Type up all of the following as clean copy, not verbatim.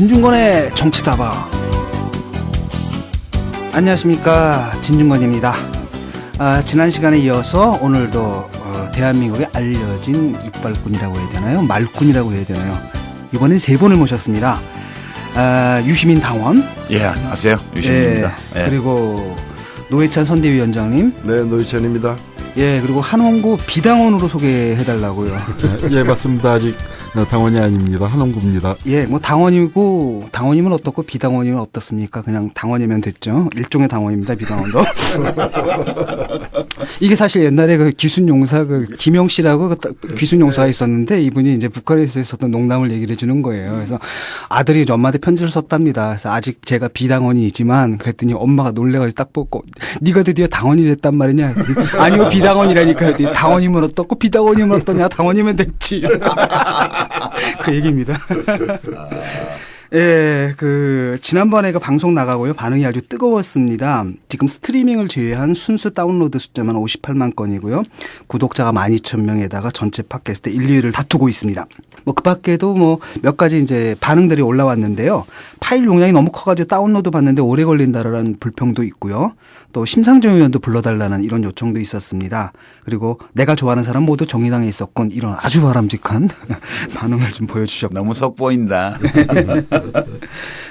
진중권의 정치다방. 안녕하십니까, 진중권입니다. 지난 시간에 이어서 오늘도 대한민국에 알려진 이빨꾼이라고 해야 되나요? 말꾼이라고 해야 되나요? 이번엔 세 분을 모셨습니다. 유시민 당원. 예, 안녕하세요. 유시민입니다. 예, 그리고 노회찬 선대위원장님. 네, 노회찬입니다. 예, 그리고 한원구 비당원으로 소개해달라고요. 예, 맞습니다. 아직 당원이 아닙니다. 한원구입니다. 예, 뭐 당원이고, 당원이면 어떻고 비당원이면 어떻습니까? 그냥 당원이면 됐죠. 일종의 당원입니다, 비당원도. 이게 사실 옛날에 그 귀순용사, 그 김영 씨라고 그 귀순용사가 있었는데, 이분이 이제 북한에서 있었던 농담을 얘기를 해주는 거예요. 그래서 아들이 엄마한테 편지를 썼답니다. 그래서 아직 제가 비당원이지만, 그랬더니 엄마가 놀래가지고 딱 보고, 네가 드디어 당원이 됐단 말이냐? 아니요, 비당원이라니까요. 당원이면 어떻고 비당원이면 어떠냐? 당원이면 됐지. 그 얘기입니다. 예, 지난번에 그 방송 나가고요. 반응이 아주 뜨거웠습니다. 지금 스트리밍을 제외한 순수 다운로드 숫자만 58만 건이고요. 구독자가 12,000명에다가 전체 팟캐스트 1, 2위를 다투고 있습니다. 뭐 그 밖에도 뭐 몇 가지 이제 반응들이 올라왔는데요. 파일 용량이 너무 커가지고 다운로드 받는데 오래 걸린다라는 불평도 있고요. 또 심상정 의원도 불러달라는 이런 요청도 있었습니다. 그리고 내가 좋아하는 사람 모두 정의당에 있었군. 이런 아주 바람직한 반응을 좀 보여주셨고. 너무 속보인다.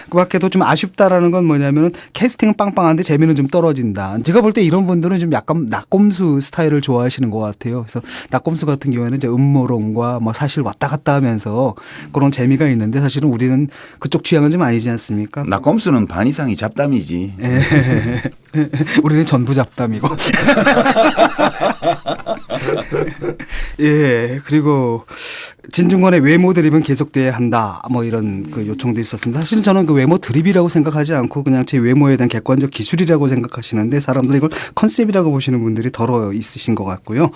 그 밖에도 좀 아쉽다라는 건 뭐냐면은 캐스팅은 빵빵한데 재미는 좀 떨어진다. 제가 볼 때 이런 분들은 좀 약간 낙곰수 스타일을 좋아하시는 것 같아요. 그래서 낙곰수 같은 경우에는 이제 음모론과 뭐 사실 왔다 갔다 하면서 그런 재미가 있는데 사실은 우리는 그쪽 취향은 좀 아니지 않습니까? 낙곰수는 반 이상이 잡담이지. 예. 우리는 전부 잡담이고. 예, 그리고 진중권의 외모 드립은 계속돼야 한다. 뭐 이런 그 요청도 있었습니다. 사실 저는 그 외모 드립이라고 생각하지 않고 그냥 제 외모에 대한 객관적 기술이라고 생각하시는데 사람들이 이걸 컨셉이라고 보시는 분들이 더러 있으신 것 같고요.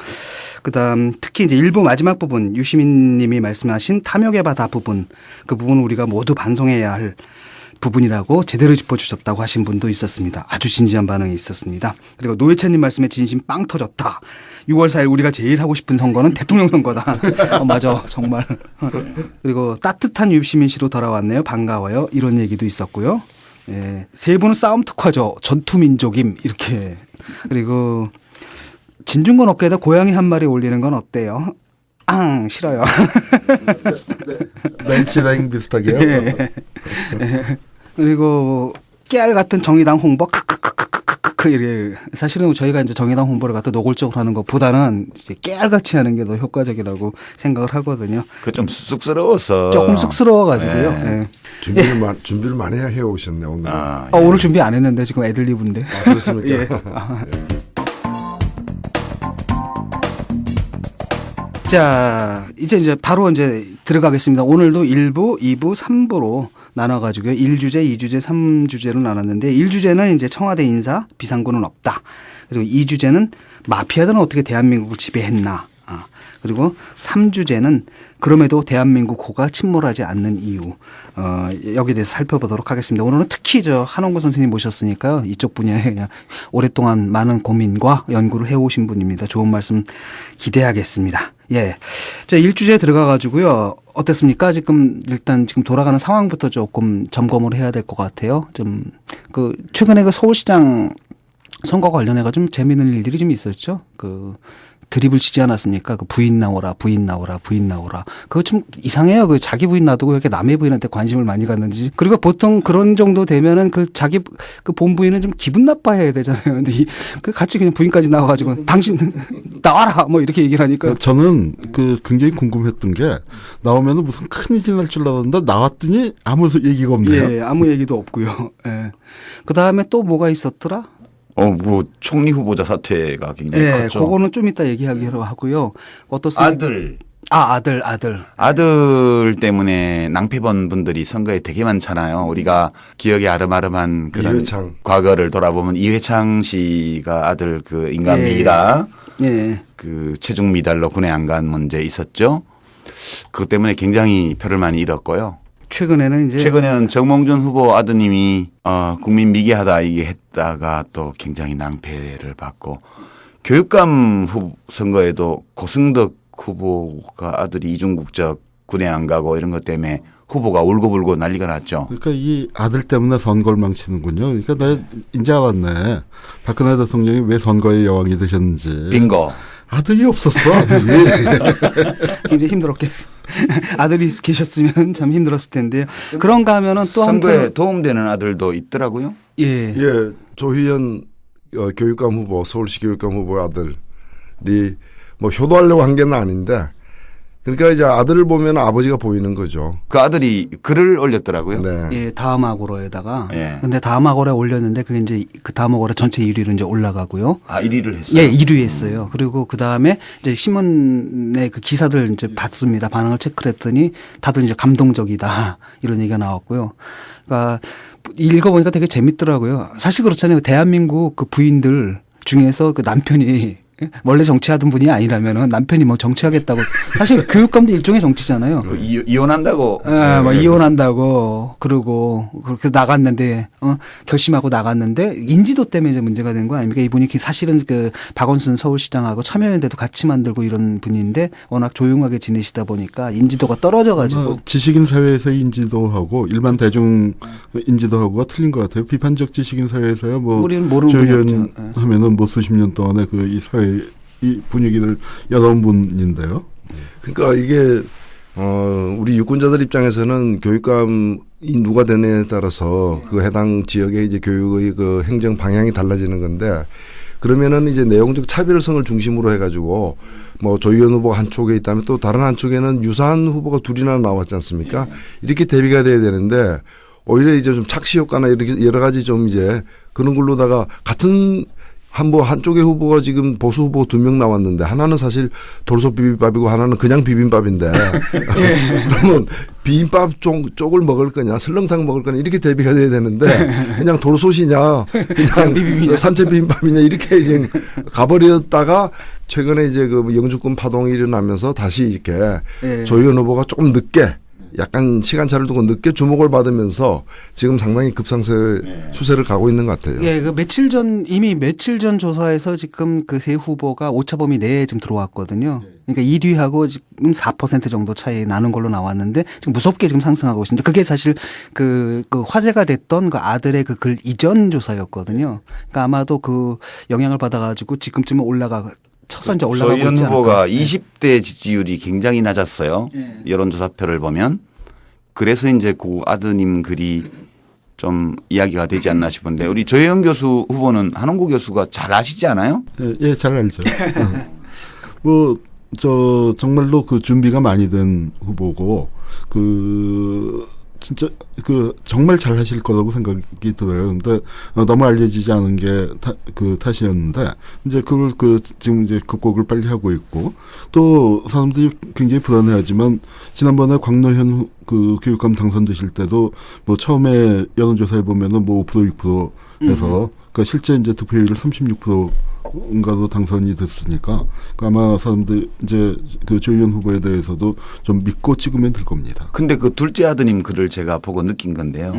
그다음 특히 이제 일부 마지막 부분 유시민 님이 말씀하신 탐욕의 바다 부분 그 부분은 우리가 모두 반성해야 할 부분이라고 제대로 짚어주셨다고 하신 분도 있었습니다. 아주 진지한 반응이 있었습니다. 그리고 노회찬님 말씀에 진심 빵 터졌다. 6월 4일 우리가 제일 하고 싶은 선거는 대통령 선거다. 맞아, 정말. 그리고 따뜻한 유시민 씨로 돌아왔네요. 반가워요. 이런 얘기도 있었고요. 예, 세 분은 싸움 특화죠. 전투민족임 이렇게. 그리고 진중권 어깨에다 고양이 한 마리 올리는 건 어때요? 싫어요. 렌치랭 비슷하게요. 예. 예. 그리고 깨알 같은 정의당 홍보 크크크크크크크 이래. 사실은 저희가 이제 정의당 홍보를 갖다 노골적으로 하는 것보다는 이제 깨알같이 하는 게 더 효과적이라고 생각을 하거든요. 그 좀 쑥스러워서. 조금 쑥스러워가지고요. 네. 예. 준비를 많이 해오셨네 오늘. 오늘 준비 안 했는데 지금 애들리브인데. 그렇습니까? 예. 자, 이제 바로 이제 들어가겠습니다. 오늘도 1부, 2부, 3부로 나눠가지고요. 1주제, 2주제, 3주제로 나눴는데 1주제는 이제 청와대 인사, 비상구는 없다. 그리고 2주제는 마피아들은 어떻게 대한민국을 지배했나. 그리고 3주제는 그럼에도 대한민국 호가 침몰하지 않는 이유. 여기에 대해서 살펴보도록 하겠습니다. 오늘은 특히 한원구 선생님 모셨으니까요. 이쪽 분야에 그냥 오랫동안 많은 고민과 연구를 해오신 분입니다. 좋은 말씀 기대하겠습니다. 예. 자, 1주제에 들어가가지고요. 어땠습니까? 일단 지금 돌아가는 상황부터 조금 점검을 해야 될 것 같아요. 최근에 서울시장 선거 관련해가 좀 재미있는 일들이 좀 있었죠. 드립을 치지 않았습니까? 부인 나오라. 그거 좀 이상해요. 자기 부인 놔두고 왜 이렇게 남의 부인한테 관심을 많이 갖는지. 그리고 보통 그런 정도 되면은 자기 본부인은 좀 기분 나빠해야 되잖아요. 근데 같이 그냥 부인까지 나와가지고 당신 나와라. 뭐 이렇게 얘기를 하니까. 저는 굉장히 궁금했던 게 나오면은 무슨 큰일이 날 줄 알았는데 나왔더니 아무 얘기가 없네요. 예, 아무 얘기도 없고요. 예. 그 다음에 또 뭐가 있었더라? 총리 후보자 사태가 굉장히 컸죠. 그거는 좀 이따 얘기하기로 하고요. 어떻습니까? 아들 때문에 낭패본 분들이 선거에 되게 많잖아요. 우리가 기억에 아름아름한 그런 이회창. 과거를 돌아보면 이회창 씨가 아들 인간 미라 체중 미달로 군에 안 간 문제 있었죠. 그것 때문에 굉장히 표를 많이 잃었고요. 최근에는 정몽준 후보 아드님이 국민 미개하다 이게 했다가 또 굉장히 낭패를 받고 교육감 선거에도 고승덕 후보가 아들이 이중국적 군에 안 가고 이런 것 때문에 후보가 울고불고 난리가 났죠. 그러니까 이 아들 때문에 선거를 망치는군요. 그러니까 내가 이제 알았네. 박근혜 대통령이 왜 선거의 여왕이 되셨는지. 빙고. 아들이 없었어, 아들이. 굉장히 힘들었겠어. 아들이 계셨으면 참 힘들었을 텐데요. 그런가 하면은 또 선거에 한편 도움되는 아들도 있더라고요. 예. 예, 조희연 교육감 후보, 서울시 교육감 후보의 아들이 뭐 효도하려고 한 게 아닌데, 그러니까 이제 아들을 보면 아버지가 보이는 거죠. 그 아들이 글을 올렸더라고요. 네. 예, 다음아고로에다가. 예. 근데 다음아고로에 올렸는데 그게 이제 그 다음아고로 전체 1위로 이제 올라가고요. 아, 1위를 했어요. 예, 1위 했어요. 그리고 그 다음에 이제 신문의 그 기사들 이제 봤습니다. 반응을 체크를 했더니 다들 이제 감동적이다. 이런 얘기가 나왔고요. 그러니까 읽어보니까 되게 재밌더라고요. 사실 그렇잖아요. 대한민국 그 부인들 중에서 그 남편이 원래 정치하던 분이 아니라면 남편이 뭐 정치하겠다고 사실 교육감도 일종의 정치잖아요. 그 이혼한다고. 아, 뭐 이혼한다고 그러고 그렇게 나갔는데 결심하고 나갔는데 인지도 때문에 이제 문제가 된 거 아닙니까? 이분이 사실은 그 박원순 서울시장하고 참여연대도 같이 만들고 이런 분인데 워낙 조용하게 지내시다 보니까 인지도가 떨어져가지고 지식인 사회에서의 인지도하고 일반 대중 인지도하고가 틀린 것 같아요. 비판적 지식인 사회에서야 뭐 우리는 모르는 조희연 분이 없죠. 하면은 뭐 수십 년 동안의 그 이 사회 이 분위기를 여러분 분인데요. 그러니까 이게 우리 유권자들 입장에서는 교육감이 누가 되느냐에 따라서 그 해당 지역의 이제 교육의 그 행정 방향이 달라지는 건데, 그러면은 이제 내용적 차별성을 중심으로 해가지고 뭐 조희연 후보가 한쪽에 있다면 또 다른 한쪽에는 유사한 후보가 둘이나 나왔지 않습니까? 이렇게 대비가 돼야 되는데 오히려 이제 좀 착시 효과나 이렇게 여러 가지 좀 이제 그런 걸로다가 같은 한쪽의 후보가 지금 보수 후보 2명 나왔는데 하나는 사실 돌솥 비빔밥이고 하나는 그냥 비빔밥인데 그러면 비빔밥 쪽을 먹을 거냐 설렁탕 먹을 거냐 이렇게 대비가 돼야 되는데 그냥 돌솥이냐 그냥 산채 비빔밥이냐 이렇게 이제 가버렸다가 최근에 이제 그 영주권 파동이 일어나면서 다시 이렇게 조희연 후보가 조금 늦게 약간 시간차를 두고 늦게 주목을 받으면서 지금 상당히 급상승 추세를 가고 있는 것 같아요. 예, 그 이미 며칠 전 조사에서 지금 그 세 후보가 오차 범위 내에 지금 들어왔거든요. 그러니까 1위하고 지금 4% 정도 차이 나는 걸로 나왔는데 지금 무섭게 지금 상승하고 있습니다. 그게 사실 그 화제가 됐던 그 아들의 그 글 이전 조사였거든요. 그러니까 아마도 그 영향을 받아가지고 지금쯤은 쳐서 이제 올라가고 있지 않을까. 조희연 후보가 20대 지지율이 굉장히 낮았어요. 네. 여론조사표를 보면. 그래서 이제 그 아드님 글이 좀 이야기가 되지 않나 싶은데 우리 조혜영 교수 후보는 한홍구 교수가 잘 아시지 않아요? 예, 잘 알죠. 정말로 그 준비가 많이 된 후보고 진짜 정말 잘 하실 거라고 생각이 들어요. 근데 너무 알려지지 않은 게 탓이었는데 이제 그걸 지금 이제 극복을 빨리 하고 있고 또 사람들이 굉장히 불안해하지만 지난번에 광노현 그 교육감 당선되실 때도 뭐 처음에 여론조사에 보면은 뭐 5% 6%에서 그러니까 실제 이제 득표율을 36%인가로 당선이 됐으니까 아마 사람들 이제 그 조희연 후보에 대해서도 좀 믿고 찍으면 될 겁니다. 근데 그 둘째 아드님 글을 제가 보고 느낀 건데요.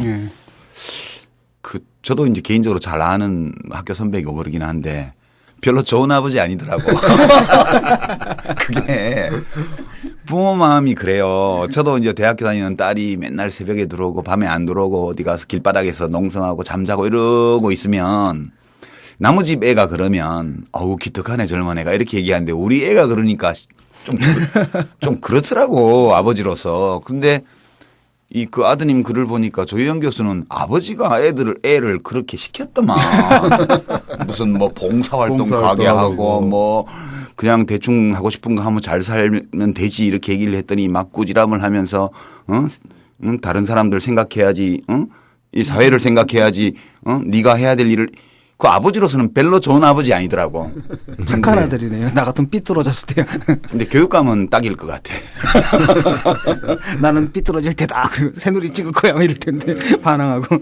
저도 이제 개인적으로 잘 아는 학교 선배이고 그러긴 한데 별로 좋은 아버지 아니더라고. 그게 부모 마음이 그래요. 저도 이제 대학교 다니는 딸이 맨날 새벽에 들어오고 밤에 안 들어오고 어디 가서 길바닥에서 농성하고 잠자고 이러고 있으면 나머지 애가 그러면 어우 기특하네 젊은 애가 이렇게 얘기하는데 우리 애가 그러니까 좀 그렇더라고 아버지로서. 근데 그 아드님 글을 보니까 조희연 교수는 아버지가 애를 그렇게 시켰더만 무슨 뭐 봉사활동 가게 하고 뭐 그냥 대충 하고 싶은 거 하면 잘 살면 되지 이렇게 얘기를 했더니 막 꾸지람을 하면서 다른 사람들 생각해야지 이 사회를 생각해야지 네가 해야 될 일을 그 아버지로서는 별로 좋은 아버지 아니더라고. 착한 아들이네요. 나 같으면 삐뚤어졌을 때요. 근데 교육감은 딱일 것 같아. 나는 삐뚤어질 테다. 그리고 새누리 찍을 거야. 이럴 텐데 반항하고.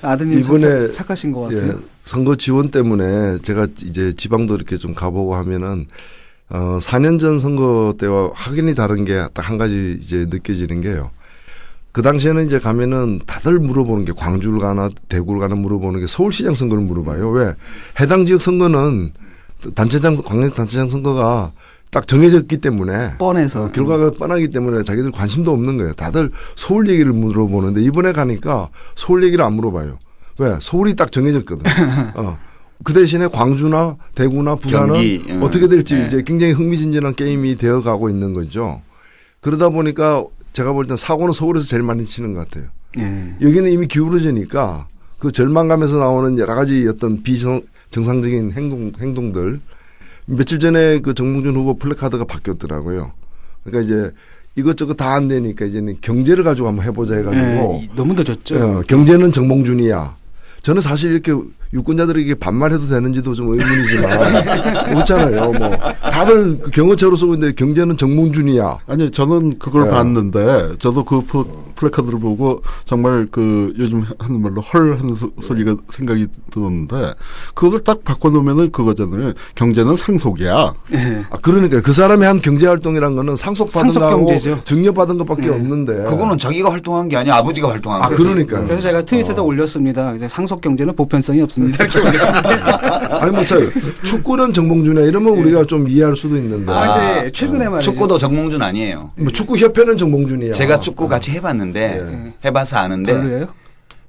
아드님 이번에 착하신 것 같아요. 예, 선거 지원 때문에 제가 이제 지방도 이렇게 좀 가보고 하면은 4년 전 선거 때와 확연히 다른 게 딱 한 가지 이제 느껴지는 게요. 그 당시에는 이제 가면은 다들 물어보는 게 광주를 가나 대구를 가나 물어보는 게 서울시장 선거를 물어봐요. 왜? 해당 지역 선거는 광역 단체장 선거가 딱 정해졌기 때문에 뻔해서 결과가 뻔하기 때문에 자기들 관심도 없는 거예요. 다들 서울 얘기를 물어보는데 이번에 가니까 서울 얘기를 안 물어봐요. 왜? 서울이 딱 정해졌거든. 그 대신에 광주나 대구나 부산은 경기, 어떻게 될지 네. 이제 굉장히 흥미진진한 게임이 되어가고 있는 거죠. 그러다 보니까 제가 볼 땐 사고는 서울에서 제일 많이 치는 것 같아요. 예. 여기는 이미 기울어지니까 그 절망감에서 나오는 여러 가지 어떤 비정상적인 행동들. 며칠 전에 그 정몽준 후보 플래카드가 바뀌었더라고요. 그러니까 이제 이것저것 다 안 되니까 이제는 경제를 가지고 한번 해보자 해가지고. 너무 늦었죠. 경제는 정몽준이야. 저는 사실 이렇게 유권자들에게 반말해도 되는지도 좀 의문이지만 그렇잖아요. 뭐 다들 그 경호처로 쓰고 있는데 경제는 정몽준이야. 아니 저는 그걸 봤는데 저도 그 플래카드를 보고 정말 그 요즘 하는 말로 헐 하는 소리가 생각이 들었는데 그걸 딱 바꿔놓으면은 그거잖아요. 경제는 상속이야. 예. 그러니까 그 사람이 한 경제활동이란 거는 상속받은 상속 거하고 경제죠. 증여받은 것밖에 없는데. 그거는 자기가 활동한 게 아니야 아버지가 활동한 거지. 그러니까. 그래서 제가 트위터에다 올렸습니다. 이제 상속 경제는 보편성이 없습니다. 이렇게 올렸는데. 아니 뭐 축구는 정몽준이야 이러면 우리가 좀 이해할 수도 있는데. 근데 최근에 말이죠. 축구도 정몽준 아니에요. 뭐 축구협회는 정몽준이야. 제가 축구 같이 해봤는데 해봐서 아는데 별로예요?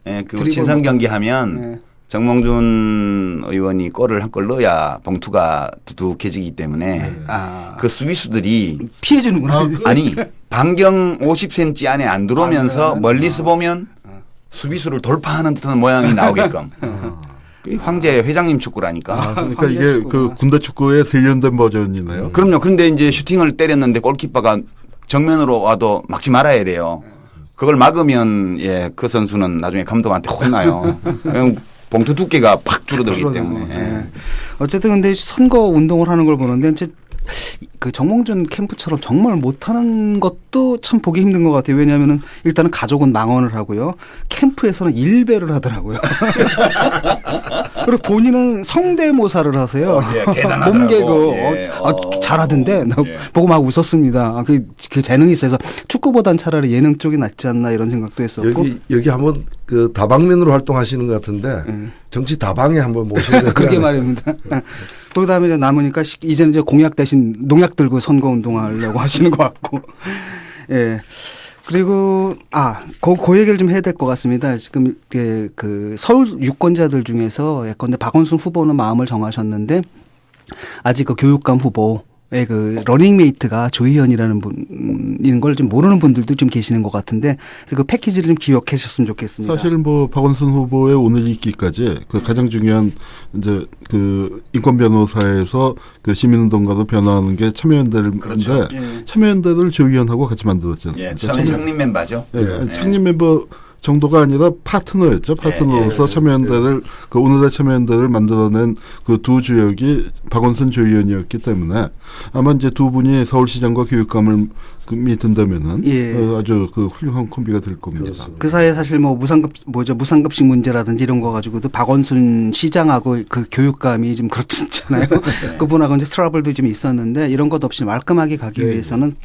예, 그 드리블 친선 경기 하면 네. 정몽준 의원이 골을 한 골 넣어야 봉투가 두둑해지기 때문에 그 수비수들이 피해주는구나. 아니 반경 50cm 안에 안 들어오면서 멀리서 보면 수비수를 돌파하는 듯한 모양이 나오게끔. 그게 황제 회장님 축구라니까. 그러니까 이게 그 군대 축구의 세련된 버전이네요. 그럼요. 그런데 이제 슈팅을 때렸는데 골키퍼가 정면으로 와도 막지 말아야 돼요. 그걸 막으면 예, 그 선수는 나중에 감독한테 혼나요. 그냥 봉투 두께가 팍 줄어들기 때문에. 예. 어쨌든 근데 선거 운동을 하는 걸 보는데 이제 그 정몽준 캠프처럼 정말 못하는 것도 참 보기 힘든 것 같아요. 왜냐하면은 일단은 가족은 망언을 하고요. 캠프에서는 일배를 하더라고요. 그리고 본인은 성대모사를 하세요. 예, 대단하더라고. 몸개그 예. 잘하던데 나 예. 보고 막 웃었습니다. 그 재능이 있어서 축구보단 차라리 예능 쪽이 낫지 않나 이런 생각도 했었고. 여기 한번 그 다방면으로 활동하시는 것 같은데 정치 다방에 한번 모셔야 될 그러게 말입니다. 그러다음에 이제 남으니까 이제는 이제 공약 대신 농약 들고 선거 운동하려고 하시는 것 같고. 예. 그리고 그 얘기를 좀 해야 될 것 같습니다. 지금 그 서울 유권자들 중에서 예컨대 박원순 후보는 마음을 정하셨는데 아직 그 교육감 후보의 그 러닝메이트가 조희연이라는 분인 걸 좀 모르는 분들도 좀 계시는 것 같은데 그래서 그 패키지를 좀 기억해 주셨으면 좋겠습니다. 사실 뭐 박원순 후보의 오늘 있기까지 그 가장 중요한 이제 그 인권 변호사에서 그 시민운동가로 변화하는 게 참여연대인데 그렇죠. 참여연대를 조희연하고 같이 만들었지 않습니까? 예, 처음에 창립 멤버죠. 예, 창립 멤버 정도가 아니라 파트너였죠. 파트너로서 참여연대를 그 오늘의 참여연대를 만들어낸 그 두 주역이 박원순 조희연이었기 때문에 아마 이제 두 분이 서울시장과 교육감을 든다면은 아주 그 훌륭한 콤비가 될 겁니다. 그렇습니다. 그 사이에 사실 뭐 무상급식 문제라든지 이런 거 가지고도 박원순 시장하고 그 교육감이 좀 그렇잖아요. 그분하고 이제 트러블도 좀 있었는데 이런 것 없이 말끔하게 가기 위해서는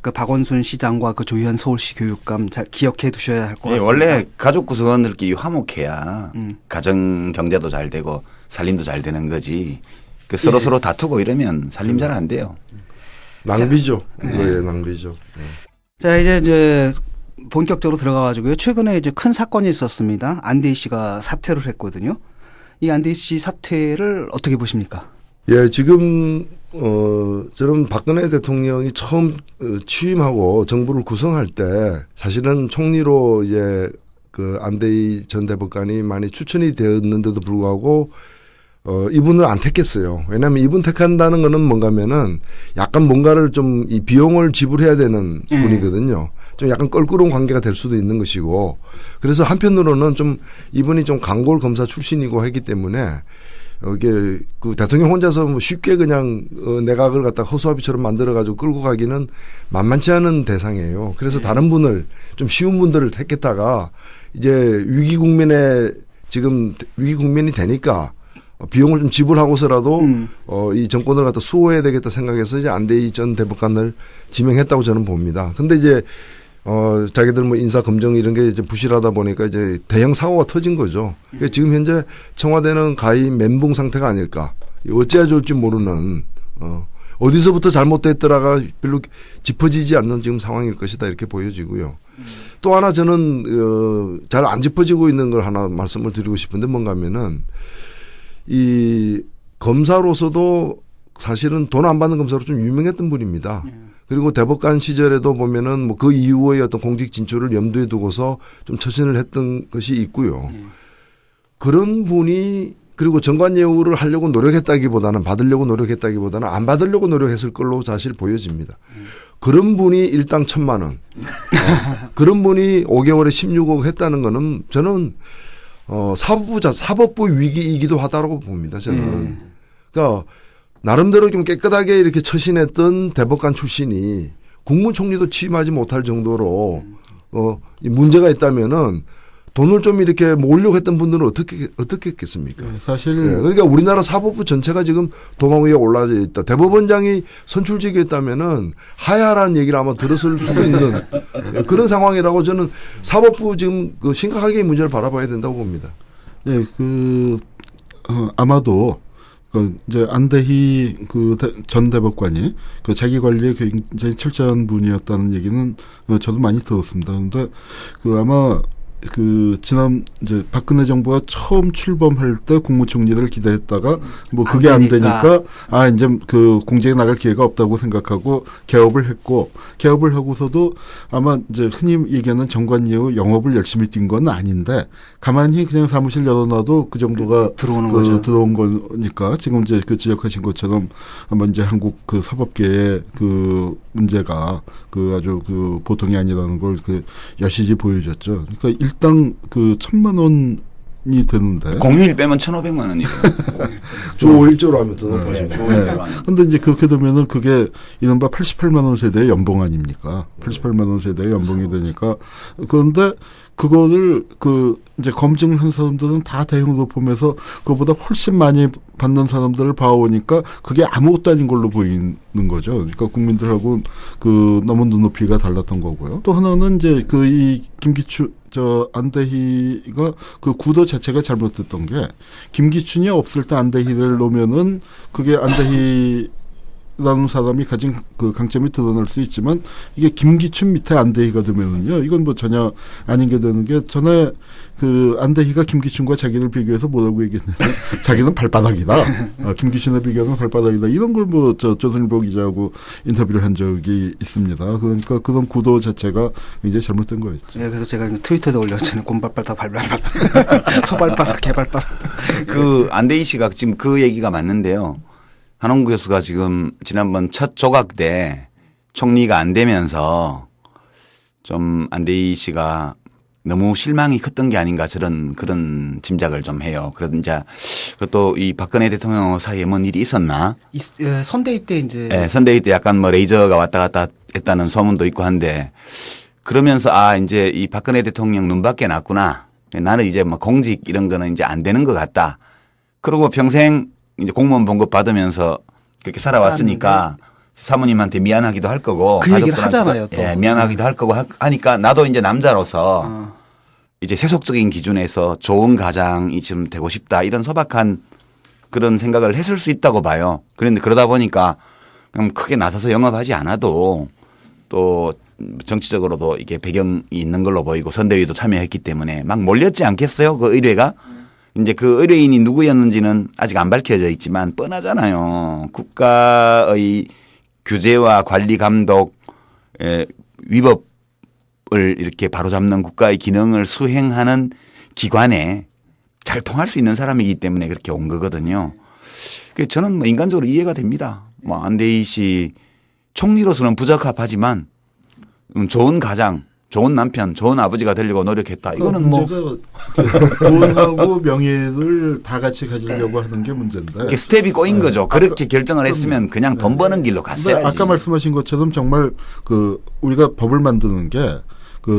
그 박원순 시장과 그 조희연 서울시 교육감 잘 기억해 두셔야 할 것 같습니다. 원래 가족 구성원들끼리 화목해야 가정 경제도 잘 되고 살림도 잘 되는 거지. 그 서로 다투고 이러면 살림 잘 안 돼요. 낭비죠. 네. 낭비죠. 자, 이제 본격적으로 들어가가지고요. 최근에 이제 큰 사건이 있었습니다. 안대희 씨가 사퇴를 했거든요. 이 안대희 씨 사퇴를 어떻게 보십니까? 예, 지금 저는 박근혜 대통령이 처음 취임하고 정부를 구성할 때 사실은 총리로 이제 그 안대희 전 대법관이 많이 추천이 되었는데도 불구하고 이분을 안 택했어요. 왜냐하면 이분 택한다는 거는 뭔가면은 약간 뭔가를 좀 이 비용을 지불해야 되는 분이거든요. 좀 약간 껄끄러운 관계가 될 수도 있는 것이고 그래서 한편으로는 좀 이분이 좀 강골 검사 출신이고 했기 때문에 이게 그 대통령 혼자서 뭐 쉽게 그냥 내각을 갖다 허수아비처럼 만들어 가지고 끌고 가기는 만만치 않은 대상이에요. 그래서 다른 분을 좀 쉬운 분들을 택했다가 이제 위기 국면이 되니까 비용을 좀 지불하고서라도 이 정권을 갖다 수호해야 되겠다 생각해서 이제 안대희 전 대법관을 지명했다고 저는 봅니다. 근데 이제 자기들 뭐 인사 검증 이런 게 이제 부실하다 보니까 이제 대형 사고가 터진 거죠. 그러니까 지금 현재 청와대는 가히 멘붕 상태가 아닐까. 어찌해야 좋을지 모르는 어디서부터 잘못됐더라가 별로 짚어지지 않는 지금 상황일 것이다 이렇게 보여지고요. 또 하나 저는 잘 안 짚어지고 있는 걸 하나 말씀을 드리고 싶은데 뭔가 하면은 이 검사로서도 사실은 돈 안 받는 검사로 좀 유명했던 분입니다. 그리고 대법관 시절에도 보면은 뭐 그 이후의 어떤 공직 진출을 염두에 두고서 좀 처신을 했던 것이 있고요. 그런 분이 그리고 정관예우를 하려고 노력했다기보다는 받으려고 노력했다기보다는 안 받으려고 노력했을 걸로 사실 보여집니다. 그런 분이 일당 1,000만 원. 그런 분이 5개월에 16억 했다는 거는 저는 사법부 위기이기도 하다고 봅니다. 저는. 그러니까 나름대로 좀 깨끗하게 이렇게 처신했던 대법관 출신이 국무총리도 취임하지 못할 정도로 문제가 있다면은 돈을 좀 이렇게 모으려고 했던 분들은 어떻게 했겠습니까? 사실 그러니까 우리나라 사법부 전체가 지금 도마 위에 올라져 있다. 대법원장이 선출직이었다면은 하야라는 얘기를 아마 들었을 수도 있는 그런 상황이라고 저는 사법부 지금 그 심각하게 이 문제를 바라봐야 된다고 봅니다. 네, 아마도 이제 안대희 전 대법관이 자기 관리에 굉장히 철저한 분이었다는 얘기는 저도 많이 들었습니다. 그런데 아마 지난 이제 박근혜 정부가 처음 출범할 때 국무총리를 기대했다가 뭐 그게 안 되니까 이제 공직에 나갈 기회가 없다고 생각하고 개업을 했고, 개업을 하고서도 아마 이제 흔히 얘기하는 정관예우 영업을 열심히 뛴 건 아닌데 가만히 그냥 사무실 열어놔도 그 정도가 들어오는 거죠. 들어온 거니까 지금 이제 지적하신 것처럼 아마 이제 한국 사법계의 문제가 아주 보통이 아니라는 걸 여실히 보여줬죠. 그러니까 일당 1,000만 원이 되는데 공휴일 빼면 1,500만 원이에요. 주 5일제로 하면 더 높아요. 주 5일제로 하면. 근데 이제 그렇게 되면은 그게 이른바 88만 원 세대의 연봉 아닙니까? 88만 원 세대의 연봉이 되니까. 그런데 그거를 이제 검증을 한 사람들은 다 대형 로펌에서 그거보다 훨씬 많이 받는 사람들을 봐오니까 그게 아무것도 아닌 걸로 보이는 거죠. 그러니까 국민들하고 너무 눈높이가 달랐던 거고요. 또 하나는 이제 이 김기춘 안대희가 구도 자체가 잘못됐던 게, 김기춘이 없을 때 안대희를 놓으면은 그게 안대희라는 사람이 가진 강점이 드러날 수 있지만, 이게 김기춘 밑에 안대희가 되면은요, 이건 뭐 전혀 아닌 게 되는 게, 전에 안대희가 김기춘과 자기를 비교해서 뭐라고 얘기했냐면 자기는 발바닥이다. 김기춘에 비교하면 발바닥이다. 이런 걸 조선일보 기자하고 인터뷰를 한 적이 있습니다. 그러니까 그런 구도 자체가 굉장히 잘못된 거였죠. 네, 그래서 제가 트위터에 올렸잖아요. 곰발바닥, 발바닥, 소발바닥, 개발바닥. 안대희 씨가 지금 그 얘기가 맞는데요. 한홍구 교수가 지금 지난번 첫 조각 때 총리가 안 되면서 좀 안대희 씨가 너무 실망이 컸던 게 아닌가 그런 짐작을 좀 해요. 그러던 이제 또 이 박근혜 대통령 사이에 뭔 일이 있었나? 선대위 때 이제. 네, 선대위 때 약간 뭐 레이저가 왔다 갔다 했다는 소문도 있고 한데, 그러면서 이제 이 박근혜 대통령 눈밖에 났구나. 나는 이제 뭐 공직 이런 거는 이제 안 되는 것 같다. 그리고 평생 이제 공무원 봉급 받으면서 그렇게 살아왔으니까 사모님한테 미안하기도 할 거고. 그 얘기를 하잖아요, 또. 예, 미안하기도 할 거고 하니까 나도 이제 남자로서 이제 세속적인 기준에서 좋은 가장이 좀 되고 싶다, 이런 소박한 그런 생각을 했을 수 있다고 봐요. 그런데 그러다 보니까 그냥 크게 나서서 영업하지 않아도 또 정치적으로도 이게 배경이 있는 걸로 보이고 선대위도 참여했기 때문에 막 몰렸지 않겠어요? 그 의뢰가. 이제 그 의뢰인이 누구였는지는 아직 안 밝혀져 있지만 뻔하잖아요. 국가의 규제와 관리 감독 위법을 이렇게 바로잡는 국가의 기능을 수행하는 기관에 잘 통할 수 있는 사람이기 때문에 그렇게 온 거거든요. 그래서 저는 뭐 인간적으로 이해가 됩니다. 뭐 안대희 씨 총리로서는 부적합하지만 좋은 가장, 좋은 남편, 좋은 아버지가 되려고 노력했다. 이거는 뭐 돈하고 명예를 다 같이 가지려고 하는 게 문제인데. 스텝이 꼬인 거죠. 그렇게 결정을 했으면 그냥 돈 버는 길로 갔어야지. 아까 말씀하신 것처럼 정말 우리가 법을 만드는 게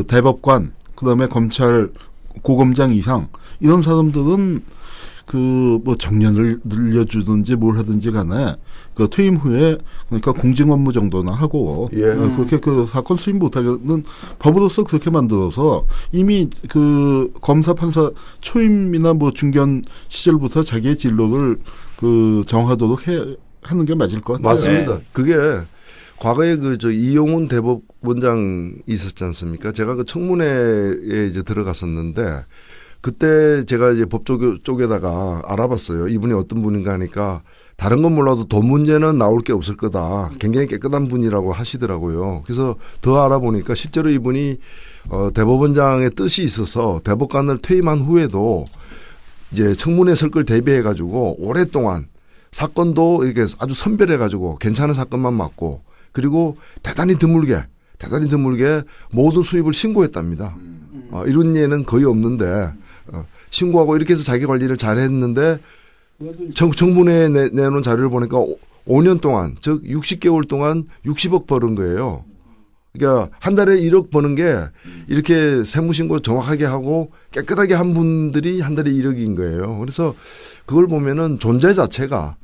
대법관, 그다음에 검찰 고검장 이상 이런 사람들은 뭐 정년을 늘려주든지 뭘 하든지 간에 퇴임 후에 그러니까 공직 업무 정도나 하고 그렇게 사건 수임 못하게는 법으로서 그렇게 만들어서 이미 검사 판사 초임이나 뭐 중견 시절부터 자기의 진로를 정하도록 하는 게 맞을 것 같아요. 맞습니다. 네. 그게 과거에 그 저 이용훈 대법원장 있었지 않습니까? 제가 그 청문회에 이제 들어갔었는데 그때 제가 이제 법조 쪽에다가 알아봤어요. 이분이 어떤 분인가 하니까 다른 건 몰라도 돈 문제는 나올 게 없을 거다. 굉장히 깨끗한 분이라고 하시더라고요. 그래서 더 알아보니까 실제로 이분이 대법원장의 뜻이 있어서 대법관을 퇴임한 후에도 이제 청문회 설 걸 대비해 가지고 오랫동안 사건도 이렇게 아주 선별해 가지고 괜찮은 사건만 맡고 그리고 대단히 드물게 모든 수입을 신고했답니다. 이런 예는 거의 없는데 신고하고 이렇게 해서 자기 관리를 잘했는데 청문회에 내놓은 자료를 보니까 5년 동안 즉 60개월 동안 60억 벌은 거예요. 그러니까 한 달에 1억 버는 게 이렇게 세무신고 정확하게 하고 깨끗하게 한 분들이 한 달에 1억인 거예요. 그래서 그걸 보면은 존재 자체가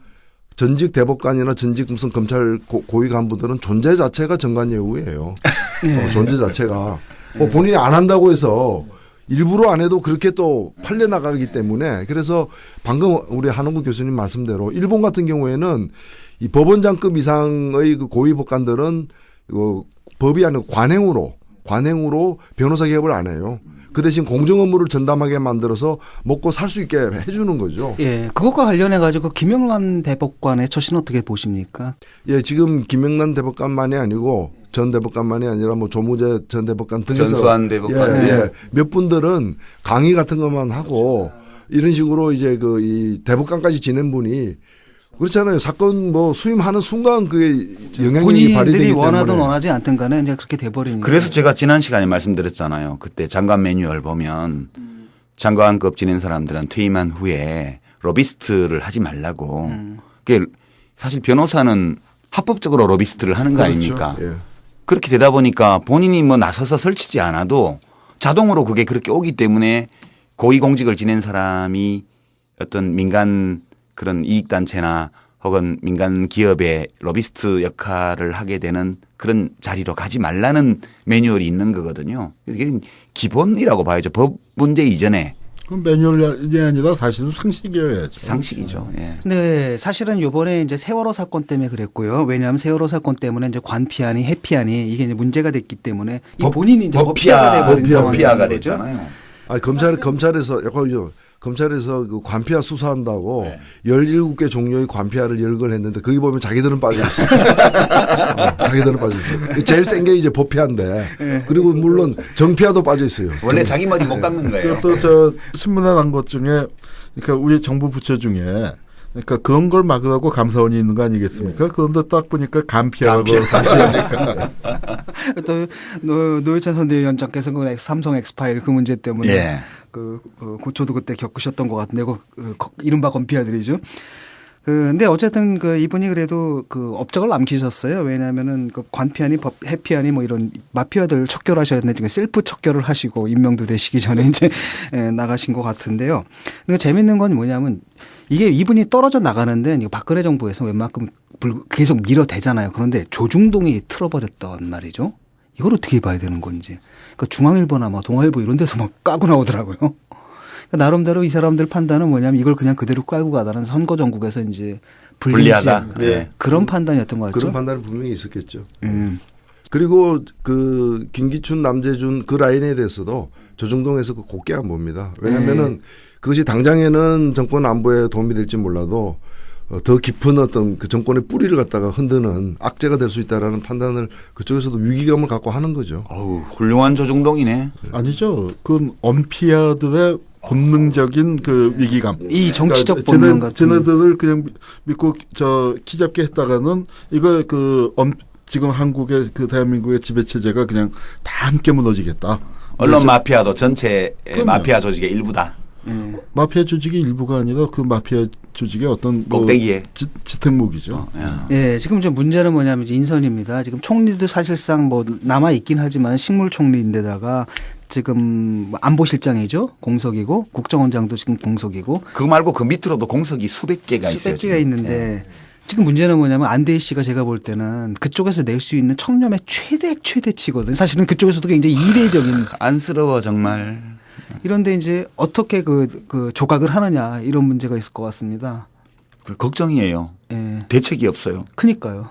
전직 대법관이나 전직 무슨 검찰 고위 간부들은 존재 자체가 정관예우예요. 존재 자체가 뭐 본인이 안 한다고 해서 일부러 안 해도 그렇게 또 팔려 나가기 때문에 그래서 방금 우리 한홍구 교수님 말씀대로 일본 같은 경우에는 이 법원장급 이상의 그 고위 법관들은 법이 아니고 관행으로 변호사 개업을 안 해요. 그 대신 공정 업무를 전담하게 만들어서 먹고 살 수 있게 해주는 거죠. 예, 그것과 관련해 가지고 김영란 대법관의 처신 어떻게 보십니까? 예, 지금 김영란 대법관만이 아니고 전 대법관만이 아니라 뭐 조무재 전 대법관 등에서 전수환 대법관 몇 분들은 강의 같은 것만 하고 이런 식으로 이제 그 이 대법관까지 지낸 분이 그렇잖아요. 사건 뭐 수임하는 순간 그게 영향력이 발휘되기 본인들이 때문에 원하든 원하지 않든 간에 이제 그렇게 돼버리니까. 그래서 제가 지난 시간에 말씀드렸잖아요. 그때 장관 매뉴얼 보면 장관급 지낸 사람들은 퇴임한 후에 로비스트를 하지 말라고. 그게 사실 변호사는 합법적으로 로비스트를 하는 거 그렇죠. 아닙니까? 예. 그렇게 되다 보니까 본인이 뭐 나서서 설치지 않아도 자동으로 그게 그렇게 오기 때문에 고위공직을 지낸 사람이 어떤 민간 그런 이익단체나 혹은 민간 기업의 로비스트 역할을 하게 되는 그런 자리로 가지 말라는 매뉴얼이 있는 거거든요. 이게 기본이라고 봐야죠. 법 문제 이전에. 그럼 매뉴얼이 아니라 사실은 상식이어야죠. 상식이죠. 예. 네, 사실은 요번에 이제 세월호 사건 때문에 그랬고요. 왜냐하면 세월호 사건 때문에 이제 관피안이 해피안이 이게 이제 문제가 됐기 때문에 이 본인이 이제 법피아가 돼버린 상황이 법피아가 거죠. 됐잖아요. 아니 검찰에서 약간 검찰에서 그 관피아 수사한다고 네. 17개 종류의 관피아를 열거했는데 거기 보면 자기들은 빠져 있어요. 자기들은 빠져 있어요. 제일 센 게 이제 법피아인데 그리고 물론 정피아도 빠져 있어요. 원래 자기 머리 못 깎는 거예요. 또 저 신문에 난 것 중에 그러니까 우리 정부 부처 중에 그러니까 그런 걸 막으라고 감사원이 있는 거 아니겠습니까? 그런데 딱 보니까 간피하고 간피하니까. 또 노회찬 선대위원장께서 그 삼성 엑스파일 그 문제 때문에 예. 저도 그때 겪으셨던 것 같은데 이른바 건피아들이죠. 근데 어쨌든 이분이 그래도 업적을 남기셨어요. 왜냐하면은 관피안이 해피안이 뭐 이런 마피아들 척결하셨는데 지금 셀프 척결을 하시고 임명도 되시기 전에 이제 나가신 것 같은데요. 근데 재밌는 건 뭐냐면 이게 이분이 떨어져 나가는데 박근혜 정부에서 웬만큼 계속 밀어대잖아요. 그런데 조중동이 틀어버렸단 말이죠. 이걸 어떻게 봐야 되는 건지. 중앙일보나 뭐 동아일보 이런 데서 막 까고 나오더라고요. 나름대로 이 사람들 판단은 뭐냐면 이걸 그냥 그대로 깔고 가다는 선거 전국에서 이제 불리하다. 네. 그런 판단이었던 것 같죠. 그런 판단은 분명히 있었겠죠. 그리고 김기춘, 남재준 그 라인에 대해서도 조중동에서 곱게 안 봅니다. 왜냐하면은 그것이 당장에는 정권 안보에 도움이 될지 몰라도 더 깊은 어떤 그 정권의 뿌리를 갖다가 흔드는 악재가 될 수 있다라는 판단을 그쪽에서도 위기감을 갖고 하는 거죠. 어우, 훌륭한 조중동이네. 아니죠. 그건 언피아들의 본능적인 위기감. 이 정치적 본능 같은. 쟤네들을 그냥 믿고 키 잡게 했다가는 이거 지금 한국의 대한민국의 지배 체제가 그냥 다 함께 무너지겠다. 언론 마피아도 전체 그럼요. 마피아 조직의 일부다. 마피아 조직의 일부가 아니라 그 마피아 조직의 어떤 꼭대기에 지탱목이죠. 예, 지금 좀 문제는 뭐냐면 인선입니다. 지금 총리도 사실상 뭐 남아 있긴 하지만 식물 총리인데다가 지금 안보실장이죠. 공석이고 국정원장도 지금 공석이고. 그거 말고 그 밑으로도 공석이 수백 개가 있어요. 수백 개가 있는데 지금 문제는 뭐냐면 안대희 씨가 제가 볼 때는 그쪽에서 낼 수 있는 청렴의 최대치거든요. 사실은 그쪽에서도 굉장히 이례적인. 안쓰러워 정말. 이런데 이제 어떻게 조각을 하느냐 이런 문제가 있을 것 같습니다. 그 걱정이에요. 예. 대책이 없어요. 그니까요.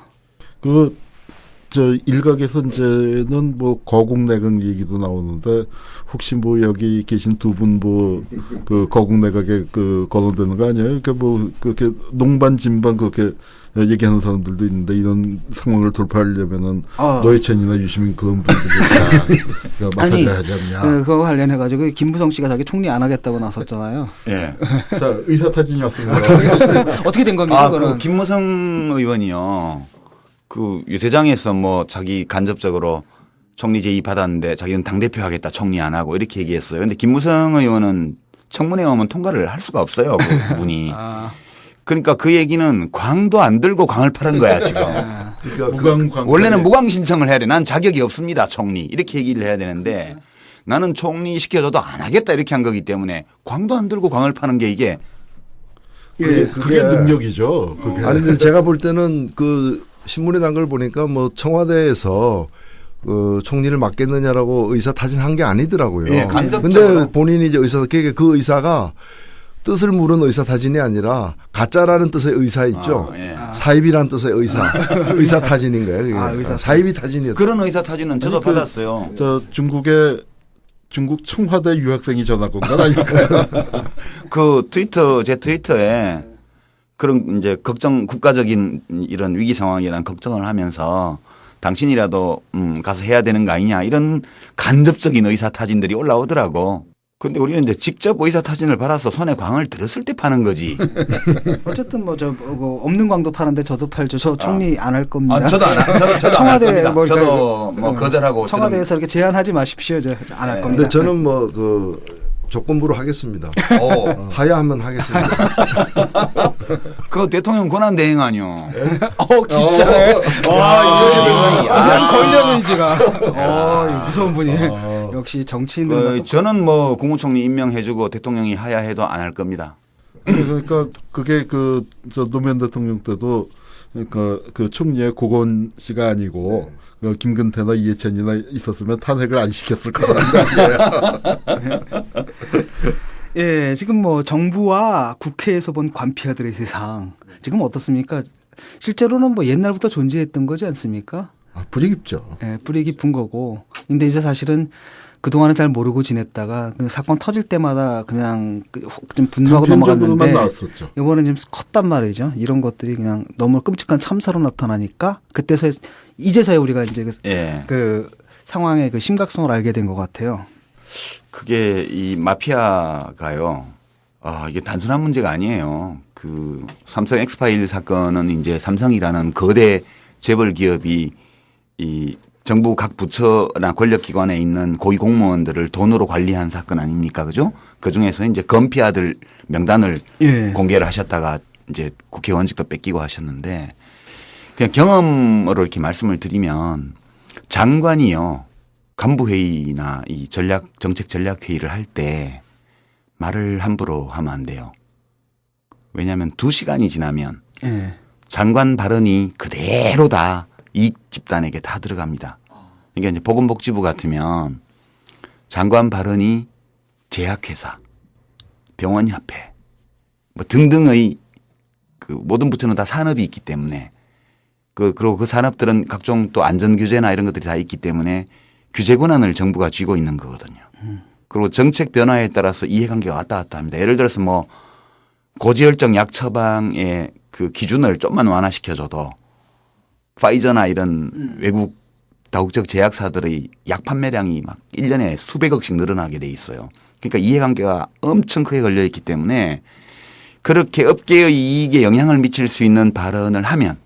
저 일각에서 이제는 뭐 거국내각 얘기도 나오는데 혹시 뭐 여기 계신 두 분 뭐 그 거국내각에 그 거론되는 거 아니에요? 그러니까 뭐 그렇게 농반 진반 그렇게 얘기하는 사람들도 있는데 이런 상황을 돌파하려면은 노회찬이나 유시민 그런 분들이 다 맡아줘야 하지 않냐. 그거 관련해 가지고 김부성 씨가 자기 총리 안 하겠다고 나섰잖아요. 예. 자 의사 타진이 왔습니다. 어떻게 된 겁니까? 그 김무성 의원이요. 그 유세장에서 뭐 자기 간접적으로 총리 제의 받았는데 자기는 당대표 하겠다 총리 안 하고 이렇게 얘기했어요. 근데 김무성 의원은 청문회 오면 통과를 할 수가 없어요. 그분이. 그러니까 그 얘기는 광도 안 들고 광을 파는 거야 지금. 그러니까 원래는 무광 신청을 해야 돼. 난 자격이 없습니다 총리. 이렇게 얘기를 해야 되는데 나는 총리 시켜줘도 안 하겠다 이렇게 한 거기 때문에 광도 안 들고 광을 파는 게 이게. 그게 능력이죠. 그게. 아니 근데 제가 볼 때는 그 신문에 난 걸 보니까 뭐 청와대에서 총리를 맡겠느냐라고 의사 타진한 게 아니더라고요. 예, 간접적으로. 근데 본인이 이제 그 의사가 뜻을 물은 의사 타진이 아니라 가짜라는 뜻의 의사 있죠. 예. 사입이라는 뜻의 의사 타진인 거예요. 그게. 의사 사입이 타진이었다. 그런 의사 타진은 저도 받았어요. 저 중국 청와대 유학생이 전학 온 건 아닐까요? 그 제 트위터에 그런 이제 국가적인 이런 위기 상황이란 걱정을 하면서 당신이라도 가서 해야 되는 거 아니냐 이런 간접적인 의사 타진들이 올라오더라고. 근데 우리는 이제 직접 의사 타진을 받아서 손에 광을 들었을 때 파는 거지. 어쨌든 뭐 없는 광도 파는데 저도 팔죠. 저 총리 안 할 겁니다. 저도 저도 청와대 안 할 겁니다. 저도 뭐 거절하고 청와대에서 이렇게 제안하지 마십시오. 안 할 겁니다. 근데 저는 뭐 그 조건부로 하겠습니다. 하야하면 하겠습니다. 그 대통령 권한 대행 아니요. 진짜. 와, 권력 의지가. 무서운 분이. 역시 정치인들. 저는 뭐 국무총리 임명해주고 대통령이 하야해도 안 할 겁니다. 그러니까 그게 저 노무현 대통령 때도 그러니까 그 총리의 고건 씨가 아니고 그 김근태나 이해찬이나 있었으면 탄핵을 안 시켰을 거라는 예, 지금 뭐 정부와 국회에서 본 관피아들의 세상 지금 어떻습니까? 실제로는 뭐 옛날부터 존재했던 거지 않습니까? 뿌리 깊죠. 예, 뿌리 깊은 거고. 근데 이제 사실은 그동안은 잘 모르고 지냈다가 그 사건 터질 때마다 그냥 좀 분노하고 넘어갔는데 나왔었죠. 이번엔 좀 컸단 말이죠. 이런 것들이 그냥 너무 끔찍한 참사로 나타나니까 그때서 이제서야 우리가 이제 그 상황의 그 심각성을 알게 된 것 같아요. 그게 이 마피아가요. 이게 단순한 문제가 아니에요. 그 삼성 엑스파일 사건은 이제 삼성이라는 거대 재벌 기업이 이 정부 각 부처나 권력기관에 있는 고위 공무원들을 돈으로 관리한 사건 아닙니까? 그죠? 그 중에서 이제 건피아들 명단을 공개를 하셨다가 이제 국회의원직도 뺏기고 하셨는데 그냥 경험으로 이렇게 말씀을 드리면 장관이요. 간부회의나 이 정책 전략 회의를 할 때 말을 함부로 하면 안 돼요. 왜냐하면 2시간이 지나면 장관 발언이 그대로 다 이익 집단에게 다 들어갑니다. 그러니까 이제 보건복지부 같으면 장관 발언이 제약회사, 병원협회 뭐 등등의 그 모든 부처는 다 산업이 있기 때문에 그리고 그 산업들은 각종 또 안전규제나 이런 것들이 다 있기 때문에 규제 권한을 정부가 쥐고 있는 거거든요. 그리고 정책 변화에 따라서 이해관계가 왔다 갔다 합니다. 예를 들어서 뭐 고지혈증 약 처방의 그 기준을 좀만 완화시켜줘도 파이저나 이런 외국 다국적 제약사들의 약 판매량이 막 1년에 수백억씩 늘어나게 돼 있어요. 그러니까 이해관계가 엄청 크게 걸려 있기 때문에 그렇게 업계의 이익에 영향을 미칠 수 있는 발언을 하면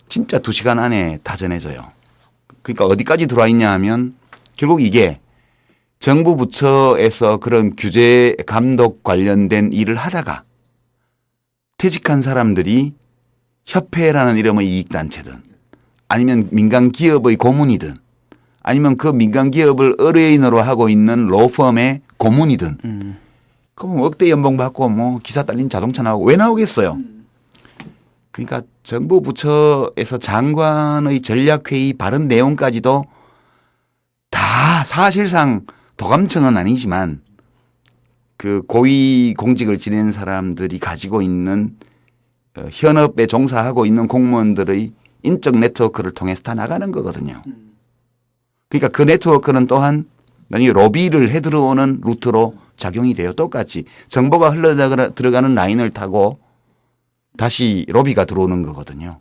진짜 2시간 안에 다 전해져요. 그러니까 어디까지 들어와 있냐 하면 결국 이게 정부 부처에서 그런 규제 감독 관련된 일을 하다가 퇴직한 사람들이 협회라는 이름의 이익단체든 아니면 민간 기업의 고문이든 아니면 그 민간 기업을 의뢰인으로 하고 있는 로펌의 고문이든 그럼 억대 연봉 받고 뭐 기사 딸린 자동차 나오고 왜 나오겠어요? 그러니까 정부 부처에서 장관의 전략회의 발언 내용까지도 다 사실상 도감청은 아니지만 그 고위 공직을 지낸 사람들이 가지고 있는 현업에 종사하고 있는 공무원들의 인적 네트워크를 통해서 다 나가는 거거든요. 그러니까 그 네트워크는 또한 나중에 로비를 해 들어오는 루트로 작용이 돼요. 똑같이 정보가 흘러 들어가는 라인을 타고 다시 로비가 들어오는 거거든요.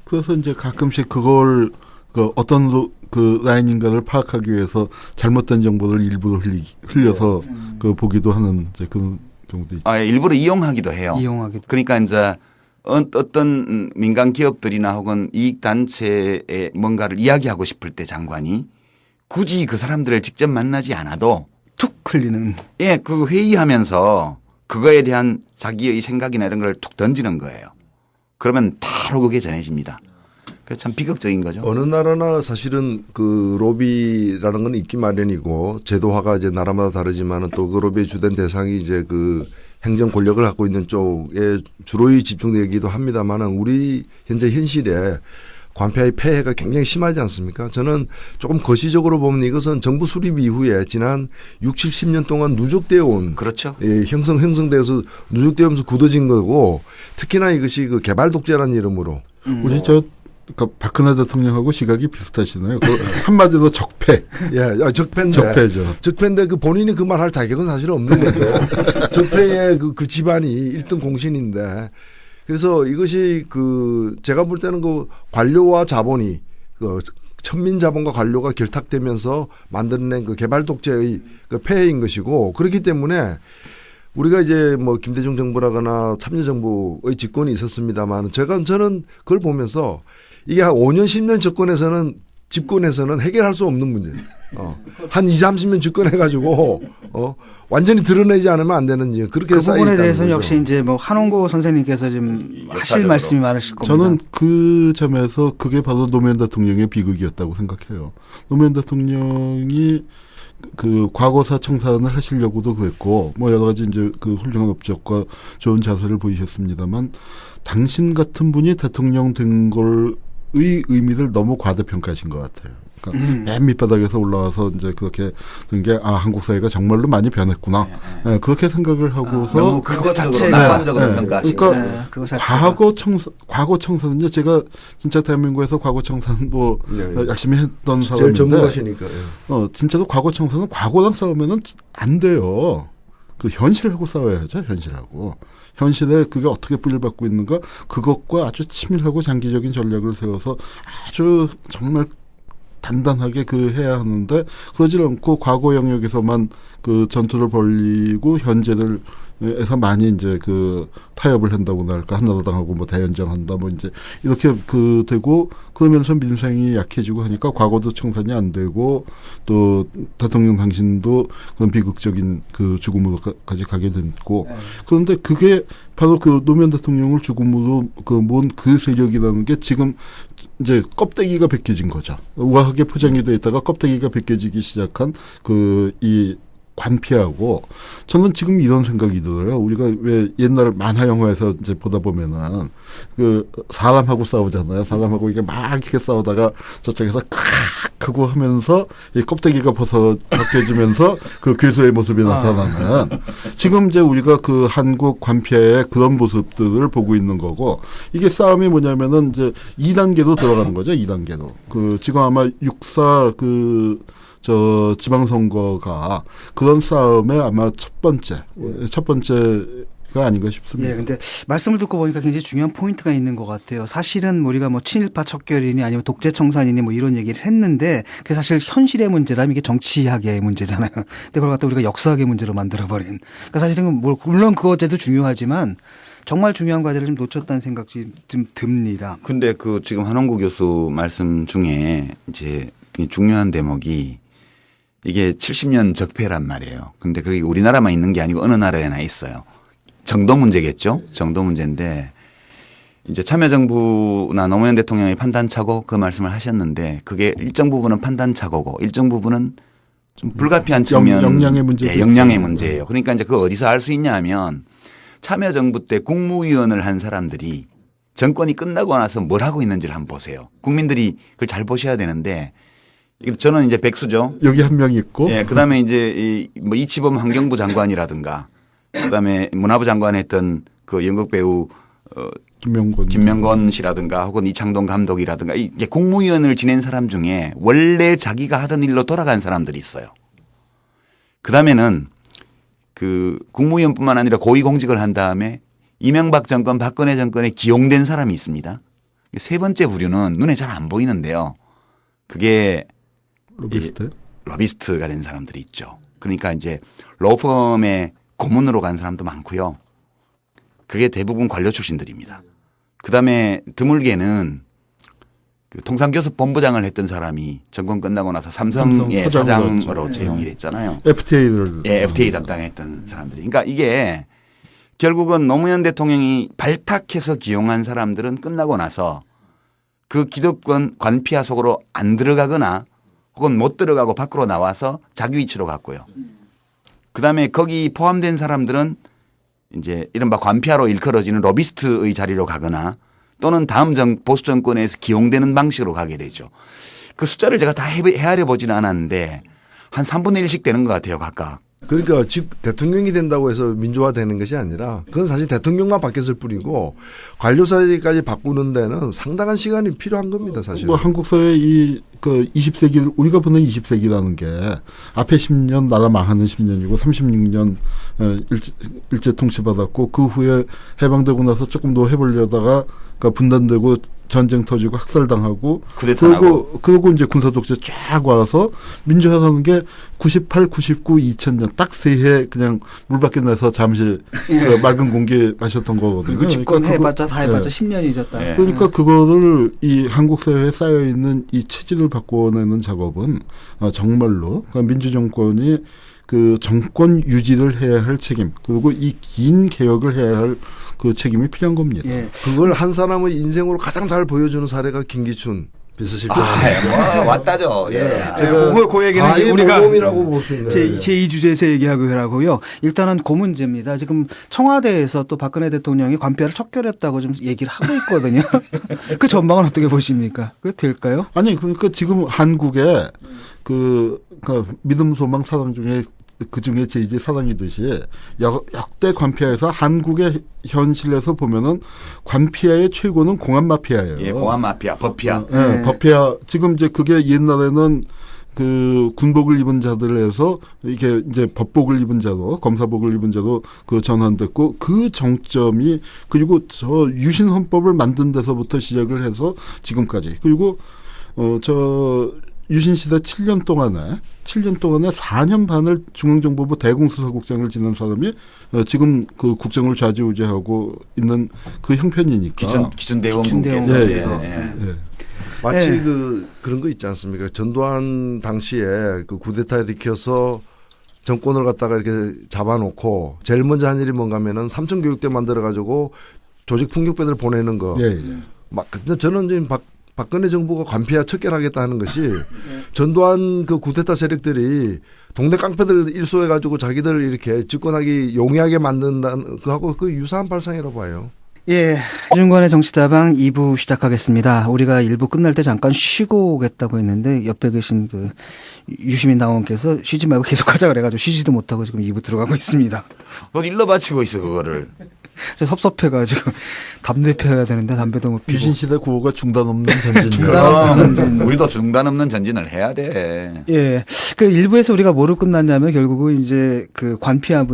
그래서 이제 가끔씩 그걸 그 어떤 그 라인인가를 파악하기 위해서 잘못된 정보를 일부러 흘려서 그 보기도 하는 이제 그런 경우도 있죠. 일부러 이용하기도 해요. 이용하기도. 그러니까 이제 어떤 민간 기업들이나 혹은 이익 단체에 뭔가를 이야기하고 싶을 때 장관이 굳이 그 사람들을 직접 만나지 않아도 툭 흘리는. 예, 그 회의하면서 그거에 대한 자기의 생각이나 이런 걸 툭 던지는 거예요. 그러면 바로 그게 전해집니다. 그래서 참 비극적인 거죠. 어느 나라나 사실은 그 로비라는 건 있기 마련이고 제도화가 이제 나라마다 다르지만은 또 그 로비의 주된 대상이 이제 그 행정 권력을 갖고 있는 쪽에 주로 집중되기도 합니다만은 우리 현재 현실에 관폐의 폐해가 굉장히 심하지 않습니까? 저는 조금 거시적으로 보면 이것은 정부 수립 이후에 지난 60, 70년 동안 누적되어 온 그렇죠. 예, 형성되어서 누적되면서 굳어진 거고 특히나 이것이 그 개발 독재라는 이름으로 우리 그러니까 박근혜 대통령하고 시각이 비슷하시네요. 그 한마디로 적폐. 예, 적폐인데. 적폐죠. 적폐인데 그 본인이 그 말 할 자격은 사실 없는 거죠. 적폐의 그 집안이 1등 공신인데 그래서 이것이 그 제가 볼 때는 그 관료와 자본이 그 천민 자본과 관료가 결탁되면서 만들어낸 그 개발 독재의 그 폐해인 것이고 그렇기 때문에 우리가 이제 뭐 김대중 정부라거나 참여정부의 집권이 있었습니다만 저는 그걸 보면서 이게 한 5년 10년 집권에서는 해결할 수 없는 문제. 한 20, 30년 집권해가지고 완전히 드러내지 않으면 안 되는 일. 그렇게 그 쌓여 부분에 있다는 대해서는 거죠. 역시 이제 뭐 한홍구 선생님께서 좀 하실 말씀이 많으실 겁니다. 저는 그 점에서 그게 바로 노무현 대통령의 비극이었다고 생각해요. 노무현 대통령이 그 과거사 청산을 하시려고도 그랬고 뭐 여러 가지 이제 그 훌륭한 업적과 좋은 자세를 보이셨습니다만 당신 같은 분이 대통령 된 걸의 의미를 너무 과대평가하신 것 같아요. 그러니까 맨 밑바닥에서 올라와서 이제 그렇게 된 게 한국 사회가 정말로 많이 변했구나. 네, 그렇게 생각을 하고서 너무 그거 자체가 낙관적으로 평가하시고. 그러니까 그거 자체가. 과거 청산은요. 제가 진짜 대한민국에서 과거 청산 뭐 열심히 했던 제일 사람인데 전문가시니까. 진짜로 과거 청산은 과거랑 싸우면은 안 돼요. 그 현실하고 싸워야죠. 현실하고. 현실에 그게 어떻게 뿌리를 받고 있는가 그것과 아주 치밀하고 장기적인 전략을 세워서 아주 정말 단단하게 그 해야 하는데 그러지 않고 과거 영역에서만 그 전투를 벌이고 현재를에서 많이 이제 그 타협을 한다고나 할까 한나라당하고 뭐 대연정한다 뭐 이제 이렇게 그 되고 그러면서 민생이 약해지고 하니까 과거도 청산이 안 되고 또 대통령 당신도 그런 비극적인 그 죽음으로까지 가게 됐고 그런데 그게 바로 그 노무현 대통령을 죽음으로 그 모은 그 세력이라는 게 지금 이제 껍데기가 벗겨진 거죠. 우아하게 포장이 돼 있다가 껍데기가 벗겨지기 시작한 그 이 관피하고 저는 지금 이런 생각이 들어요. 우리가 왜 옛날 만화 영화에서 이제 보다 보면은 그 사람하고 싸우잖아요. 사람하고 이게 막 이렇게 싸우다가 저쪽에서 칵 하고 하면서 이 껍데기가 벗겨지면서 그 괴수의 모습이 나타나는 지금 이제 우리가 그 한국 관피의 그런 모습들을 보고 있는 거고 이게 싸움이 뭐냐면은 이제 2단계로 들어가는 거죠. 2단계로. 그 지금 아마 6.4 지방선거가 그런 싸움의 아마 첫 번째가 아닌가 싶습니다. 예, 근데 말씀을 듣고 보니까 굉장히 중요한 포인트가 있는 것 같아요. 사실은 우리가 뭐 친일파 척결이니 아니면 독재 청산이니 뭐 이런 얘기를 했는데 그게 사실 현실의 문제라면 이게 정치학의 문제잖아요. 근데 그걸 갖다 우리가 역사학의 문제로 만들어버린. 그러니까 사실은 물론 그 과제도 중요하지만 정말 중요한 과제를 좀 놓쳤다는 생각이 좀 듭니다. 근데 그 지금 한홍구 교수 말씀 중에 이제 중요한 대목이 이게 70년 적폐란 말이에요. 근데 그게 우리나라만 있는 게 아니고 어느 나라에나 있어요. 정도 문제겠죠. 정도 문제인데 이제 참여정부나 노무현 대통령의 판단착오 그 말씀을 하셨는데 그게 일정 부분은 판단착오고 일정 부분은 좀 불가피한 측면 역량의 문제. 예, 역량의 문제예요. 그러니까 이제 그거 어디서 알 수 있냐 하면 참여정부 때 국무위원을 한 사람들이 정권이 끝나고 나서 뭘 하고 있는지를 한번 보세요. 국민들이 그걸 잘 보셔야 되는데 저는 이제 백수죠. 여기 한 명 있고. 예, 그다음에 이제 뭐 이치범 환경부 장관이라든가 그다음에 문화부 장관 했던 그 연극 배우 김명건 씨라든가 혹은 이창동 감독이라든가 이게 국무위원을 지낸 사람 중에 원래 자기가 하던 일로 돌아간 사람들이 있어요. 그다음에는 그 국무위원뿐만 아니라 고위공직을 한 다음에 이명박 정권, 박근혜 정권에 기용된 사람이 있습니다. 세 번째 부류는 눈에 잘 안 보이는데요. 그게 로비스트가 된 사람들이 있죠. 그러니까 이제 로펌의 고문으로 간 사람도 많고요. 그게 대부분 관료 출신들입니다. 그다음에 드물게는 그 통상교섭본부장을 했던 사람이 정권 끝나고 나서 삼성의 사장으로 채용이 됐잖아요. FTA를. 예, FTA 담당했던 사람들이. 그러니까 이게 결국은 노무현 대통령이 발탁해서 기용한 사람들은 끝나고 나서 그 기득권 관피하 속으로 안 들어가거나 혹은 못 들어가고 밖으로 나와서 자기 위치로 갔고요. 그다음에 거기 포함된 사람들은 이제 이른바 관피하로 일컬어지는 로비스트의 자리로 가거나 또는 다음 보수 정권에서 기용되는 방식으로 가게 되죠. 그 숫자를 제가 다 헤아려 보지는 않았는데 한 3분의 1씩 되는 것 같아요, 각각. 그러니까 즉 대통령이 된다고 해서 민주화되는 것이 아니라 그건 사실 대통령만 바뀌었을 뿐이고 관료사회까지 바꾸는 데는 상당한 시간이 필요한 겁니다, 사실. 뭐 한국 사회 그 20세기 우리가 보는 20세기라는 게 앞에 10년 나라 망하는 10년이고 36년 일제 통치받았고 그 후에 해방되고 나서 조금 더 해보려다가 그러니까 분단되고 전쟁 터지고 학살당하고 그리고 이제 군사 독재 쫙 와서 민주화라는 게 98, 99, 2000년 딱 세 해 그냥 물 밖에 나서 잠시 그 맑은 공기 마셨던 거거든요. 그리고 집권 해봤자 다 해봤자 10년이 졌다. 그러니까 그거를 이 한국 사회에 쌓여 있는 이 체질을 바꿔내는 작업은 정말로 그러니까 민주정권이 그 정권 유지를 해야 할 책임 그리고 이 긴 개혁을 해야 할 그 책임이 필요한 겁니다. 예. 그걸 한 사람의 인생으로 가장 잘 보여주는 사례가 김기춘 비서실장. 왔다죠. 예. 그 얘기는 우리가 모범이라고 볼 수 있네요. 제2주제에서 얘기하고요. 일단은 그 문제입니다. 지금 청와대에서 또 박근혜 대통령이 관폐를 척결했다고 좀 얘기를 하고 있거든요. 그 전망은 어떻게 보십니까? 그 될까요? 아니 그러니까 지금 한국에 그러니까 믿음, 소망, 사랑 중에 그 중에 제2의 사랑이듯이 역대 관피아에서 한국의 현실에서 보면은 관피아의 최고는 공안 마피아예요. 예, 공안 마피아, 법피아. 네, 법피아. 지금 이제 그게 옛날에는 그 군복을 입은 자들에서 이게 이제 법복을 입은 자도 검사복을 입은 자도 그 전환됐고 그 정점이 그리고 저 유신 헌법을 만든 데서부터 시작을 해서 지금까지 그리고 유신 시대 7년 동안에 4년 반을 중앙정보부 대공수사국장을 지낸 사람이 지금 그 국정을 좌지우지하고 있는 그 형편이니까. 기준대원군께서. 마치 그런 거 있지 않습니까? 전두환 당시에 그 쿠데타 일으켜서 정권을 갖다가 이렇게 잡아놓고 제일 먼저 한 일이 뭔가 하면은 삼천교육대 만들어가지고 조직 풍경배들 보내는 거. 근데 저는 이제 박근혜 정부가 관피아 척결하겠다 하는 것이 전두환 그 쿠데타 세력들이 동네 깡패들 일소해가지고 자기들 이렇게 집권하기 용이하게 만든다는 그하고 그 유사한 발상이라고 봐요. 예. 이준관의 정치다방 2부 시작하겠습니다. 우리가 1부 끝날 때 잠깐 쉬고 오겠다고 했는데 옆에 계신 그 유시민 당원께서 쉬지 말고 계속 하자 그래가지고 쉬지도 못하고 지금 2부 들어가고 있습니다. 너 일러 바치고 있어 그거를. 진짜 섭섭해가지고 담배 피워야 되는데 담배도 못 피고. 유신시대 구호가 중단 없는 전진. 중단 없는 전진. 우리도 중단 없는 전진을 해야 돼. 예. 그 일부에서 우리가 뭐로 끝났냐면 결국은 이제 그 관피아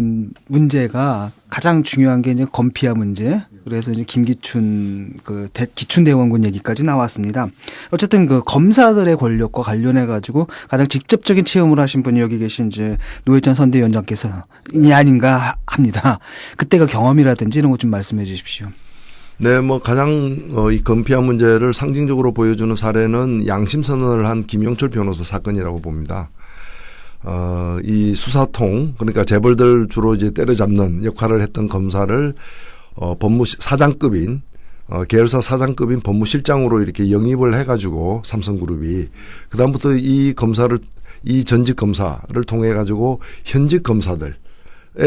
문제가 가장 중요한 게 이제 검피아 문제. 그래서 이제 김기춘 기춘대원군 얘기까지 나왔습니다. 어쨌든 그 검사들의 권력과 관련해 가지고 가장 직접적인 체험을 하신 분이 여기 계신 이제 노회찬 선대위원장께서이 아닌가 합니다. 그때가 경험이라든지 이런 것 좀 말씀해 주십시오. 네, 뭐 가장 이 검피아 문제를 상징적으로 보여주는 사례는 양심 선언을 한 김영철 변호사 사건이라고 봅니다. 이 수사통 그러니까 재벌들 주로 이제 때려잡는 역할을 했던 검사를 사장급인 계열사 사장급인 법무실장으로 이렇게 영입을 해가지고 삼성그룹이 그다음부터 이 전직 검사를 통해 가지고 현직 검사들에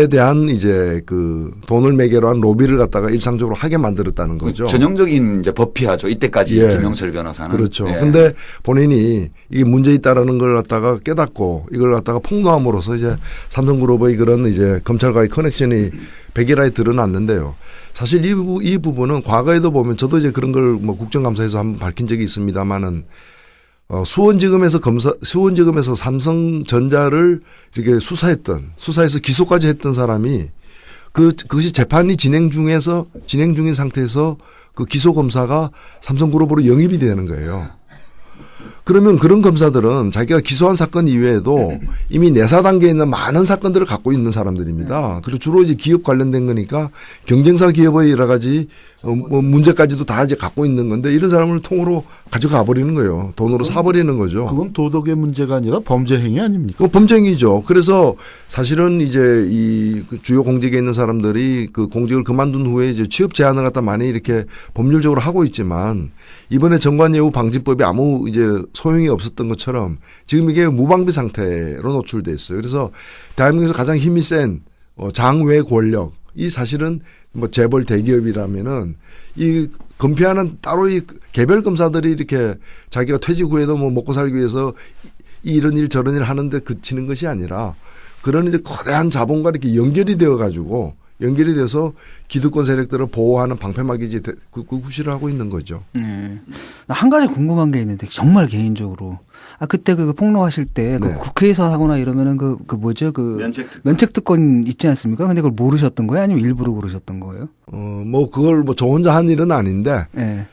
대한 이제 그 돈을 매개로 한 로비를 갖다가 일상적으로 하게 만들었다는 거죠. 전형적인 이제 법피하죠. 이때까지 김영철 변호사는. 그렇죠. 근데 본인이 이게 문제 있다라는 걸 갖다가 깨닫고 이걸 갖다가 폭로함으로써 이제 삼성그룹의 그런 이제 검찰과의 커넥션이 백일화에 드러났는데요. 사실 이 부분은 과거에도 보면 저도 이제 그런 걸 뭐 국정감사에서 한번 밝힌 적이 있습니다만은 수원지검에서 삼성전자를 이렇게 수사해서 기소까지 했던 사람이 그것이 재판이 진행 중인 상태에서 그 기소 검사가 삼성그룹으로 영입이 되는 거예요. 그러면 그런 검사들은 자기가 기소한 사건 이외에도 이미 내사 단계에 있는 많은 사건들을 갖고 있는 사람들입니다. 그리고 주로 이제 기업 관련된 거니까 경쟁사 기업의 여러 가지 뭐 문제까지도 다 이제 갖고 있는 건데 이런 사람을 통으로 가져가 버리는 거예요. 돈으로 사버리는 거죠. 그건 도덕의 문제가 아니라 범죄 행위 아닙니까? 그 범죄 행위죠. 그래서 사실은 이제 이 주요 공직에 있는 사람들이 그 공직을 그만둔 후에 이제 취업 제한을 갖다 많이 이렇게 법률적으로 하고 있지만 이번에 정관예우방지법이 아무 이제 소용이 없었던 것처럼 지금 이게 무방비 상태로 노출돼 있어요. 그래서 대한민국에서 가장 힘이 센 장외 권력 이 사실은 뭐 재벌 대기업이라면은 이 검표하는 따로 이 개별 검사들이 이렇게 자기가 퇴직 후에도 뭐 먹고 살기 위해서 이런 일 저런 일 하는데 그치는 것이 아니라 그런 이제 거대한 자본과 이렇게 연결이 되어 가지고 연결이 돼서 기득권 세력들을 보호하는 방패막이 이제 그 구실을 하고 있는 거죠. 네. 한 가지 궁금한 게 있는데 정말 개인적으로 그때 그 폭로하실 때 그 네. 국회에서 하거나 이러면은 그 뭐죠 그 면책특권. 면책특권 있지 않습니까? 근데 그걸 모르셨던 거예요? 아니면 일부러 그러셨던 거예요? 뭐 그걸 뭐 저 혼자 한 일은 아닌데 네.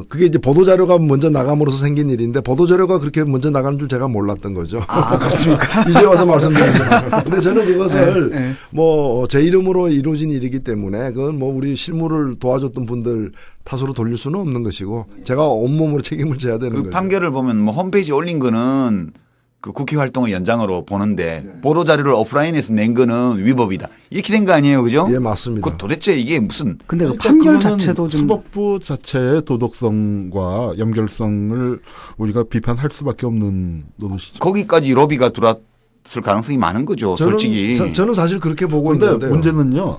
그게 이제 보도자료가 먼저 나감으로써 생긴 일인데 보도자료가 그렇게 먼저 나가는 줄 제가 몰랐던 거죠. 그렇습니까? 이제 와서 말씀드리죠. 근데 저는 그것을 네. 뭐 제 이름으로 이루어진 일이기 때문에 그건 뭐 우리 실무를 도와줬던 분들 탓으로 돌릴 수는 없는 것이고 제가 온몸으로 책임을 져야 되는 그 거죠. 판결을 보면 뭐 홈페이지에 올린 거는 그 국회 활동의 연장으로 보는데 보도 자료를 오프라인에서 낸 거는 위법이다. 이렇게 된 거 아니에요, 그죠? 예, 맞습니다. 그 도대체 이게 무슨 근데 그 판결 그거는 자체도 좀 사법부 자체의 도덕성과 연결성을 우리가 비판할 수밖에 없는 노릇이죠. 거기까지 로비가 들어왔을 가능성이 많은 거죠, 솔직히. 저는 사실 그렇게 보고 그런데 있는데요.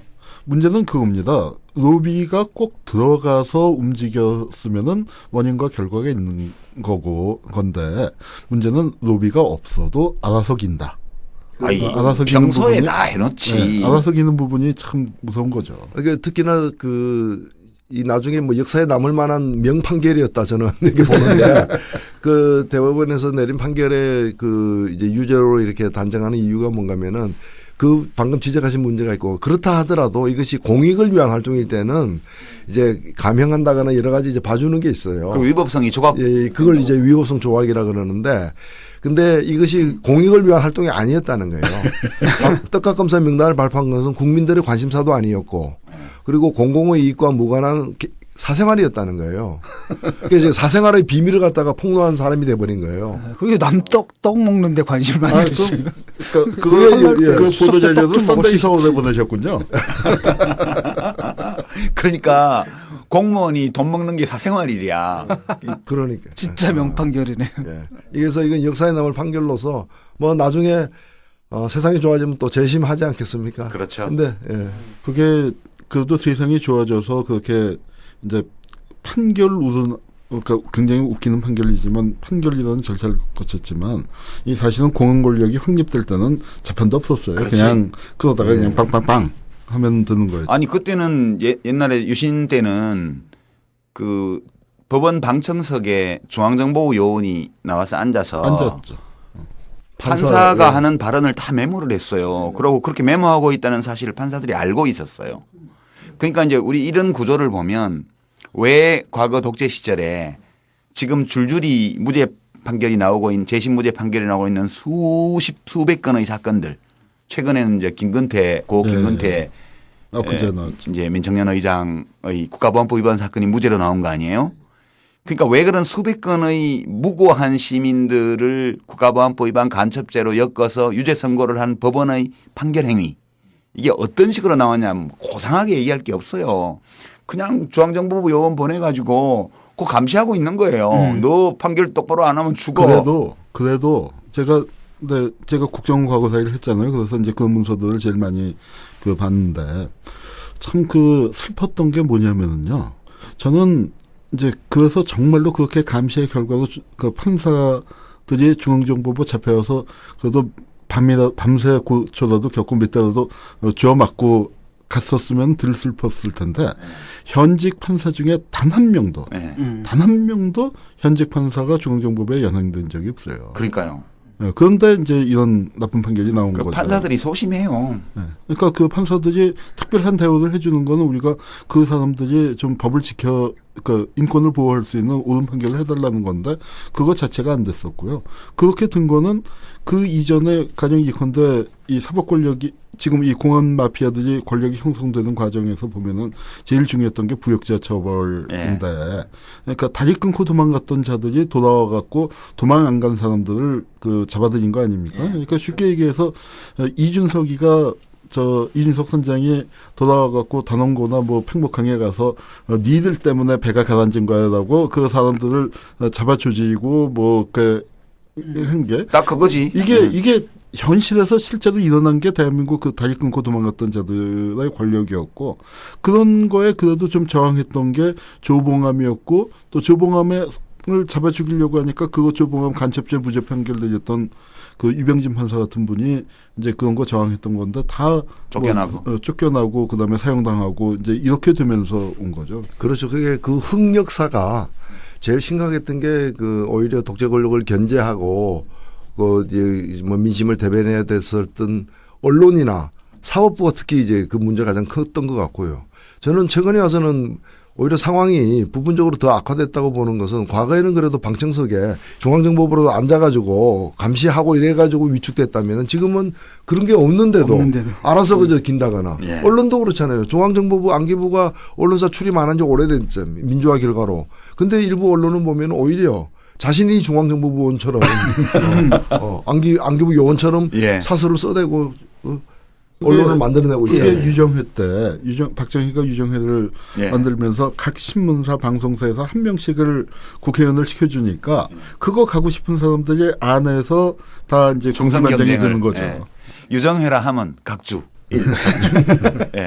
문제는 그겁니다. 로비가 꼭 들어가서 움직였으면은 원인과 결과가 있는 건데 문제는 로비가 없어도 알아서 긴다. 아이, 알아서 기는 평소에 부분이- 다 해놓지. 네, 알아서 기는 부분이 참 무서운 거죠. 그러니까 특히나 이 나중에 뭐 역사에 남을 만한 명판결이었다 저는 이렇게 보는데 그 대법원에서 내린 판결에 그 이제 유죄로 이렇게 단정하는 이유가 뭔가면은 그 방금 지적하신 문제가 있고 그렇다 하더라도 이것이 공익을 위한 활동일 때는 이제 감형한다거나 여러 가지 이제 봐주는 게 있어요. 그리고 위법성이 조각. 예, 그걸 이제 위법성 조각이라 그러는데 근데 이것이 공익을 위한 활동이 아니었다는 거예요. 떡값검사 명단을 발표한 것은 국민들의 관심사도 아니었고 그리고 공공의 이익과 무관한 사생활이었다는 거예요. 그래서 사생활의 비밀을 갖다가 폭로한 사람이 돼버린 거예요. 그리고 남떡 먹는데 관심을 많이 가지고 그러니까 그게, 그 보도 자료를 떡 좀 먹을 수 썬데이 서울에 있지. 보내셨군요. 그러니까 공무원이 돈 먹는 게 사생활이야. 그러니까 진짜 명판결이네요. 예. 그래서 이건 역사에 남을 판결로서 뭐 나중에 세상이 좋아지면 또 재심하지 않겠습니까? 그렇죠. 근데 예. 그게 그래도 세상이 좋아져서 그렇게 이제 판결 우선 그러니까 굉장히 웃기는 판결이지만 판결이라는 절차를 거쳤지만 이 사실은 공원 권력이 확립될 때는 재판도 없었어요. 그렇지. 그냥 그러다가 그냥 빵빵빵 하면 되는 거예요. 아니 그때는 옛날에 유신 때는 그 법원 방청석에 중앙정보 요원이 나와서 앉아서 앉았죠. 판사가 예. 하는 발언을 다 메모를 했어요. 그리고 그렇게 메모하고 있다는 사실을 판사들이 알고 있었어요. 그러니까 이제 우리 이런 구조를 보면 왜 과거 독재 시절에 지금 줄줄이 무죄 판결이 나오고 있는 재심 무죄 판결이 나오고 있는 수백 건의 사건들 최근에는 이제 고 김근태 그제 나왔죠. 이제 민청년 의장의 국가보안법 위반 사건이 무죄로 나온 거 아니에요? 그러니까 왜 그런 수백 건의 무고한 시민들을 국가보안법 위반 간첩죄로 엮어서 유죄 선고를 한 법원의 판결 행위 이게 어떤 식으로 나왔냐면 고상하게 얘기할 게 없어요. 그냥 중앙정보부 요원 보내가지고 그거 감시하고 있는 거예요. 너 판결 똑바로 안 하면 죽어. 그래도 제가 국정과거사를 했잖아요. 그래서 이제 그 문서들을 제일 많이 봤는데 참 슬펐던 게 뭐냐면은요. 저는 이제 그래서 정말로 그렇게 감시의 결과로 그 판사들이 중앙정보부 잡혀와서 그래도 밤새 고초라도 겪고 몇 달라도 쥐어 맞고 갔었으면 덜 슬펐을 텐데 현직 판사 중에 단 한 명도 단 한 명도 현직 판사가 중앙정보부에 연행된 적이 없어요. 그러니까요. 그런데 이제 이런 나쁜 판결이 나온 거죠. 판사들이 소심해요. 그러니까 그 판사들이 특별한 대우를 해주는 거는 우리가 그 사람들이 좀 법을 지켜 그 인권을 보호할 수 있는 옳은 판결을 해달라는 건데 그거 자체가 안 됐었고요. 그렇게 된 거는 그 이전에 가령 예컨대 이 사법 권력이 지금 이 공안 마피아들이 권력이 형성되는 과정에서 보면은 제일 중요했던 게 부역자 처벌인데 그러니까 다리 끊고 도망갔던 자들이 돌아와 갖고 도망 안 간 사람들을 그 잡아들인 거 아닙니까? 그러니까 쉽게 얘기해서 이준석이가 이준석 선장이 돌아와갖고 단원고나 뭐 팽목항에 가서 니들 때문에 배가 가라앉은 거야라고 그 사람들을 잡아조지고 뭐 한 게 딱 그거지. 이게 현실에서 실제로 일어난 게 대한민국 그 다리 끊고 도망갔던 자들의 권력이었고 그런 거에 그래도 좀 저항했던 게 조봉암이었고 또 조봉암을 잡아 죽이려고 하니까 그거 조봉암 간첩죄 무죄 판결 내렸던 그 유병진 판사 같은 분이 이제 그런 거 저항했던 건데 다 쫓겨나고 쫓겨나고 그다음에 사형당하고 이제 이렇게 되면서 온 거죠. 그렇죠. 그게 그 흑역사가 제일 심각했던 게 그 오히려 독재 권력을 견제하고 그 이제 뭐 민심을 대변해야 됐었던 언론이나 사법부가 특히 이제 그 문제가 가장 컸던 것 같고요. 저는 최근에 와서는 오히려 상황이 부분적으로 더 악화됐다고 보는 것은 과거에는 그래도 방청석에 중앙정보부로 앉아가지고 감시하고 이래가지고 위축됐다면 지금은 그런 게 없는데도 알아서 그저 긴다거나 언론도 그렇잖아요. 중앙정보부 안기부가 언론사 출입 안 한 지 오래됐죠. 민주화 결과로. 근데 일부 언론은 보면 오히려 자신이 중앙정보부 원처럼 안기부 요원처럼 사설을 써대고 언론을 만들어내고 있다. 이게 유정회 때 박정희가 유정회를 만들면서 각 신문사 방송사에서 한 명씩을 국회의원을 시켜주니까 그거 가고 싶은 사람들이 안에서 다 이제 중선 경쟁이 경쟁을 되는 거죠. 유정회라 하면 각주.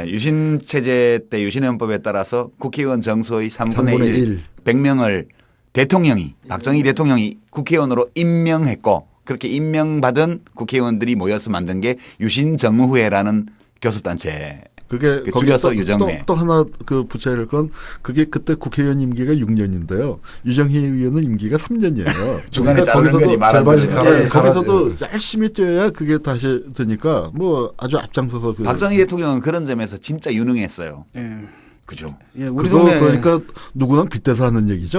유신 체제 때 유신헌법에 따라서 국회의원 정수의 3분의 1, 100명을 대통령이 박정희 대통령이 국회의원으로 임명했고 그렇게 임명받은 국회의원들이 모여서 만든 게 유신정의회라는 교섭단체. 그게 줄여서 유정회. 또 하나 그 부채를 건 그게 그때 국회의원 임기가 6년인데요. 유정회 의원은 임기가 3년이에요. 중간에 자르는 거지 말하는 거기서도 열심히 뛰어야 그게 다시 되니까 뭐 아주 앞장서서. 박정희 대통령은 그런 점에서 진짜 유능했어요. 그죠. 우리 그러니까 누구나 빗대서 하는 얘기죠.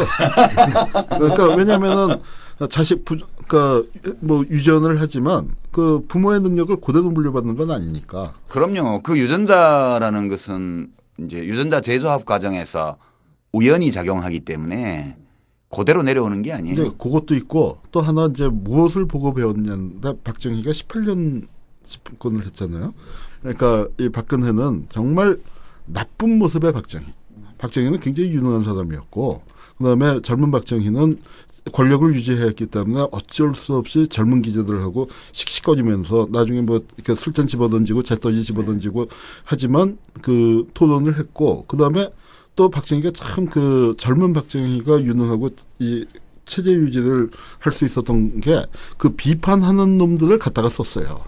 그러니까 왜냐하면은 그러니까 뭐 유전을 하지만 그 부모의 능력을 그대로 물려받는 건 아니니까. 그럼요. 그 유전자라는 것은 이제 유전자 재조합 과정에서 우연히 작용하기 때문에 그대로 내려오는 게 아니에요. 이제 그것도 있고 또 하나 이제 무엇을 보고 배웠냐인데 박정희가 18년 집권을 했잖아요. 그러니까 이 박근혜는 정말 나쁜 모습의 박정희. 박정희는 굉장히 유능한 사람이었고 그다음에 젊은 박정희는 권력을 유지했기 때문에 어쩔 수 없이 젊은 기자들하고 씩씩거리면서 나중에 뭐 이렇게 술잔 집어던지고 잿더지 집어던지고 하지만 그 토론을 했고 그다음에 또 박정희가 참 그 젊은 박정희가 유능하고 이 체제 유지를 할 수 있었던 게 그 비판하는 놈들을 갖다가 썼어요.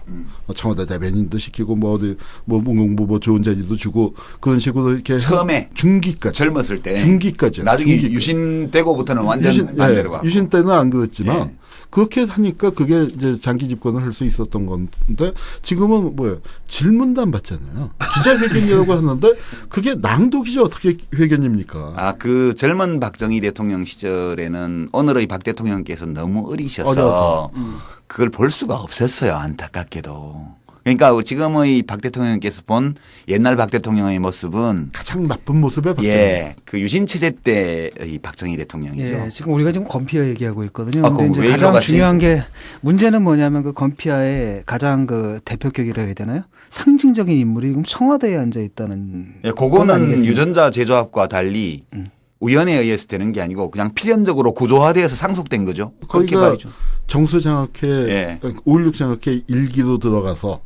청와대 대변인도 시키고 뭐 어디 뭐 문공부 뭐 좋은 자리도 주고 그런 식으로 이렇게 처음에 중기까지 젊었을 때 중기까지 나중에 유신 되고부터는 완전 반대로 가고 유신 때는 안 그랬지만 그렇게 하니까 그게 이제 장기 집권을 할 수 있었던 건데 지금은 뭐예요? 질문도 안 받잖아요. 기자회견이라고 하는데 그게 낭독이지 어떻게 회견입니까? 그 젊은 박정희 대통령 시절에는 오늘의 박 대통령께서 너무 어리셔서 그걸 볼 수가 없었어요. 안타깝게도. 그러니까 지금의 박 대통령께서 본 옛날 박 대통령의 모습은 가장 나쁜 모습의 박정희. 그 유신 체제 때의 박정희 대통령이죠. 지금 우리가 지금 건피아 얘기하고 있거든요. 근데 이제 가장 중요한 게 문제는 뭐냐면 그 건피아의 가장 그 대표격이라 해야 되나요? 상징적인 인물이 지금 청와대에 앉아 있다는. 그거는 유전자 재조합과 달리 우연에 의해서 되는 게 아니고 그냥 필연적으로 구조화되어서 상속된 거죠. 거기가 정수장학회, 5.16 장학회 일기도 들어가서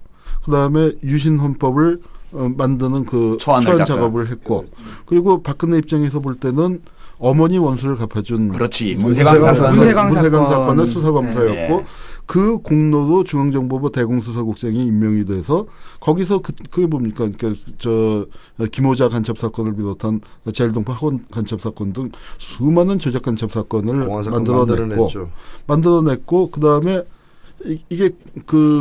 그다음에 유신헌법을 만드는 그 초안 작업을 했고 그리고 박근혜 입장에서 볼 때는 어머니 원수를 갚아준 그렇지. 문세강 사건. 문세강 사건의 수사검사였고 네. 그 공로도 중앙정보부 대공수사국장이 임명이 돼서 거기서 그게 뭡니까? 그러니까 저 김호자 간첩 사건을 비롯한 제일동파 학원 간첩 사건 등 수많은 조작 간첩 사건을 만들어냈고 그다음에 이게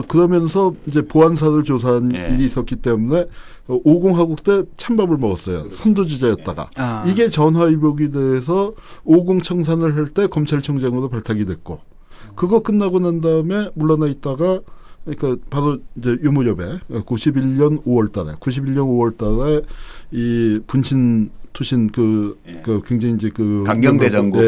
그러면서 이제 보안사를 조사한 일이 있었기 때문에 50하국 때 찬밥을 먹었어요. 선두주자였다가 이게 전화위복이 돼서 50 청산을 할 때 검찰총장으로 발탁이 됐고 그거 끝나고 난 다음에 물러나 있다가 그러니까 바로 이제 유무협에 91년 5월달에 이 분신 투신 그 굉장히 이제 그 강경대전국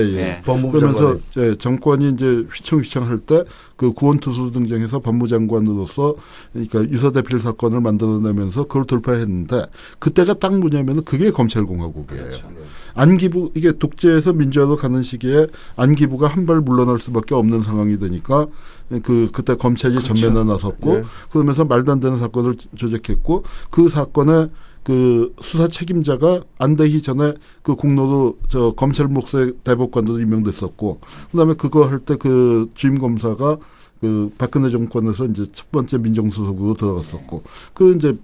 그러면서 이제 정권이 이제 휘청휘청할 때 그 구원투수로 등장해서 법무장관으로서 그러니까 유서대필 사건을 만들어내면서 그걸 돌파했는데 그때가 딱 뭐냐면은 그게 검찰공화국이에요. 그렇죠. 안기부 이게 독재에서 민주화로 가는 시기에 안기부가 한 발 물러날 수밖에 없는 상황이 되니까 그때 검찰이 그렇죠. 전면에 나섰고 그러면서 말도 안 되는 사건을 조작했고 그 사건에 그 수사 책임자가 안대희 전에 그 공로로 저 검찰 목사 대법관으로 임명됐었고 그다음에 그거 할 때 그 주임 검사가 그 박근혜 정권에서 이제 첫 번째 민정수석으로 들어갔었고 그 이제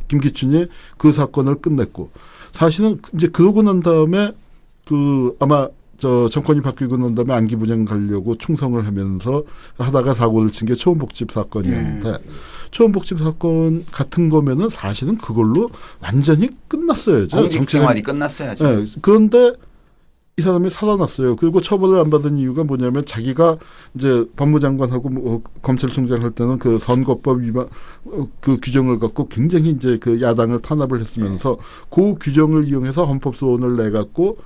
김기춘이 그 사건을 끝냈고 사실은 이제 그러고 난 다음에 그 아마 정권이 바뀌고 난 다음에 안기부장 가려고 충성을 하면서 하다가 사고를 친 게 초원복집 사건이었는데 초원복집 사건 같은 거면은 사실은 그걸로 완전히 끝났어야죠. 공직 생활이 끝났어야죠. 네. 그런데 이 사람이 살아났어요. 그리고 처벌을 안 받은 이유가 뭐냐면 자기가 이제 법무장관하고 검찰총장 할 때는 그 선거법 위반 그 규정을 갖고 굉장히 이제 그 야당을 탄압을 했으면서 그 규정을 이용해서 헌법소원을 내갖고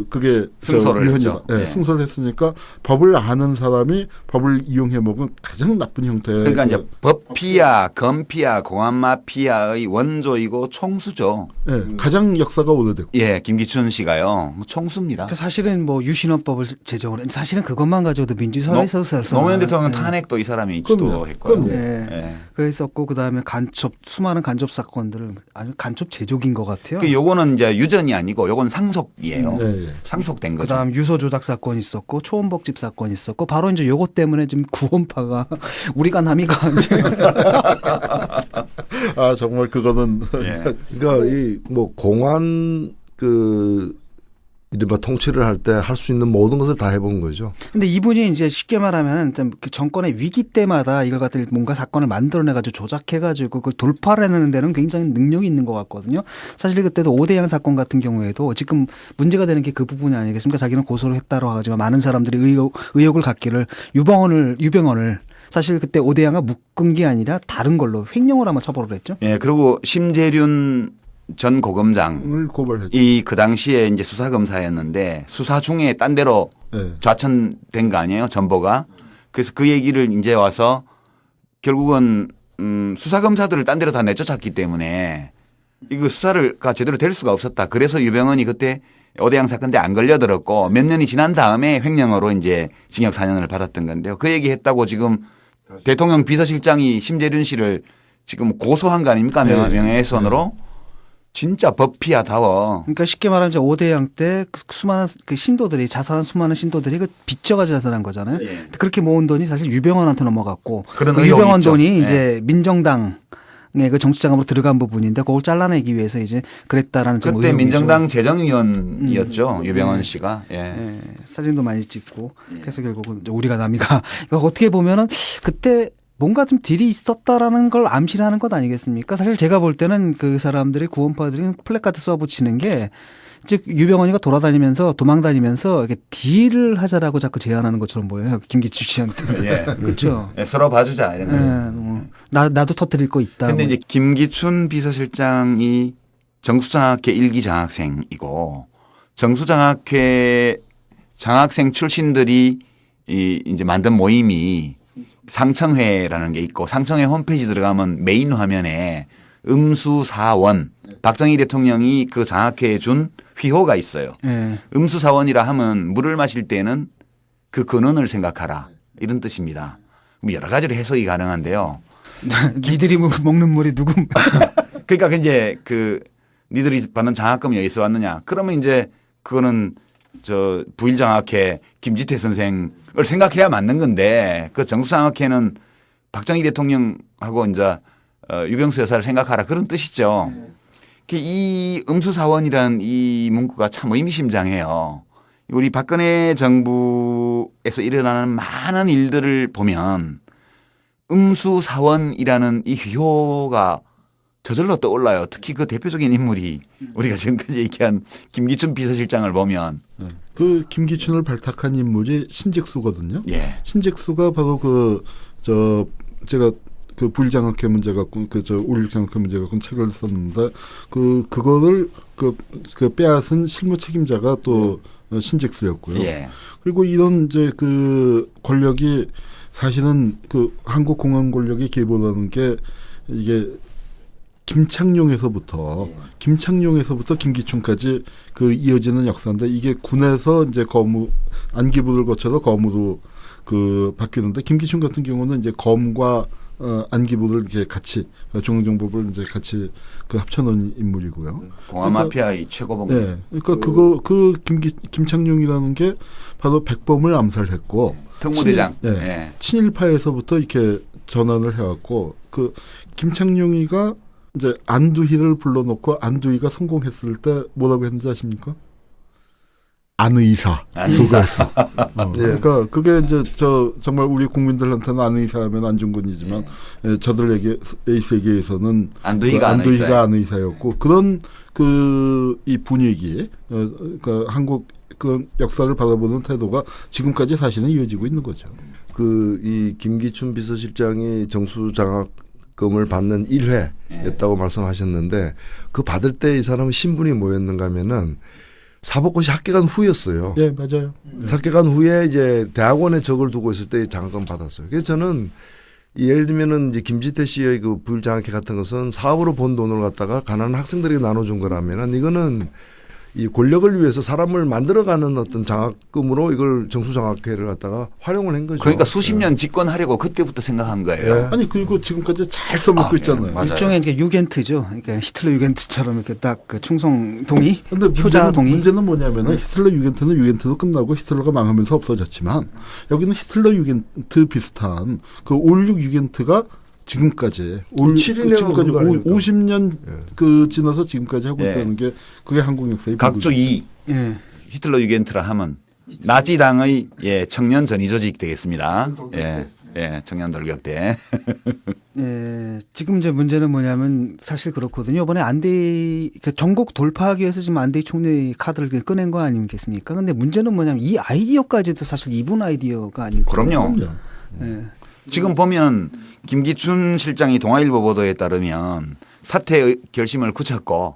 그게 승소를 했죠. 승소를 했으니까 법을 아는 사람이 법을 이용해 먹은 가장 나쁜 형태의 그러니까 이제 법피아, 검피아, 공안마피아의 원조이고 총수죠. 가장 역사가 오래됐고. 김기춘 씨가요. 총수입니다. 그러니까 사실은 뭐 유신헌법을 제정을 했는데 사실은 그것만 가지고도 민주사회에서 노무현 대통령 탄핵도 이 사람이 주도했고요. 그랬었고 그다음에 수많은 간접 사건들을 아주 간접 제조기인 것 같아요. 요거는 이제 유전이 아니고 요건 상속이에요. 상속된 거죠. 그다음 유서 조작 사건 있었고 초원복집 사건 있었고 바로 이제 요것 때문에 지금 구원파가 우리가 남이가 이제 아 정말 그거는 그러니까 이 뭐 공안 이른바 통치를 할 때 할 수 있는 모든 것을 다 해본 거죠. 근데 이분이 이제 쉽게 말하면 그 정권의 위기 때마다 이걸 갖다 뭔가 사건을 만들어내가지고 조작해가지고 그걸 돌파를 해내는 데는 굉장히 능력이 있는 것 같거든요. 사실 그때도 오대양 사건 같은 경우에도 지금 문제가 되는 게 그 부분이 아니겠습니까? 자기는 고소를 했다고 하지만 많은 사람들이 의혹을 갖기를 유병헌을 사실 그때 오대양가 묶은 게 아니라 다른 걸로 횡령을 아마 처벌을 했죠. 그리고 심재륜 전 고검장을 고발했죠. 그 당시에 이제 수사검사였는데 수사 중에 딴 데로 좌천된 거 아니에요? 전보가. 그래서 그 얘기를 이제 와서 결국은 수사검사들을 딴 데로 다 내쫓았기 때문에 이거 수사가 제대로 될 수가 없었다. 그래서 유병헌이 그때 오대양 사건 때 안 걸려들었고 몇 년이 지난 다음에 횡령으로 이제 징역 4년을 받았던 건데요. 그 얘기 했다고 지금 대통령 비서실장이 심재륜 씨를 지금 고소한 거 아닙니까? 명예훼손으로. 진짜 법피아다워. 그러니까 쉽게 말하면 이제 오대양 때 수많은 그 신도들이 자살한 수많은 신도들이 그 빚져가지고 자살한 거잖아요. 그렇게 모은 돈이 사실 유병헌한테 넘어갔고 그 유병헌 돈이 이제 민정당의 그 정치자금으로 들어간 부분인데 그걸 잘라내기 위해서 이제 그랬다라는 점. 그때 민정당 재정위원이었죠. 유병헌 씨가. 사진도 많이 찍고 그래서 결국은 우리가 남이가 그러니까 어떻게 보면은 그때 뭔가 좀 딜이 있었다라는 걸 암시를 하는 것 아니겠습니까? 사실 제가 볼 때는 그 사람들이 구원파들이 플래카드 쏘아붙이는 게 즉 유병헌이가 돌아다니면서 도망다니면서 이렇게 딜을 하자라고 자꾸 제안하는 것처럼 보여요. 김기춘 씨한테. 그렇죠. 서로 봐주자 이런 거. 나도 터뜨릴 거 있다. 그런데 이제 김기춘 비서실장이 정수장학회 1기 장학생이고 정수장학회 장학생 출신들이 이제 만든 모임이 상청회라는 게 있고 상청회 홈페이지 들어가면 메인 화면에 음수사원 박정희 대통령이 그 장학회에 준 휘호가 있어요. 음수사원이라 하면 물을 마실 때는 그 근원을 생각하라 이런 뜻입니다. 여러 가지로 해석이 가능한데요. 니들이 먹는 물이 누구? 그러니까 이제 니들이 받는 장학금이 어디서 왔느냐? 그러면 이제 그거는 저 부일장학회 김지태 선생을 생각해야 맞는 건데 그 정수장학회는 박정희 대통령하고 이제 유병수 여사를 생각하라 그런 뜻이죠. 이 음수사원이라는 이 문구가 참 의미심장해요. 우리 박근혜 정부에서 일어나는 많은 일들을 보면 음수사원이라는 이 휘호가 저절로 떠올라요. 특히 그 대표적인 인물이 우리가 지금까지 얘기한 김기춘 비서실장을 보면 그 김기춘을 발탁한 인물이 신직수거든요. 예. 신직수가 바로 제가 그 부일장학회 문제 갖고 올육장학회 문제 갖고 책을 썼는데 그거를 빼앗은 실무 책임자가 또 신직수였고요. 예. 그리고 이런 이제 그 권력이 사실은 그 한국 공안 권력이 기보다는 게 이게 김창룡에서부터 김기춘까지 그 이어지는 역사인데 이게 군에서 이제 안기부를 거쳐서 검으로 그 바뀌는데 김기춘 같은 경우는 이제 검과 안기부를 이렇게 같이 중앙정보부를 이제 같이 그 합쳐놓은 인물이고요. 공안 마피아의 최고봉. 네, 그러니까 김창룡이라는 게 바로 백범을 암살했고 특무대장. 친일파에서부터 이렇게 전환을 해왔고 그 김창룡이가 이제 안두희를 불러놓고 안두희가 성공했을 때 뭐라고 했는지 아십니까? 안의사 수고했어. 그러니까 그게 이제 정말 우리 국민들한테는 안의사 하면 안중근이지만 저들에게 A 세계에서는 안두희가 안의사였고 그런 이 분위기, 그 한국 그 역사를 바라보는 태도가 지금까지 사실은 이어지고 있는 거죠. 이 김기춘 비서실장이 정수장학금을 받는 1회였다고 말씀하셨는데 그 받을 때 이 사람은 신분이 뭐였는가 하면은 사법고시 합격한 후였어요. 예, 맞아요. 합격한 후에 이제 대학원에 적을 두고 있을 때 장학금 받았어요. 그래서 저는 예를 들면은 이제 김지태 씨의 그 부일장학회 같은 것은 사업으로 번 돈을 갖다가 가난한 학생들에게 나눠준 거라면은 이거는 이 권력을 위해서 사람을 만들어가는 어떤 장학금으로 이걸 정수장학회를 갖다가 활용을 한 거죠. 그러니까 수십 년 집권하려고 그때부터 생각한 거예요. 네. 아니 그리고 지금까지 잘 써먹고 있잖아요. 맞아요. 일종의 유겐트죠. 그러니까 히틀러 유겐트처럼 이렇게 딱 그 충성 동의, 근데 효자 동의. 문제는 뭐냐면은 히틀러 유겐트는 유겐트로 끝나고 히틀러가 망하면서 없어졌지만 여기는 히틀러 유겐트 비슷한 그 올육 유겐트가 지금까지 50년 그 지나서 지금까지 하고 있다는 게 그게 한국 역사의 각주 2 히틀러 유겐트라 하면 나치당의 청년 전위 조직 되겠습니다. 청년 돌격대. 지금 이제 문제는 뭐냐면 사실 그렇거든요. 이번에 안대희 전국 돌파하기 위해서 지금 안대희 총리 카드를 꺼낸 거 아니겠습니까? 근데 문제는 뭐냐면 이 아이디어까지도 사실 이분 아이디어가 아니고. 그럼요. 지금 보면 김기춘 실장이 동아일보 보도에 따르면 사퇴 결심을 굳혔고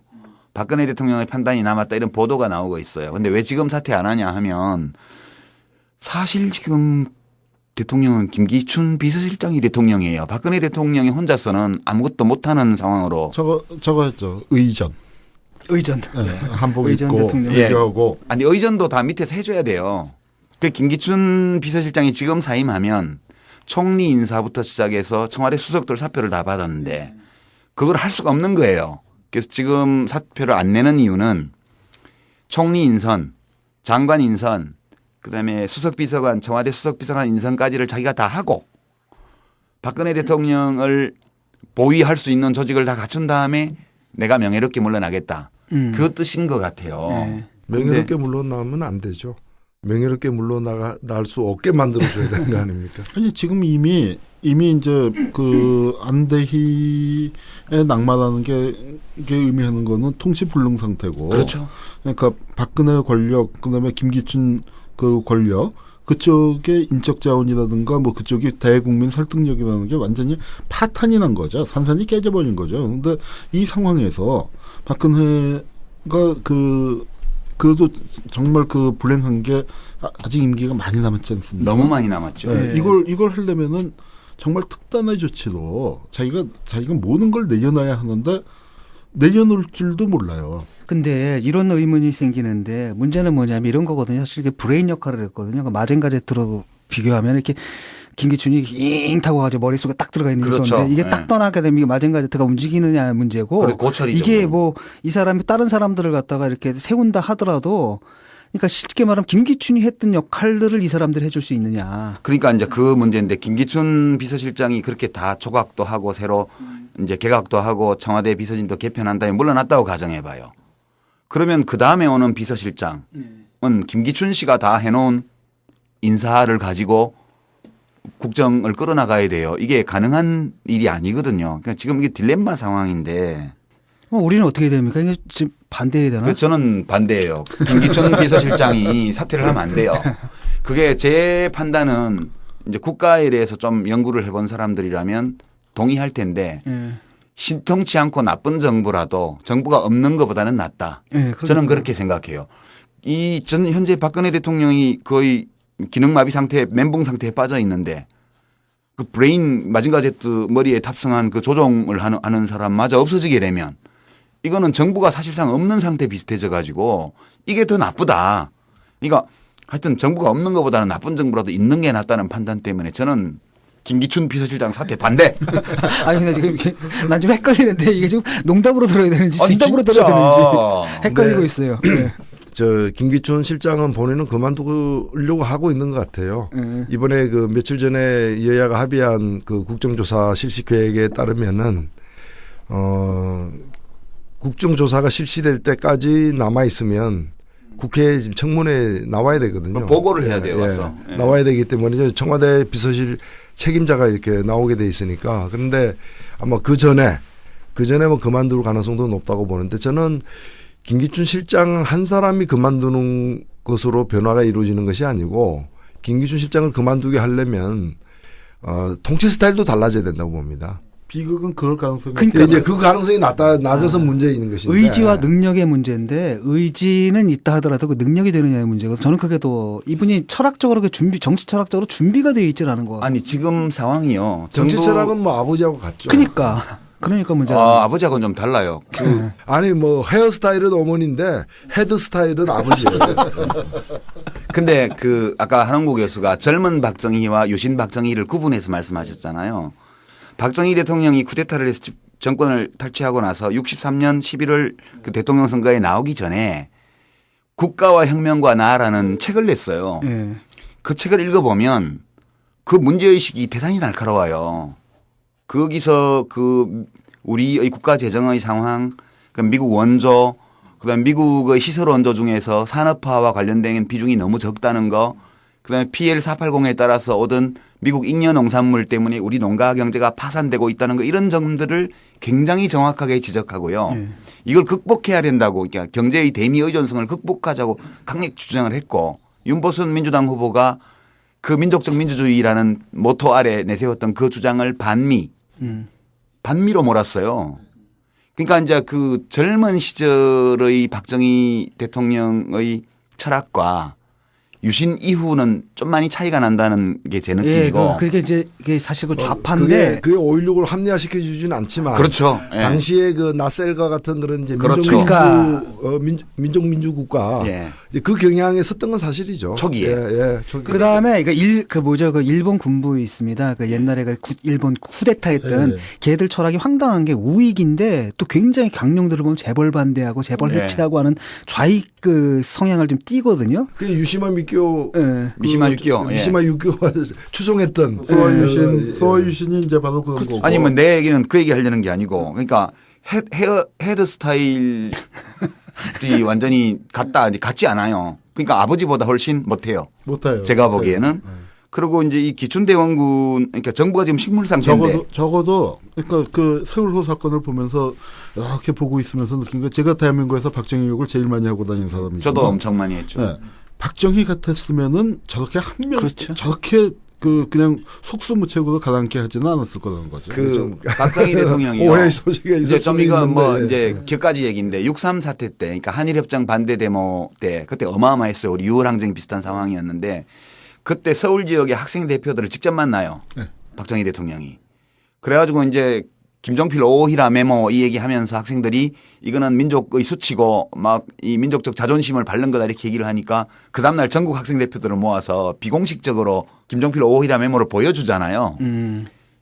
박근혜 대통령의 판단이 남았다 이런 보도가 나오고 있어요. 그런데 왜 지금 사퇴 안 하냐 하면 사실 지금 대통령은 김기춘 비서실장이 대통령이에요. 박근혜 대통령이 혼자서는 아무것도 못하는 상황으로. 저거 했죠. 의전. 한복 의전 입고 대통령. 아니 의전도 다 밑에서 해줘야 돼요. 그 김기춘 비서실장이 지금 사임하면 총리 인사부터 시작해서 청와대 수석들 사표를 다 받았는데 그걸 할 수가 없는 거예요. 그래서 지금 사표를 안 내는 이유는 총리 인선, 장관 인선, 그다음에 수석비서관, 청와대 수석비서관 인선까지를 자기가 다 하고 박근혜 대통령을 보위할 수 있는 조직을 다 갖춘 다음에 내가 명예롭게 물러나겠다. 그 뜻인 것 같아요. 명예롭게 물러나면 안 되죠. 명예롭게 물러날 수 없게 만들어줘야 되는 거 아닙니까? 아니 지금 이미 이제 그 안대희의 낙마라는 게 의미하는 거는 통치 불능 상태고. 그렇죠. 그러니까 박근혜 권력 그다음에 김기춘 그 권력 그쪽의 인적 자원이라든가 뭐 그쪽이 대국민 설득력이라는 게 완전히 파탄이 난 거죠. 산산이 깨져버린 거죠. 그런데 이 상황에서 박근혜가 그래도 정말 그 불행한 게 아직 임기가 많이 남았지 않습니까? 너무 많이 남았죠. 네. 이걸 하려면은 정말 특단의 조치로 자기가 모든 걸 내려놔야 하는데 내려놓을 줄도 몰라요. 근데 이런 의문이 생기는데 문제는 뭐냐면 이런 거거든요. 사실 이게 브레인 역할을 했거든요. 그 마젠가제트로 비교하면 이렇게 김기춘이 잉 타고 가지고 머릿속에 딱 들어가 있는 그렇죠. 건데 이게 딱 떠나게 되면 이게 마젠가제트가 움직이느냐 문제고 고철이죠. 이게 뭐 이 사람이 다른 사람들을 갖다가 이렇게 세운다 하더라도 그러니까 쉽게 말하면 김기춘이 했던 역할들을 이 사람들이 해줄 수 있느냐. 그러니까 이제 그 문제인데 김기춘 비서실장이 그렇게 다 조각도 하고 새로 이제 개각도 하고 청와대 비서진도 개편한 다음에 물러났다고 가정해 봐요. 그러면 그 다음에 오는 비서실장은 김기춘 씨가 다 해놓은 인사를 가지고 국정을 끌어나가야 돼요. 이게 가능한 일이 아니거든요. 그러니까 지금 이게 딜레마 상황인데. 우리는 어떻게 됩니까? 이게 지금 반대해야 되나? 그래서 저는 반대예요. 김기춘 비서실장이 사퇴를 하면 안 돼요. 그게 제 판단은 이제 국가에 대해서 좀 연구를 해본 사람들이라면 동의할 텐데 예. 신통치 않고 나쁜 정부라도 정부가 없는 것보다는 낫다. 예, 저는 그렇게 생각해요. 전 현재 박근혜 대통령이 거의 기능마비 상태, 멘붕 상태에 빠져 있는데 그 브레인 마징가 제트 머리에 탑승한 그 조종을 하는 사람마저 없어지게 되면 이거는 정부가 사실상 없는 상태 비슷해져 가지고 이게 더 나쁘다. 그러니까 하여튼 정부가 없는 것보다는 나쁜 정부라도 있는 게 낫다는 판단 때문에 저는 김기춘 비서실장 사퇴 반대. 아니 근데 지금 난 좀 헷갈리는데 이게 지금 농담으로 들어야 되는지 아니, 진담으로 진짜. 들어야 되는지 헷갈리고 네. 있어요. 네. 저 김기춘 실장은 본인은 그만두려고 하고 있는 것 같아요. 이번에 그 며칠 전에 여야가 합의한 그 국정조사 실시 계획에 따르면은 국정조사가 실시될 때까지 남아 있으면 국회에 지금 청문회에 나와야 되거든요. 보고를 해야 돼요. 와서. 예. 나와야 되기 때문에 청와대 비서실 책임자가 이렇게 나오게 돼 있으니까. 그런데 아마 그 전에 뭐 그만둘 가능성도 높다고 보는데 저는 김기춘 실장 한 사람이 그만두는 것으로 변화가 이루어지는 것이 아니고 김기춘 실장을 그만두게 하려면 통치 스타일도 달라져야 된다고 봅니다. 비극은 그럴 가능성이 그러니까 이제 그 가능성이 낮아서 문제 있는 것인데 의지와 능력의 문제인데 의지는 있다 하더라도 그 능력이 되느냐의 문제고 저는 그게 더 이분이 철학적으로 정치 철학적으로 준비가 되어 있지 않은 거. 아니 지금 상황이요. 정치 철학은 뭐 아버지하고 같죠. 그러니까 문제가. 아버지하고는 좀 달라요. 아니 뭐 헤어스타일은 어머니인데 헤드스타일은 아버지예요. 근데 그 아까 한홍구 교수가 젊은 박정희와 유신 박정희를 구분해서 말씀하셨잖아요. 박정희 대통령이 쿠데타를 해서 정권을 탈취하고 나서 63년 11월 그 대통령 선거에 나오기 전에 국가와 혁명과 나라는 책을 냈어요. 예. 그 책을 읽어보면 그 문제의식이 대단히 날카로워요. 거기서 그 우리의 국가 재정의 상황, 그 미국 원조, 그다음에 미국의 시설 원조 중에서 산업화와 관련된 비중이 너무 적다는 거, 그다음에 PL480에 따라서 오던 미국 잉여 농산물 때문에 우리 농가 경제가 파산되고 있다는 거 이런 점들을 굉장히 정확하게 지적하고요. 이걸 극복해야 된다고 그러니까 경제의 대미 의존성을 극복하자고 강력 주장을 했고 윤보선 민주당 후보가 그 민족적 민주주의라는 모토 아래 내세웠던 그 주장을 반미로 몰았어요. 그러니까 이제 그 젊은 시절의 박정희 대통령의 철학과 유신 이후는 좀 많이 차이가 난다는 게 제 느낌이고. 예, 그게 이제 이게 사실 그 좌파인데. 그게 5.16을 합리화시켜 주지는 않지만. 그렇죠. 예. 당시에 그 나셀과 같은 그런 이제 그렇죠. 민족 국가 예. 그 경향에 섰던 건 사실이죠. 초기에. 예. 그 다음에 그 일본 군부 있습니다. 그 옛날에 일본 쿠데타했던 걔들 철학이 황당한 게 우익인데 또 굉장히 강령들을 보면 재벌 반대하고 재벌 해체하고 하는 좌익 그 성향을 좀 띠거든요. 그 유시마 미교 미시마 유키오. 미시마 유키오가 추종했던 소유신이 이제 바로 그런 거고. 아니 뭐 내 얘기는 그 얘기 하려는 게 아니고 그러니까 헤드 스타일이 완전히 같지 않아요. 그러니까 아버지보다 훨씬 못해요. 못해요. 제가 보기에는. 그리고 이제 이 기춘대원군 그러니까 정부가 지금 식물 상태인데 적어도 그러니까 그 세월호 사건을 보면서 이렇게 보고 있으면서 느낀 게 제가 대한민국에서 박정희 욕을 제일 많이 하고 다니는 사람이죠. 저도 엄청 많이 했죠. 네. 박정희 같았으면은 저렇게 그렇죠. 저렇게 그냥 속수무책으로 가라앉게 하지는 않았을 거라는 거죠. 그 박정희 대통령이요. 오해의 소지가 이제 좀 이거 뭐 있는데. 이제 격가지 얘기인데 6.3 사태 때 그러니까 한일협정 반대 데모 때 그때 어마어마했어요. 우리 6월 항쟁 비슷한 상황이었는데 그때 서울 지역의 학생 대표들을 직접 만나요. 네. 박정희 대통령이. 그래가지고 이제 김종필 오히라 메모 이 얘기하면서 학생들이 이거는 민족의 수치고 막 이 민족적 자존심을 밟는 거다 이렇게 얘기를 하니까 그 다음날 전국 학생 대표들을 모아서 비공식적으로 김종필 오히라 메모를 보여주잖아요.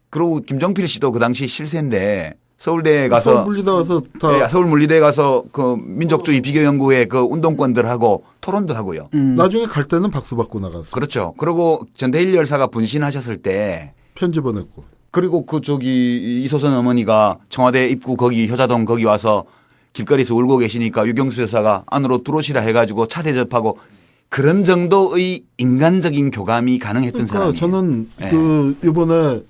그리고 김종필 씨도 그 당시 실세인데 서울대에 가서 서울 물리대 가서 다 네, 서울 물리대 가서 그 민족주의 비교연구회 그 운동권들하고 토론도 하고요. 나중에 갈 때는 박수 받고 나갔어. 그렇죠. 그리고 전대일 열사가 분신하셨을 때 편지 보냈고. 그리고 그 저기 이소선 어머니가 청와대 입구 거기 효자동 거기 와서 길거리에서 울고 계시니까 유경수 여사가 안으로 들어오시라 해가지고 차 대접하고 그런 정도의 인간적인 교감이 가능했던 그러니까 사람이에요. 저는 네. 그 이번에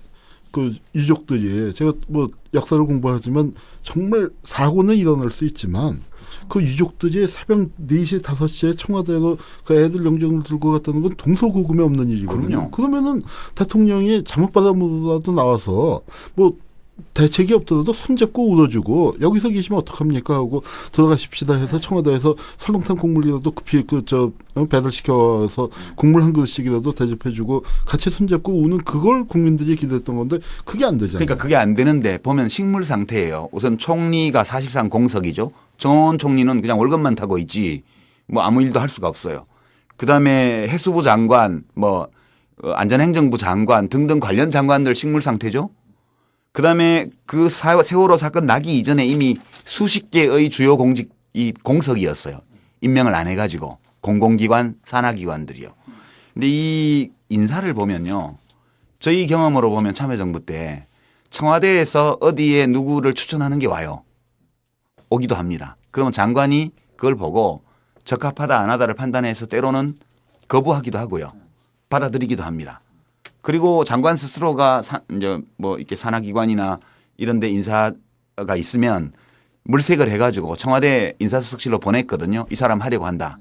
그 유족들이 제가 뭐 역사를 공부하지만 정말 사고는 일어날 수 있지만 그 유족들이 새벽 4시 5시에 청와대로 그 애들 영정을 들고 갔다는 건 동서고금에 없는 일이거든요. 그럼요. 그러면은 대통령이 잘못받아보라도 나와서 뭐 대책이 없더라도 손잡고 울어주고 여기서 계시면 어떡합니까 하고 들어가십시다 해서 청와대에서 설렁탕 국물이라도 급히 배달 시켜서 국물 한 그릇씩이라도 대접해주고 같이 손잡고 우는 그걸 국민들이 기대했던 건데 그게 안 되잖아요. 그러니까 그게 안 되는데 보면 식물 상태예요. 우선 총리가 사실상 공석이죠. 전 총리는 그냥 월급만 타고 있지 뭐 아무 일도 할 수가 없어요. 그다음에 해수부 장관 뭐 안전행정부 장관 등등 관련 장관들 식물 상태죠. 그다음에 그 세월호 사건 나기 이전에 이미 수십 개의 주요 공직이 공석이었어요. 임명을 안 해가지고 공공기관 산하기관들이요. 근데 이 인사를 보면요. 저희 경험으로 보면 참여정부 때 청와대에서 어디에 누구를 추천하는 게 와요. 오기도 합니다. 그러면 장관이 그걸 보고 적합하다 안 하다를 판단해서 때로는 거부하기도 하고요. 받아들이기도 합니다. 그리고 장관 스스로가 이제 뭐 이렇게 산하기관이나 이런 데 인사가 있으면 물색을 해가지고 청와대 인사수석실로 보냈거든요. 이 사람 하려고 한다.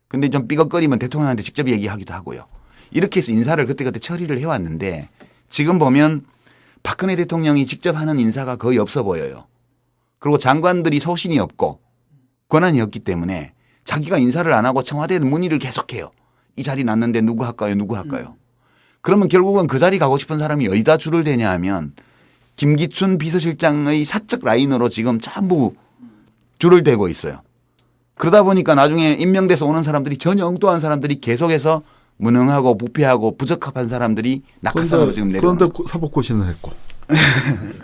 근데 좀 삐걱거리면 대통령한테 직접 얘기하기도 하고요. 이렇게 해서 인사를 그때그때 처리를 해왔는데 지금 보면 박근혜 대통령이 직접 하는 인사가 거의 없어 보여요. 그리고 장관들이 소신이 없고 권한이 없기 때문에 자기가 인사를 안 하고 청와대 문의를 계속해요. 이 자리 났는데 누구 할까요? 누구 할까요? 그러면 결국은 그 자리 가고 싶은 사람이 어디다 줄을 대냐 하면 김기춘 비서실장의 사적 라인으로 지금 전부 줄을 대고 있어요. 그러다 보니까 나중에 임명돼서 오는 사람들이 전혀 엉뚱한 사람들이 계속해서 무능하고 부패하고 부적합한 사람들이 낙하산으로 지금 내려오는 그런데 사법고시는 했고.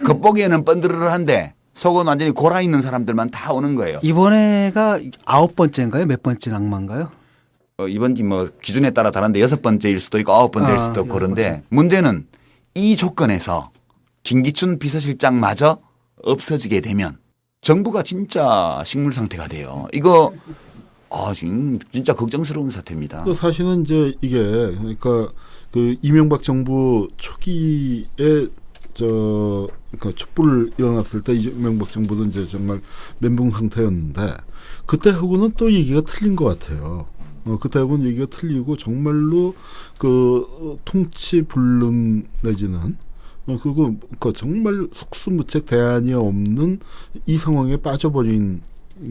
겉보기에는 번드르르한데 속은 완전히 골아 있는 사람들만 다 오는 거예요. 이번에가 9번째인가요? 몇 번째 낙마인가요? 이번 뭐 기준에 따라 다른데 6번째일 수도 있고 9번째일 수도 있고 그런데 문제는 이 조건에서 김기춘 비서실장마저 없어지게 되면 정부가 진짜 식물 상태가 돼요. 이거 지금 진짜 걱정스러운 사태입니다. 사실은 이제 이게 그러니까 그 이명박 정부 초기에 그러니까 촛불 일어났을 때 이명박 정부도 이제 정말 멘붕 상태였는데 그때하고는 또 얘기가 틀린 것 같아요. 그때하고는 얘기가 틀리고 정말로 그 통치 불능 내지는 그리고 그 정말 속수무책 대안이 없는 이 상황에 빠져버린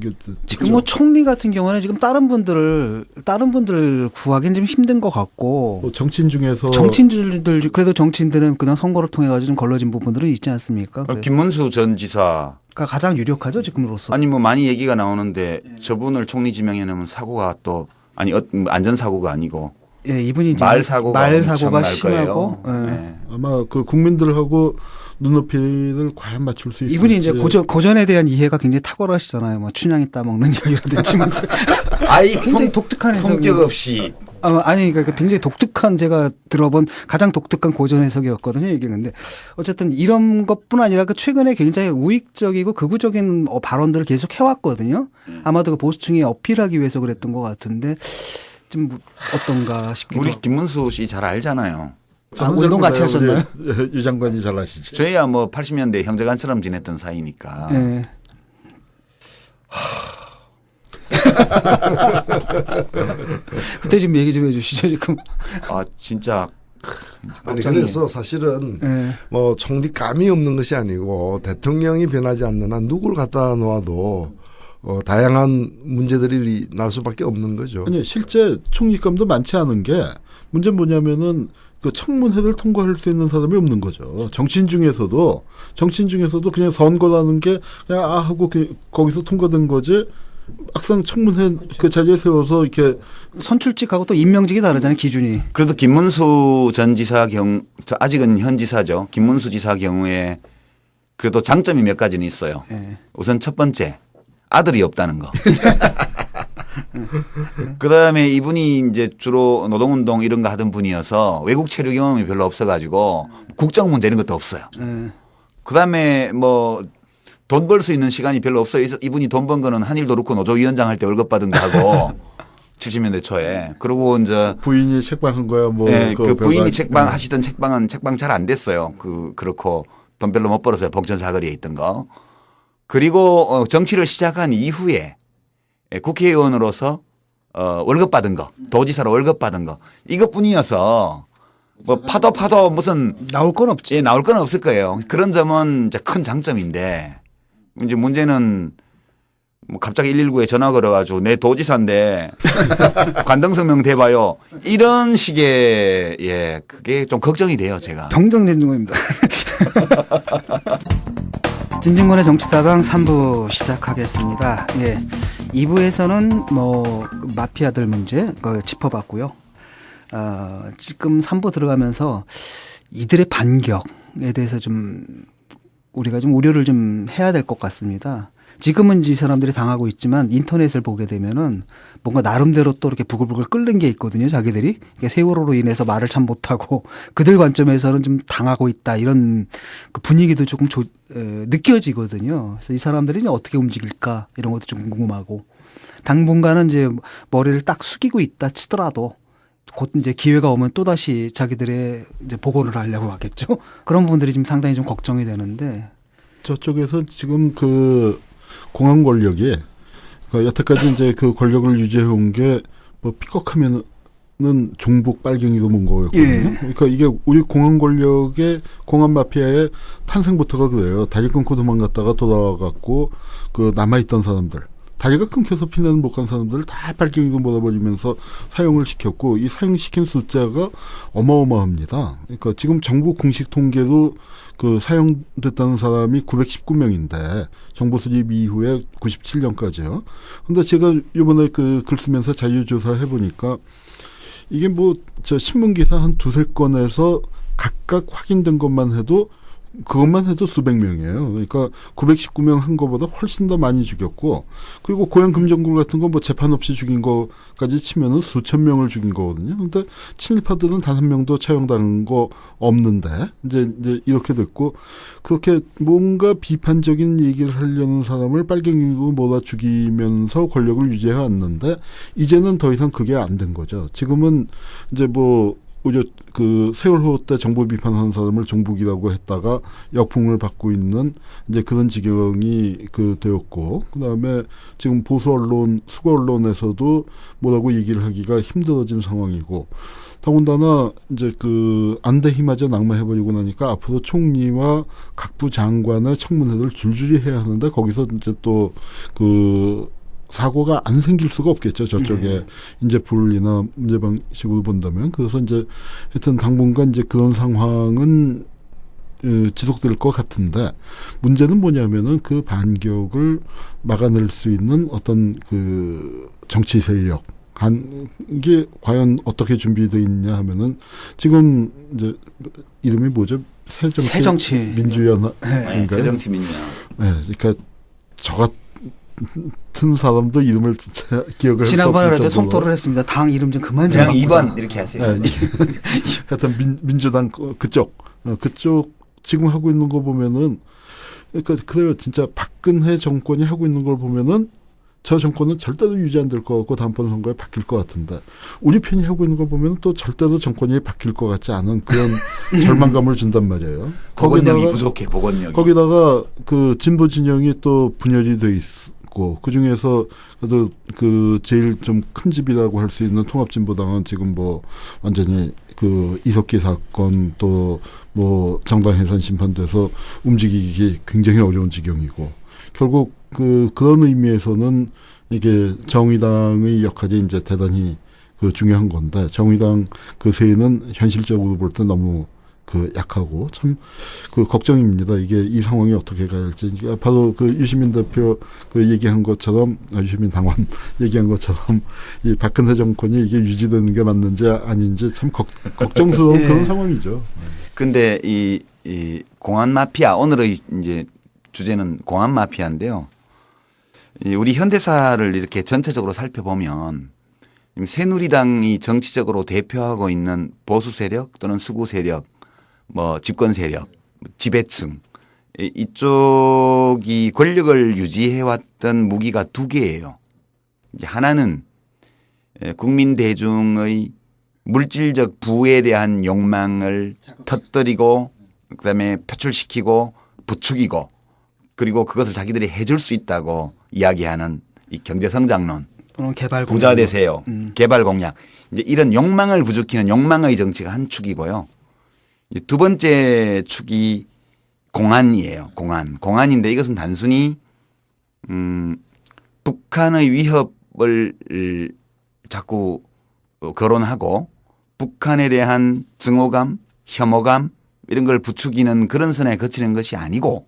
게 지금 뭐 총리 같은 경우는 지금 다른 분들 구하기는 좀 힘든 것 같고 정치인 중에서 정치인들 그래도 정치인들은 그냥 선거를 통해 가지고 좀 걸러진 부분들은 있지 않습니까? 김문수 전 지사 가장 유력하죠 지금으로서. 아니 뭐 많이 얘기가 나오는데 저분을 총리 지명해 놓으면 사고가 또 안전 사고가 아니고 이분이 이제 말 사고가 심하고 네. 아마 그 국민들하고 눈높이를 과연 맞출 수 있을지. 이분이 이제 고전에 대한 이해가 굉장히 탁월하시잖아요. 뭐 춘향이 따먹는 이야기라든지 굉장히 독특한 해석이 품격 없이 그러니까 굉장히 독특한 제가 들어본 가장 독특한 고전 해석이었거든요. 얘기는데 어쨌든 이런 것뿐 아니라 그 최근에 굉장히 우익적이고 극우적인 발언들을 계속 해왔거든요. 아마도 그 보수층이 어필하기 위해서 그랬던 것 같은데 좀 어떤가 싶기도 우리 하고. 김문수 씨 잘 알잖아요. 운동 같이 하셨나요? 유 장관이 잘 아시죠. 저희야 뭐 80년대 형제간처럼 지냈던 사이니까. 네. 그때 좀 얘기 좀 해주시죠 지금. 진짜. 아니 그래서 사실은 뭐 총리감이 없는 것이 아니고 대통령이 변하지 않는 한 누구를 갖다 놓아도 다양한 문제들이 날 수밖에 없는 거죠. 아니 실제 총리감도 많지 않은 게 문제는 뭐냐면은 그 청문회를 통과할 수 있는 사람이 없는 거죠. 정치인 중에서도 그냥 선거라는 게 그냥 하고 거기서 통과된 거지. 막상 청문회 그 자리에 세워서 이렇게 선출직하고 또 임명직이 다르잖아요 기준이. 그래도 김문수 전 지사 아직은 현 지사죠. 김문수 지사 경우에 그래도 장점이 몇 가지는 있어요. 예. 우선 첫 번째 아들이 없다는 거. 그다음에 이분이 이제 주로 노동운동 이런 거 하던 분이어서 외국 체류 경험이 별로 없어가지고 국정 문제 이런 것도 없어요. 예. 그다음에 뭐 돈 벌 수 있는 시간이 별로 없어요. 이분이 돈 번 거는 한일도 그렇고 노조위원장 할 때 월급 받은 거 하고 70년대 초에. 그리고 이제 부인이 책방한 거야 뭐. 네, 그 부인이 별거 책방 하시던 책방 잘 안 됐어요. 그렇고 돈 별로 못 벌어서요. 봉천 사거리에 있던 거. 그리고 정치를 시작한 이후에 국회의원으로서 월급 받은 거, 도지사로 월급 받은 거 이것뿐이어서 뭐 파도 무슨 나올 건 없지. 예, 나올 건 없을 거예요. 그런 점은 이제 큰 장점인데 이제 문제는 뭐 갑자기 119에 전화 걸어가지고 내 도지사인데 관등성명 대봐요. 이런 식의 예, 그게 좀 걱정이 돼요, 제가. 병정진중입니다. 진중권의 정치사방 3부 시작하겠습니다. 예. 2부에서는 뭐 마피아들 문제 짚어봤고요. 지금 3부 들어가면서 이들의 반격에 대해서 좀 우리가 좀 우려를 좀 해야 될 것 같습니다. 지금은 이 사람들이 당하고 있지만 인터넷을 보게 되면은 뭔가 나름대로 또 이렇게 부글부글 끓는 게 있거든요. 자기들이 세월호로 인해서 말을 참 못하고 그들 관점에서는 좀 당하고 있다 이런 그 분위기도 조금 느껴지거든요. 그래서 이 사람들이 이제 어떻게 움직일까 이런 것도 좀 궁금하고 당분간은 이제 머리를 딱 숙이고 있다 치더라도 곧 이제 기회가 오면 또 다시 자기들의 이제 복원을 하려고 하겠죠. 그런 부분들이 지금 상당히 좀 걱정이 되는데 저쪽에서 지금 그 공안 권력이 그러니까 여태까지 이제 그 권력을 유지해온 게 뭐 삐걱하면은 종북 빨갱이도 본 거였거든요. 예. 그러니까 이게 우리 공안 권력의 공안 마피아의 탄생부터가 그래요. 다리 끊고 도망갔다가 돌아와갖고 그 남아있던 사람들. 다리가 끊겨서 피난을 못 간 사람들을 다 빨갱이로 몰아버리면서 사용을 시켰고 이 사용시킨 숫자가 어마어마합니다. 그러니까 지금 정부 공식 통계도 그 사용됐다는 사람이 919명인데 정보 수집 이후에 97년까지요. 근데 제가 이번에 그 글 쓰면서 자료조사 해보니까 이게 뭐 저 신문기사 한 두세 건에서 각각 확인된 것만 해도 그것만 해도 수백 명이에요. 그러니까 919명 한 거보다 훨씬 더 많이 죽였고, 그리고 고양 금전굴 같은 거 뭐 재판 없이 죽인 거까지 치면은 수천 명을 죽인 거거든요. 근데 친일파들은 단 한 명도 처형당한 거 없는데 이제 이렇게 됐고, 그렇게 뭔가 비판적인 얘기를 하려는 사람을 빨갱이로 몰아 죽이면서 권력을 유지해 왔는데 이제는 더 이상 그게 안 된 거죠. 지금은 이제 뭐 오히려 그 세월호 때 정보 비판하는 사람을 종북이라고 했다가 역풍을 받고 있는 이제 그런 지경이 그 되었고, 그 다음에 지금 보수 언론, 수거 언론에서도 뭐라고 얘기를 하기가 힘들어진 상황이고, 더군다나 이제 그 안대희마저 낙마해버리고 나니까 앞으로 총리와 각부 장관의 청문회를 줄줄이 해야 하는데 거기서 이제 또 그 사고가 안 생길 수가 없겠죠. 저쪽에 인재풀이나 문제 방식으로 본다면. 그래서 이제 하여튼 당분간 이제 그런 상황은 지속될 것 같은데, 문제는 뭐냐면은 그 반격을 막아낼 수 있는 어떤 그 정치 세력 이게 과연 어떻게 준비되어 있냐 하면은 지금 이제 이름이 뭐죠? 새정치 민주연합인가요? 새정치민주연합. 네, 그러니까 저 같은 사람도 이름을 기억을 지난번에 저 성토를 했습니다. 당 이름 좀 그만 좀 그냥 2번 이렇게 하세요. 네. 하여튼 민주당 그쪽 지금 하고 있는 거 보면은, 그러니까 그래요. 진짜 박근혜 정권이 하고 있는 걸 보면은 저 정권은 절대로 유지 안 될 것 같고 다음번 선거에 바뀔 것 같은데, 우리 편이 하고 있는 걸 보면 또 절대로 정권이 바뀔 것 같지 않은 그런 절망감을 준단 말이에요. 복원력이 부족해. 복원력이. 거기다가 그 진보 진영이 또 분열이 돼 있고, 그 중에서 그래도 그 제일 좀 큰 집이라고 할 수 있는 통합진보당은 지금 뭐 완전히 그 이석기 사건 또 뭐 정당 해산 심판돼서 움직이기 굉장히 어려운 지경이고, 결국 그런 의미에서는 이게 정의당의 역할이 이제 대단히 그 중요한 건데, 정의당 그 세는 현실적으로 볼 때 너무 그 약하고 참 그 걱정입니다. 이게 이 상황이 어떻게 갈지. 바로 그 유시민 대표 그 얘기한 것처럼, 유시민 당원 얘기한 것처럼 이 박근혜 정권이 이게 유지되는 게 맞는지 아닌지 참 걱정스러운 예. 그런 상황이죠. 근데 이 이 공안 마피아 오늘의 이제 주제는 공안 마피아인데요. 우리 현대사를 이렇게 전체적으로 살펴보면 새누리당이 정치적으로 대표하고 있는 보수 세력 또는 수구 세력, 뭐 집권 세력, 지배층 이쪽이 권력을 유지해왔던 무기가 두 개예요. 이제 하나는 국민 대중의 물질적 부에 대한 욕망을 터뜨리고 그다음에 표출시키고 부추기고 그리고 그것을 자기들이 해줄 수 있다고 이야기하는 이 경제성장론, 개발 부자 되세요, 개발 공약 이제 이런 욕망을 부추기는 욕망의 정치가 한 축이고요. 두 번째 축이 공안이에요. 공안인데 이것은 단순히 북한의 위협을 자꾸 거론하고 북한에 대한 증오감, 혐오감 이런 걸 부추기는 그런 선에 거치는 것이 아니고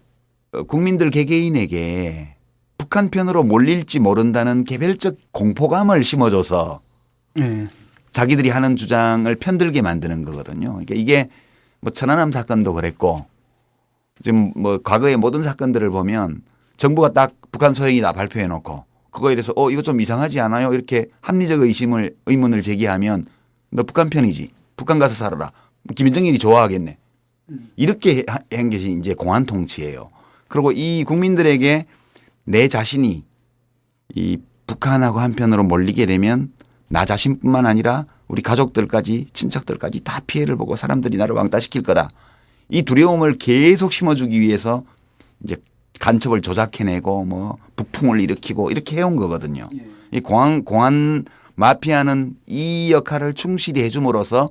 국민들 개개인에게 북한 편으로 몰릴지 모른다는 개별적 공포감을 심어줘서 네. 자기들이 하는 주장을 편들게 만드는 거거든요. 그러니까 이게 뭐 천안함 사건도 그랬고 지금 뭐 과거의 모든 사건들을 보면 정부가 딱 북한 소행이다 발표해 놓고 그거에 대해서 이거 좀 이상하지 않아요? 이렇게 합리적 의문을 제기하면 너 북한 편이지. 북한 가서 살아라. 김정일이 좋아하겠네. 이렇게 한 것이 이제 공안 통치예요. 그리고 이 국민들에게 내 자신이 이 북한하고 한편으로 몰리게 되면 나 자신뿐만 아니라 우리 가족들까지 친척들까지 다 피해를 보고 사람들이 나를 왕따시킬 거다. 이 두려움을 계속 심어주기 위해서 이제 간첩을 조작해내고 뭐 북풍을 일으키고 이렇게 해온 거거든요. 이 공안 마피아는 이 역할을 충실히 해줌으로써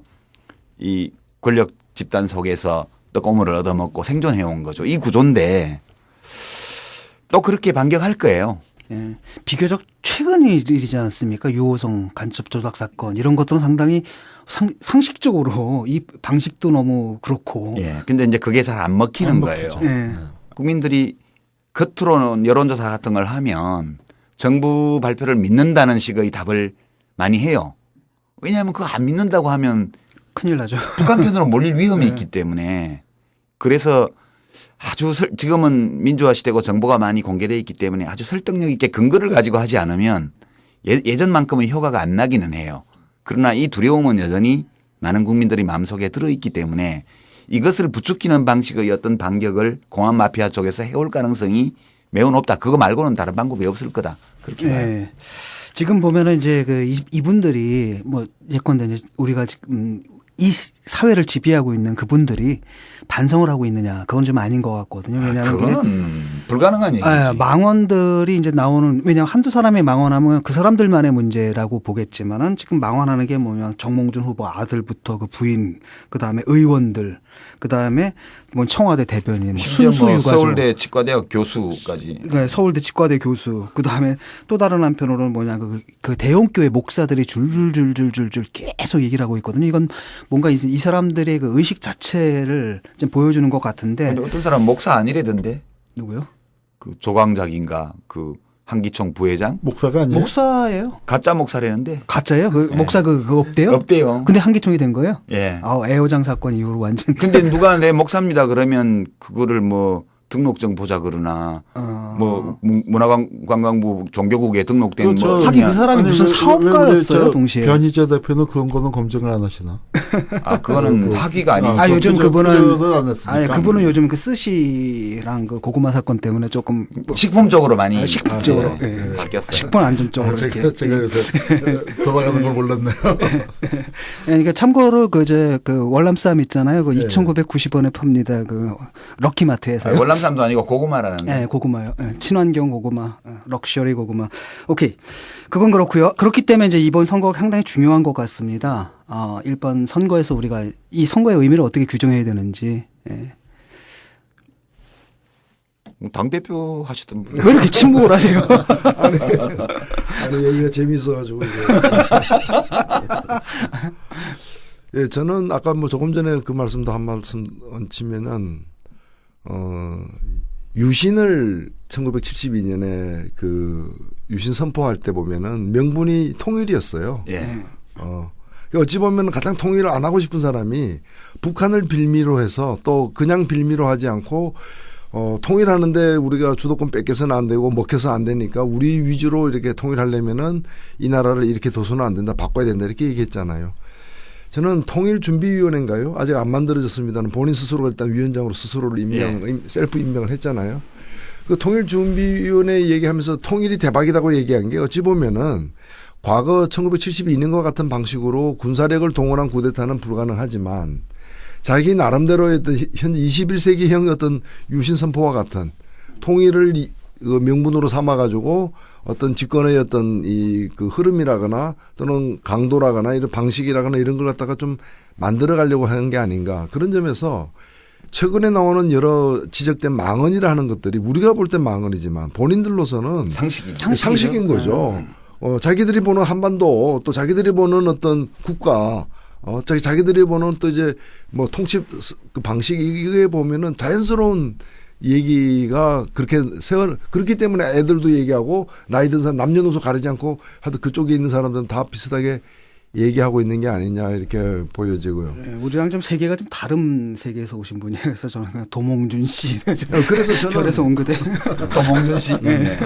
이 권력 집단 속에서 떡고물을 얻어먹고 생존해온 거죠. 이 구조인데 또 그렇게 반격할 거예요. 예. 비교적 최근 일이지 않습니까? 유호성 간첩 조작 사건 이런 것들은 상당히 상식적으로 이 방식도 너무 그렇고. 예. 근데 이제 그게 잘 안 먹히는 거예요. 예. 국민들이 겉으로는 여론조사 같은 걸 하면 정부 발표를 믿는다는 식의 답을 많이 해요. 왜냐하면 그거 안 믿는다고 하면 큰일 나죠. 북한 편으로 몰릴 위험이 있기 때문에 그래서 아주 지금은 민주화 시대고 정보가 많이 공개되어 있기 때문에 아주 설득력 있게 근거를 가지고 하지 않으면 예전만큼의 효과가 안 나기는 해요. 그러나 이 두려움은 여전히 많은 국민들이 마음속에 들어있기 때문에 이것을 부추기는 방식의 어떤 반격을 공안 마피아 쪽에서 해올 가능성이 매우 높다. 그거 말고는 다른 방법이 없을 거다. 그렇게 봐요. 네. 지금 보면은 이제 그 이분들이 뭐 예컨대 이제 우리가 지금 이 사회를 지배하고 있는 그분들이 반성을 하고 있느냐 그건 좀 아닌 것 같거든요. 왜냐하면 그건 불가능한 얘기지. 망언들이 이제 나오는 왜냐하면 한두 사람이 망언하면 그 사람들만의 문제라고 보겠지만은 지금 망언하는 게 뭐냐면 정몽준 후보 아들부터 그 부인 그다음에 의원들 그다음에 뭐 청와대 대변인 순수 유가족 서울대 치과대학 교수까지. 네, 서울대 치과대 교수 그다음에 또 다른 한편으로는 뭐냐 그 대형교회 목사들이 줄줄줄줄줄 계속 얘기를 하고 있거든요. 이건 뭔가 이 사람들의 그 의식 자체를 좀 보여주는 것 같은데. 근데 어떤 사람 목사 아니래던데. 누구요? 그 조광작인가 그 한기총 부회장. 목사가 아니에요? 목사예요. 가짜 목사라는데. 가짜예요? 그 네. 목사 그거 없대요? 없대요. 근데 한기총이 된 거예요? 예. 애호장 사건 이후로 완전. 근데 누가 내 목사입니다 그러면 그거를 뭐 등록증 보자 그러나 뭐 문화관광부 종교국에 등록된 그렇죠. 뭐 하긴 그 사람이 아니, 무슨 사업가였어요 동시에. 변희재 대표는 그런 거는 검증을 안 하시나? 아 그거는 학위가 아니고. 요즘 그분은 안 했으니까. 그분은 요즘 그 스시랑 그 고구마 사건 때문에 조금 식품 쪽으로 많이 식품적으로 예, 바뀌었어요. 식품 안전 쪽으로 이렇게. 제가 요새 돌아가는 걸 몰랐네요. 그러니까 참고로 그 월남쌈 있잖아요. 그 2,990원에 팝니다. 그 럭키마트에서요. 월남쌈도 아니고 고구마라는. 네, 고구마요. 네, 친환경 고구마, 럭셔리 고구마. 오케이. 그건 그렇고요. 그렇기 때문에 이제 이번 선거가 상당히 중요한 것 같습니다. 일반 선거에서 우리가 이 선거의 의미를 어떻게 규정해야 되는지. 예. 당대표 하시던 분. 왜 이렇게 침묵을 하세요? 아니 얘기가 재미있어가지고. 예, 저는 아까 뭐 조금 전에 그 말씀도 한 말씀 얹히면은 유신을 1972년에 그 유신 선포할 때 보면은 명분이 통일이었어요. 예. 어찌 보면 가장 통일을 안 하고 싶은 사람이 북한을 빌미로 해서 또 그냥 빌미로 하지 않고 통일하는데 우리가 주도권 뺏겨서는 안 되고 먹혀서 안 되니까 우리 위주로 이렇게 통일하려면은 이 나라를 이렇게 둬서는 안 된다. 바꿔야 된다. 이렇게 얘기했잖아요. 저는 통일준비위원회인가요? 아직 안 만들어졌습니다는 본인 스스로가 일단 위원장으로 스스로를 셀프 임명을 했잖아요. 그 통일준비위원회 얘기하면서 통일이 대박이라고 얘기한 게 어찌 보면은 과거 1972년과 같은 방식으로 군사력을 동원한 쿠데타는 불가능하지만 자기 나름대로의 어떤 현재 21세기형 어떤 유신 선포와 같은 통일을 명분으로 삼아가지고 어떤 집권의 어떤 그 흐름이라거나 또는 강도라거나 이런 방식이라거나 이런 걸 갖다가 좀 만들어 가려고 하는 게 아닌가 그런 점에서 최근에 나오는 여러 지적된 망언이라는 것들이 우리가 볼 땐 망언이지만 본인들로서는 상식인 거죠. 자기들이 보는 한반도 또 자기들이 보는 어떤 국가 자기들이 보는 또 이제 뭐 통치 그 방식 이게 보면은 자연스러운 얘기가 그렇기 때문에 애들도 얘기하고 나이 든 사람 남녀노소 가리지 않고 하여튼 그쪽에 있는 사람들은 다 비슷하게 얘기하고 있는 게 아니냐 이렇게 보여지고요. 네, 우리랑 좀 세계가 좀 다른 세계에서 오신 분이라서 저는 그냥 도몽준 씨. 그래서 저는 별에서 온 그대. 도몽준 씨. 네.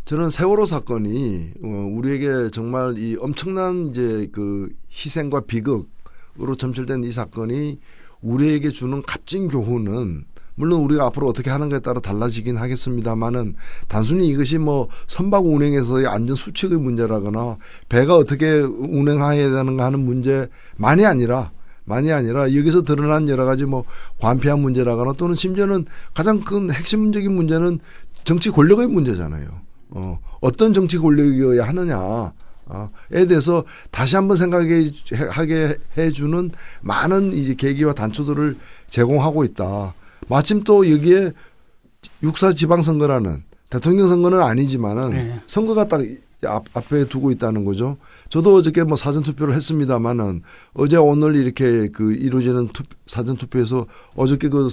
저는 세월호 사건이 우리에게 정말 이 엄청난 이제 그 희생과 비극으로 점철된 이 사건이 우리에게 주는 값진 교훈은 물론 우리가 앞으로 어떻게 하는가에 따라 달라지긴 하겠습니다만은 단순히 이것이 뭐 선박 운행에서의 안전 수칙의 문제라거나 배가 어떻게 운행해야 되는가 하는 문제만이 아니라 여기서 드러난 여러 가지 뭐 관폐한 문제라거나 또는 심지어는 가장 큰 핵심적인 문제는 정치 권력의 문제잖아요. 어떤 정치 권력이어야 하느냐에 대해서 다시 한번 생각하게 해주는 많은 이제 계기와 단초들을 제공하고 있다. 마침 또 여기에 육사 지방선거라는 대통령 선거는 아니지만은 선거가 딱 앞에 두고 있다는 거죠. 저도 어저께 뭐 사전투표를 했습니다만은 어제 오늘 이렇게 그 이루어지는 사전투표에서 어저께 그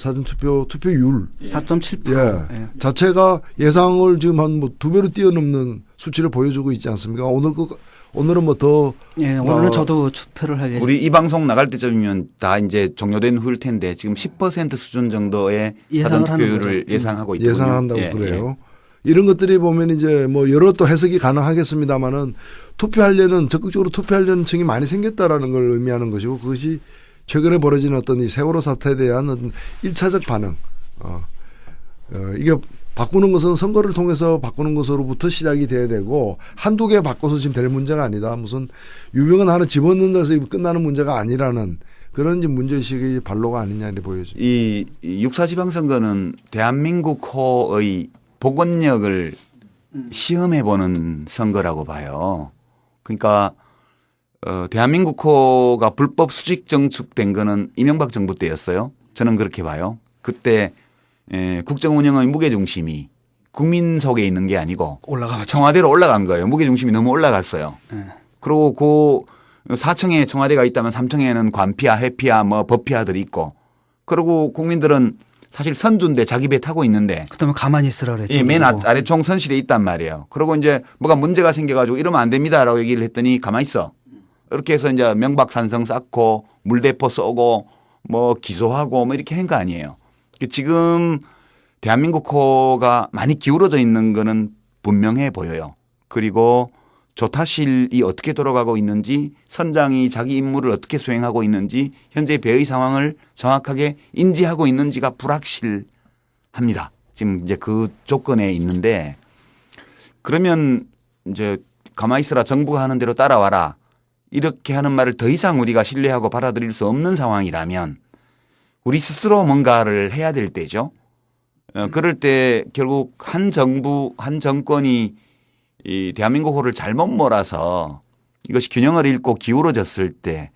투표율 4.7% 예. 자체가 예상을 지금 한 뭐 2배로 뛰어넘는 수치를 보여주고 있지 않습니까? 오늘은 뭐 더 오늘은 저도 투표를 할 예정. 우리 이 방송 나갈 때쯤이면 다 이제 종료된 후일 텐데 지금 10% 수준 정도의 사전투표율을 예상하고 있거든요. 예상한다고 그래요. 이런 것들이 보면 이제 뭐 여러 또 해석이 가능하겠습니다만은 적극적으로 투표하려는 층이 많이 생겼다라는 걸 의미하는 것이고 그것이 최근에 벌어진 어떤 이 세월호 사태에 대한 어떤 1차적 반응. 이게 바꾸는 것은 선거를 통해서 바꾸는 것으로부터 시작이 돼야 되고 한두 개 바꿔서 지금 될 문제가 아니다. 무슨 유병은 하나 집어넣는다 해서 끝나는 문제가 아니라는 그런 문제의식의 발로가 아니냐 이렇게 보여집니다. 이 육사지방선거는 대한민국호의 복원력을 시험해보는 선거라고 봐요. 그러니까 대한민국호가 불법 수직 정축된 거는 이명박 정부 때였어요. 저는 그렇게 봐요. 그때 국정 운영의 무게중심이 국민 속에 있는 게 아니고 청와대로 올라간 거예요. 무게중심이 너무 올라갔어요. 그리고 그 4층에 청와대가 있다면 3층에는 관피하, 해피하, 뭐 법피하들이 있고 그리고 국민들은 사실 선두인데 자기 배 타고 있는데 그다음에 가만히 있으라 그랬죠. 예, 맨 아래 총선실에 있단 말이에요. 그리고 이제 뭐가 문제가 생겨가지고 이러면 안 됩니다라고 얘기를 했더니 가만히 있어. 이렇게 해서 이제 명박산성 쌓고 물대포 쏘고 뭐 기소하고 뭐 이렇게 한 거 아니에요. 지금 대한민국호가 많이 기울어져 있는 거는 분명해 보여요. 그리고 조타실이 어떻게 돌아가고 있는지 선장이 자기 임무를 어떻게 수행하고 있는지 현재 배의 상황을 정확하게 인지하고 있는지가 불확실합니다. 지금 이제 그 조건에 있는데 그러면 이제 가만히 있으라 정부가 하는 대로 따라와라 이렇게 하는 말을 더 이상 우리가 신뢰하고 받아들일 수 없는 상황이라면 우리 스스로 뭔가를 해야 될 때죠. 그럴 때 결국 한 정부, 한 정권이 이 대한민국호를 잘못 몰아서 이것이 균형을 잃고 기울어졌을 때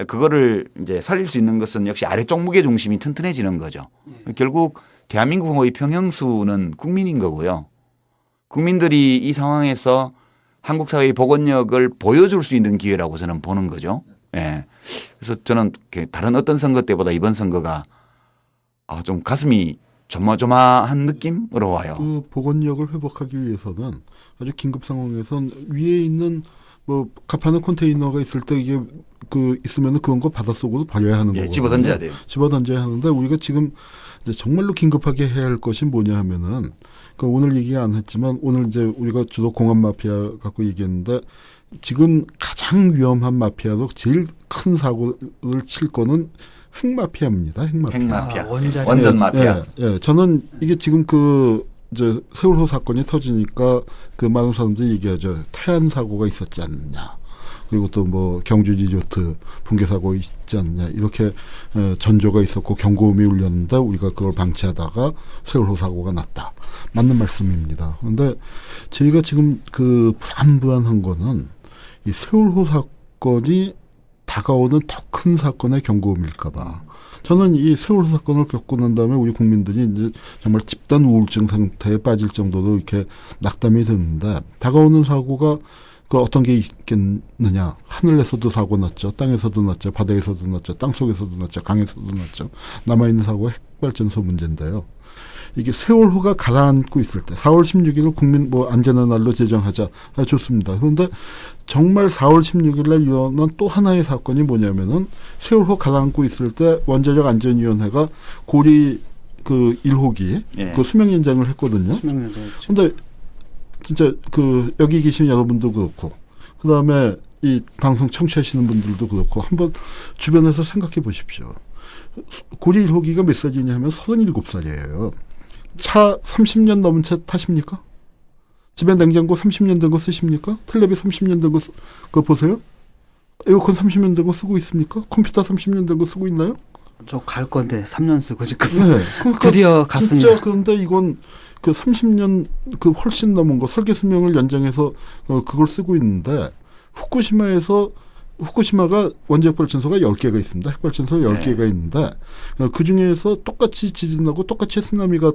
그거를 이제 살릴 수 있는 것은 역시 아래쪽 무게 중심이 튼튼해지는 거죠. 결국 대한민국호의 평형수는 국민인 거고요. 국민들이 이 상황에서 한국 사회의 복원력을 보여줄 수 있는 기회라고 저는 보는 거죠. 예. 그래서 저는 다른 어떤 선거 때보다 이번 선거가 좀 가슴이 조마조마한 느낌으로 와요. 그 복원력을 회복하기 위해서는 아주 긴급 상황에선 위에 있는 뭐 갑판에 컨테이너가 있을 때 이게 그 있으면은 그런 거 바닷속으로 버려야 하는 거고. 집어 던져야 돼요. 집어 던져야 하는데 우리가 지금 이제 정말로 긴급하게 해야 할 것이 뭐냐 하면은 그 오늘 얘기 안 했지만 오늘 이제 우리가 주로 공안 마피아 갖고 얘기했는데 지금 가장 위험한 마피아로 제일 큰 사고를 칠 거는 핵마피아입니다. 핵마피아. 원자력. 원전 마피아. 예, 저는 이게 지금 그 이제 세월호 사건이 터지니까 그 많은 사람들이 얘기하죠. 태안 사고가 있었지 않느냐. 그리고 또 뭐 경주 리조트 붕괴 사고 있지 않느냐. 이렇게 전조가 있었고 경고음이 울렸는데 우리가 그걸 방치하다가 세월호 사고가 났다. 맞는 말씀입니다. 그런데 저희가 지금 그 불안한 거는 이 세월호 사건이 다가오는 더 큰 사건의 경고음일까 봐. 저는 이 세월호 사건을 겪고 난 다음에 우리 국민들이 이제 정말 집단 우울증 상태에 빠질 정도로 이렇게 낙담이 드는데 다가오는 사고가 그 어떤 게 있겠느냐. 하늘에서도 사고 났죠. 땅에서도 났죠. 바다에서도 났죠. 땅속에서도 났죠. 강에서도 났죠. 남아있는 사고가 핵발전소 문제인데요. 이게 세월호가 가라앉고 있을 때 4월 16일을 국민 뭐 안전한 날로 제정하자. 좋습니다. 그런데 정말 4월 16일 날 일어난 또 하나의 사건이 뭐냐면은 세월호 가라앉고 있을 때 원자력 안전위원회가 고리 그 1호기 예. 그 수명 연장을 했거든요. 수명 연장했죠. 근데 진짜 그 여기 계신 여러분도 그렇고 그다음에 이 방송 청취하시는 분들도 그렇고 한번 주변에서 생각해 보십시오. 고리 1호기가 몇 살이냐 하면 37살이에요. 차 30년 넘은 차 타십니까? 집에 냉장고 30년 된 거 쓰십니까? 텔레비 30년 된 거 그거 보세요? 에어컨 30년 된 거 쓰고 있습니까? 컴퓨터 30년 된 거 쓰고 있나요? 저 갈 건데 3년 쓰고 지금 네. 그러니까 드디어 갔습니다. 진짜 그런데 이건 그 30년 그 훨씬 넘은 거 설계 수명을 연장해서 그걸 쓰고 있는데 후쿠시마가 원자력발전소가 10개가 있습니다. 핵발전소 10개가 있는데 그 중에서 똑같이 지진하고 똑같이 쓰나미가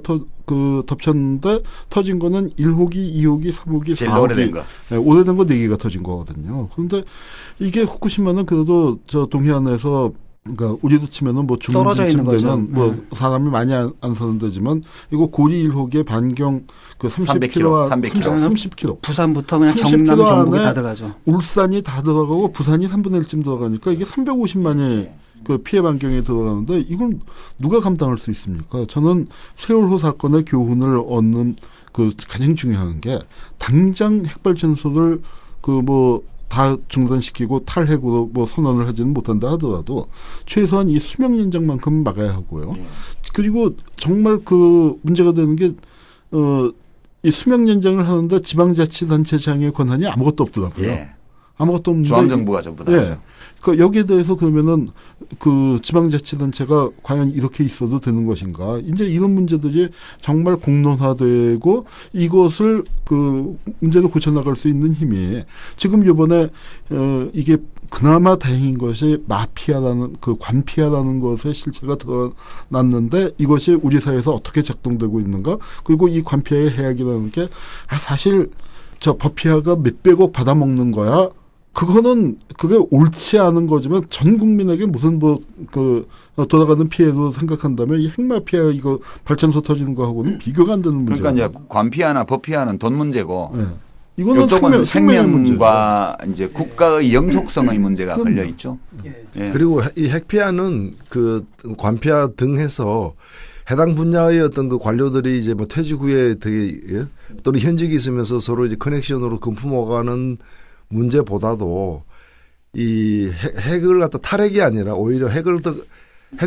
덮쳤는데 터진 거는 1호기, 2호기, 3호기, 제일 4호기. 오래된 거. 네, 오래된 거 4개가 터진 거거든요. 그런데 이게 후쿠시마는 그래도 저 동해안에서 그러니까 우리도 치면은 뭐 떨어져 있는 중국쯤 되면 거죠. 뭐 사람이 많이 안 사는 데지만 이거 고리 1호기의 반경 그 30km, 30km. 부산부터 그냥 30km 경남 경북이 안에 다 들어가죠. 울산이 다 들어가고 부산이 3분의 1쯤 들어가니까 이게 350만이 그 피해 반경에 들어가는데 이건 누가 감당할 수 있습니까? 저는 세월호 사건의 교훈을 얻는 그 가장 중요한 게 당장 핵발전소를 그 뭐 다 중단시키고 탈핵으로 뭐 선언을 하지는 못한다 하더라도 최소한 이 수명 연장만큼은 막아야 하고요. 그리고 정말 그 문제가 되는 게 이 수명 연장을 하는데 지방자치단체장의 권한이 아무것도 없더라고요. 예. 아무것도 없는데 중앙정부가 전부 다. 예. 그 여기에 대해서 그러면은 그 지방자치단체가 과연 이렇게 있어도 되는 것인가? 이제 이런 문제들이 정말 공론화되고 이것을 그 문제를 고쳐나갈 수 있는 힘이 지금 이번에 이게 그나마 다행인 것이 마피아라는 그 관피아라는 것의 실체가 드러났는데 이것이 우리 사회에서 어떻게 작동되고 있는가? 그리고 이 관피아의 해악이라는 게 사실 저 버피아가 몇백억 받아먹는 거야. 그게 옳지 않은 거지만 전 국민에게 무슨 돌아가는 피해로 생각한다면 이 핵마피아 이거 발전소 터지는 거하고는 비교가 안 되는 문제예요. 그러니까 이제 관피아나 법피아는 돈 문제고 네. 이거는 이쪽은 생명의 생명과 이제 국가의 영속성의 문제가 그럼요. 걸려 있죠. 예. 그리고 이 핵피아는 그 관피아 등 해서 해당 분야의 어떤 그 관료들이 이제 뭐 퇴직 후에 되게 또는 현직이 있으면서 서로 이제 커넥션으로 금품어가는 문제보다도 이 핵을 갖다 탈핵이 아니라 오히려 핵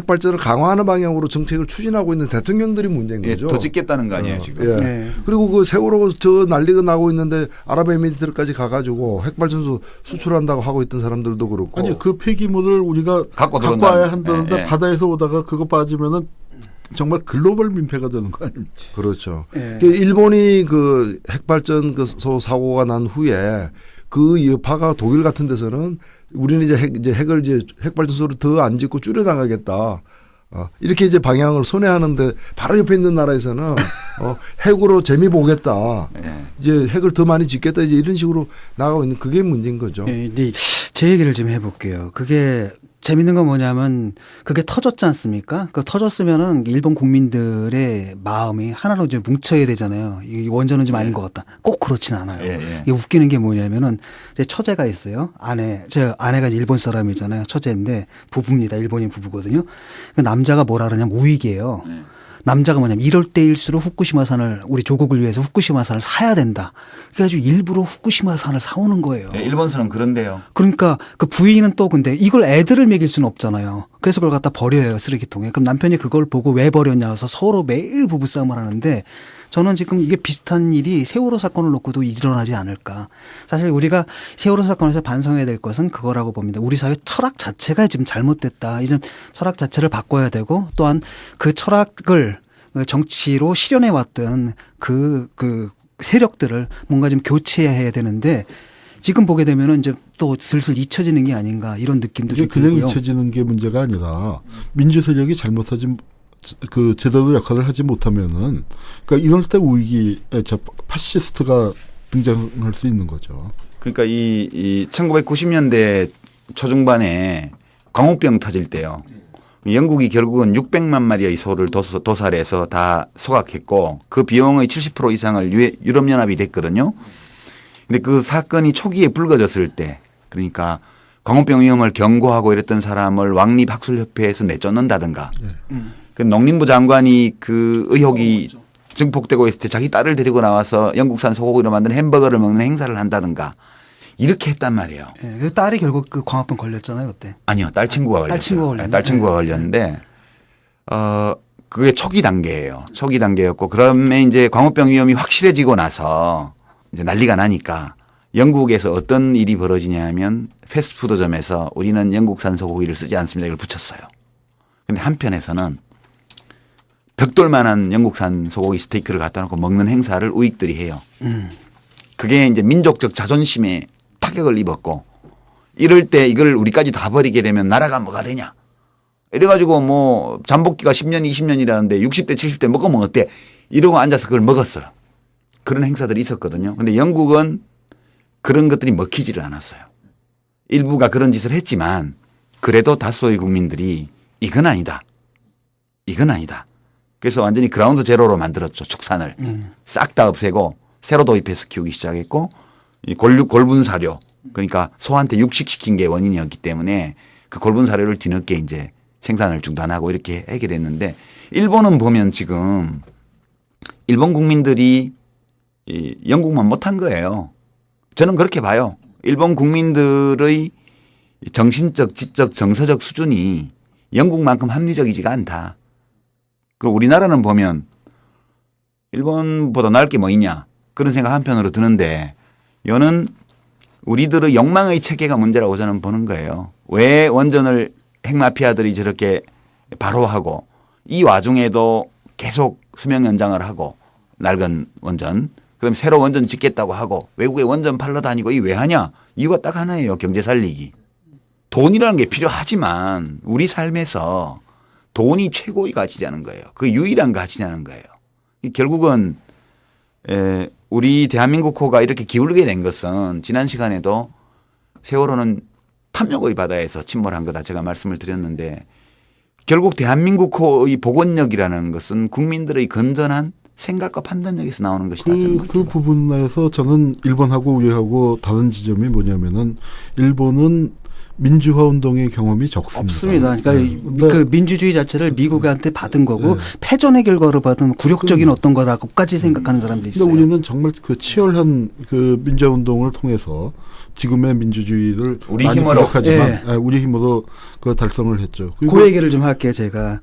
발전을 강화하는 방향으로 정책을 추진하고 있는 대통령들이 문제인 거죠. 더 짓겠다는 거 아니에요 지금. 예. 네. 그리고 그 세월호 저 난리가 나고 있는데 아랍에미리트까지 가가지고 핵 발전소 수출한다고 하고 있던 사람들도 그렇고. 아니 그 폐기물을 우리가 갖고 와야 한다는데 예. 바다에서 오다가 그거 빠지면은 정말 글로벌 민폐가 되는 거 아닙니까? 그렇죠. 예. 일본이 그 핵발전소 사고가 난 후에 그 여파가 독일 같은 데서는 우리는 이제 핵발전소를 더 안 짓고 줄여나가겠다. 이렇게 이제 방향을 선회하는데 바로 옆에 있는 나라에서는 핵으로 재미 보겠다. 예. 이제 핵을 더 많이 짓겠다. 이제 이런 식으로 나가고 있는 그게 문제인 거죠. 네, 제 얘기를 좀 해볼게요. 그게 재밌는 건 뭐냐면 그게 터졌지 않습니까? 그 터졌으면은 일본 국민들의 마음이 하나로 이제 뭉쳐야 되잖아요. 이 원전은 좀 아닌 것 같다. 꼭 그렇진 않아요. 이게 웃기는 게 뭐냐면은 제 처제가 있어요. 제 아내가 일본 사람이잖아요. 처제인데 부부입니다. 일본인 부부거든요. 그 남자가 뭐라 그러냐면 우익이에요. 남자가 뭐냐면 이럴 때일수록 후쿠시마산을 우리 조국을 위해서 후쿠시마산을 사야 된다. 그래가지고 일부러 후쿠시마산을 사오는 거예요. 일본서는 그런데요. 그러니까 그 부인은 또 근데 이걸 애들을 먹일 수는 없잖아요. 그래서 그걸 갖다 버려요. 쓰레기통에. 그럼 남편이 그걸 보고 왜 버렸냐 해서 서로 매일 부부싸움을 하는데 저는 지금 이게 비슷한 일이 세월호 사건을 놓고도 일어나지 않을까. 사실 우리가 세월호 사건에서 반성해야 될 것은 그거라고 봅니다. 우리 사회 철학 자체가 지금 잘못됐다. 이제 철학 자체를 바꿔야 되고 또한 그 철학을 정치로 실현해 왔던 그 세력들을 뭔가 좀 교체해야 되는데 지금 보게 되면은 이제 또 슬슬 잊혀지는 게 아닌가 이런 느낌도 좀 그냥 들고요. 잊혀지는 게 문제가 아니라 민주 세력이 잘못하지 그 제대로 역할을 하지 못하면은 그러니까 이럴 때 우익이 저 파시스트가 등장할 수 있는 거죠. 그러니까 이 1990년대 초중반에 광우병 터질 때요. 영국이 결국은 600만 마리의 소를 도살해서 다 소각했고 그 비용의 70% 이상을 유럽연합이 됐거든요. 근데 그 사건이 초기에 불거졌을 때 그러니까 광우병 위험을 경고하고 이랬던 사람을 왕립학술협회에서 내쫓는다든가 그 농림부 장관이 그 의혹이 증폭되고 있을 때 자기 딸을 데리고 나와서 영국산 소고기로 만든 햄버거를 먹는 행사를 한다든가 이렇게 했단 말이에요. 네, 그 딸이 결국 그 광우병 걸렸잖아요, 그때. 아니요, 딸 친구가 걸렸어요. 딸 친구가 걸렸는데 그게 초기 단계예요. 초기 단계였고 그러면 이제 광우병 위험이 확실해지고 나서 이제 난리가 나니까 영국에서 어떤 일이 벌어지냐면 패스트푸드점에서 우리는 영국산 소고기를 쓰지 않습니다. 이걸 붙였어요. 근데 한편에서는 벽돌만한 영국산 소고기 스테이크를 갖다 놓고 먹는 행사를 우익들이 해요. 그게 이제 민족적 자존심에 타격을 입었고 이럴 때 이걸 우리까지 다 버리게 되면 나라가 뭐가 되냐. 이래가지고 뭐 잠복기가 10년, 20년이라는데 60대, 70대 먹으면 어때? 이러고 앉아서 그걸 먹었어요. 그런 행사들이 있었거든요. 근데 영국은 그런 것들이 먹히지를 않았어요. 일부가 그런 짓을 했지만 그래도 다수의 국민들이 이건 아니다. 이건 아니다. 그래서 완전히 그라운드 제로로 만들었죠. 축산을. 싹 다 없애고 새로 도입해서 키우기 시작했고 이 골분 사료 그러니까 소한테 육식시킨 게 원인이었기 때문에 그 골분 사료를 뒤늦게 이제 생산을 중단하고 이렇게 해결했는데 일본은 보면 지금 일본 국민들이 이 영국만 못한 거예요. 저는 그렇게 봐요. 일본 국민들의 정신적, 지적, 정서적 수준이 영국만큼 합리적이지가 않다. 그리고 우리나라는 보면 일본보다 나을 게 뭐 있냐 그런 생각 한편으로 드는데 이거는 우리들의 욕망의 체계가 문제라고 저는 보는 거예요. 왜 원전을 핵마피아들이 저렇게 바로 하고 이 와중에도 계속 수명 연장을 하고 낡은 원전 그럼 새로 원전 짓겠다고 하고 외국에 원전 팔러 다니고 이 왜 하냐 이유가 딱 하나예요. 경제 살리기. 돈이라는 게 필요하지만 우리 삶에서 돈이 최고의 가치자는 거예요. 그 유일한 가치자는 거예요. 결국은 우리 대한민국호가 이렇게 기울게 된 것은 지난 시간에도 세월호는 탐욕의 바다에서 침몰한 거다 제가 말씀을 드렸는데 결국 대한민국호의 복원력이라는 것은 국민들의 건전한 생각과 판단력에서 나오는 것이다. 그 부분에서 저는 일본하고 우리하고 다른 지점이 뭐냐면은 일본은 민주화 운동의 경험이 적습니다. 없습니다. 그러니까 그 민주주의 자체를 미국한테 받은 거고 패전의 결과로 받은 굴욕적인 어떤 거라고까지 생각하는 사람들이 있어요. 근데 우리는 정말 그 치열한 그 민주화 운동을 통해서 지금의 민주주의를 우리 많이 힘으로 부족하지만 우리 힘으로 그 달성을 했죠. 그 얘기를 좀 할게요. 제가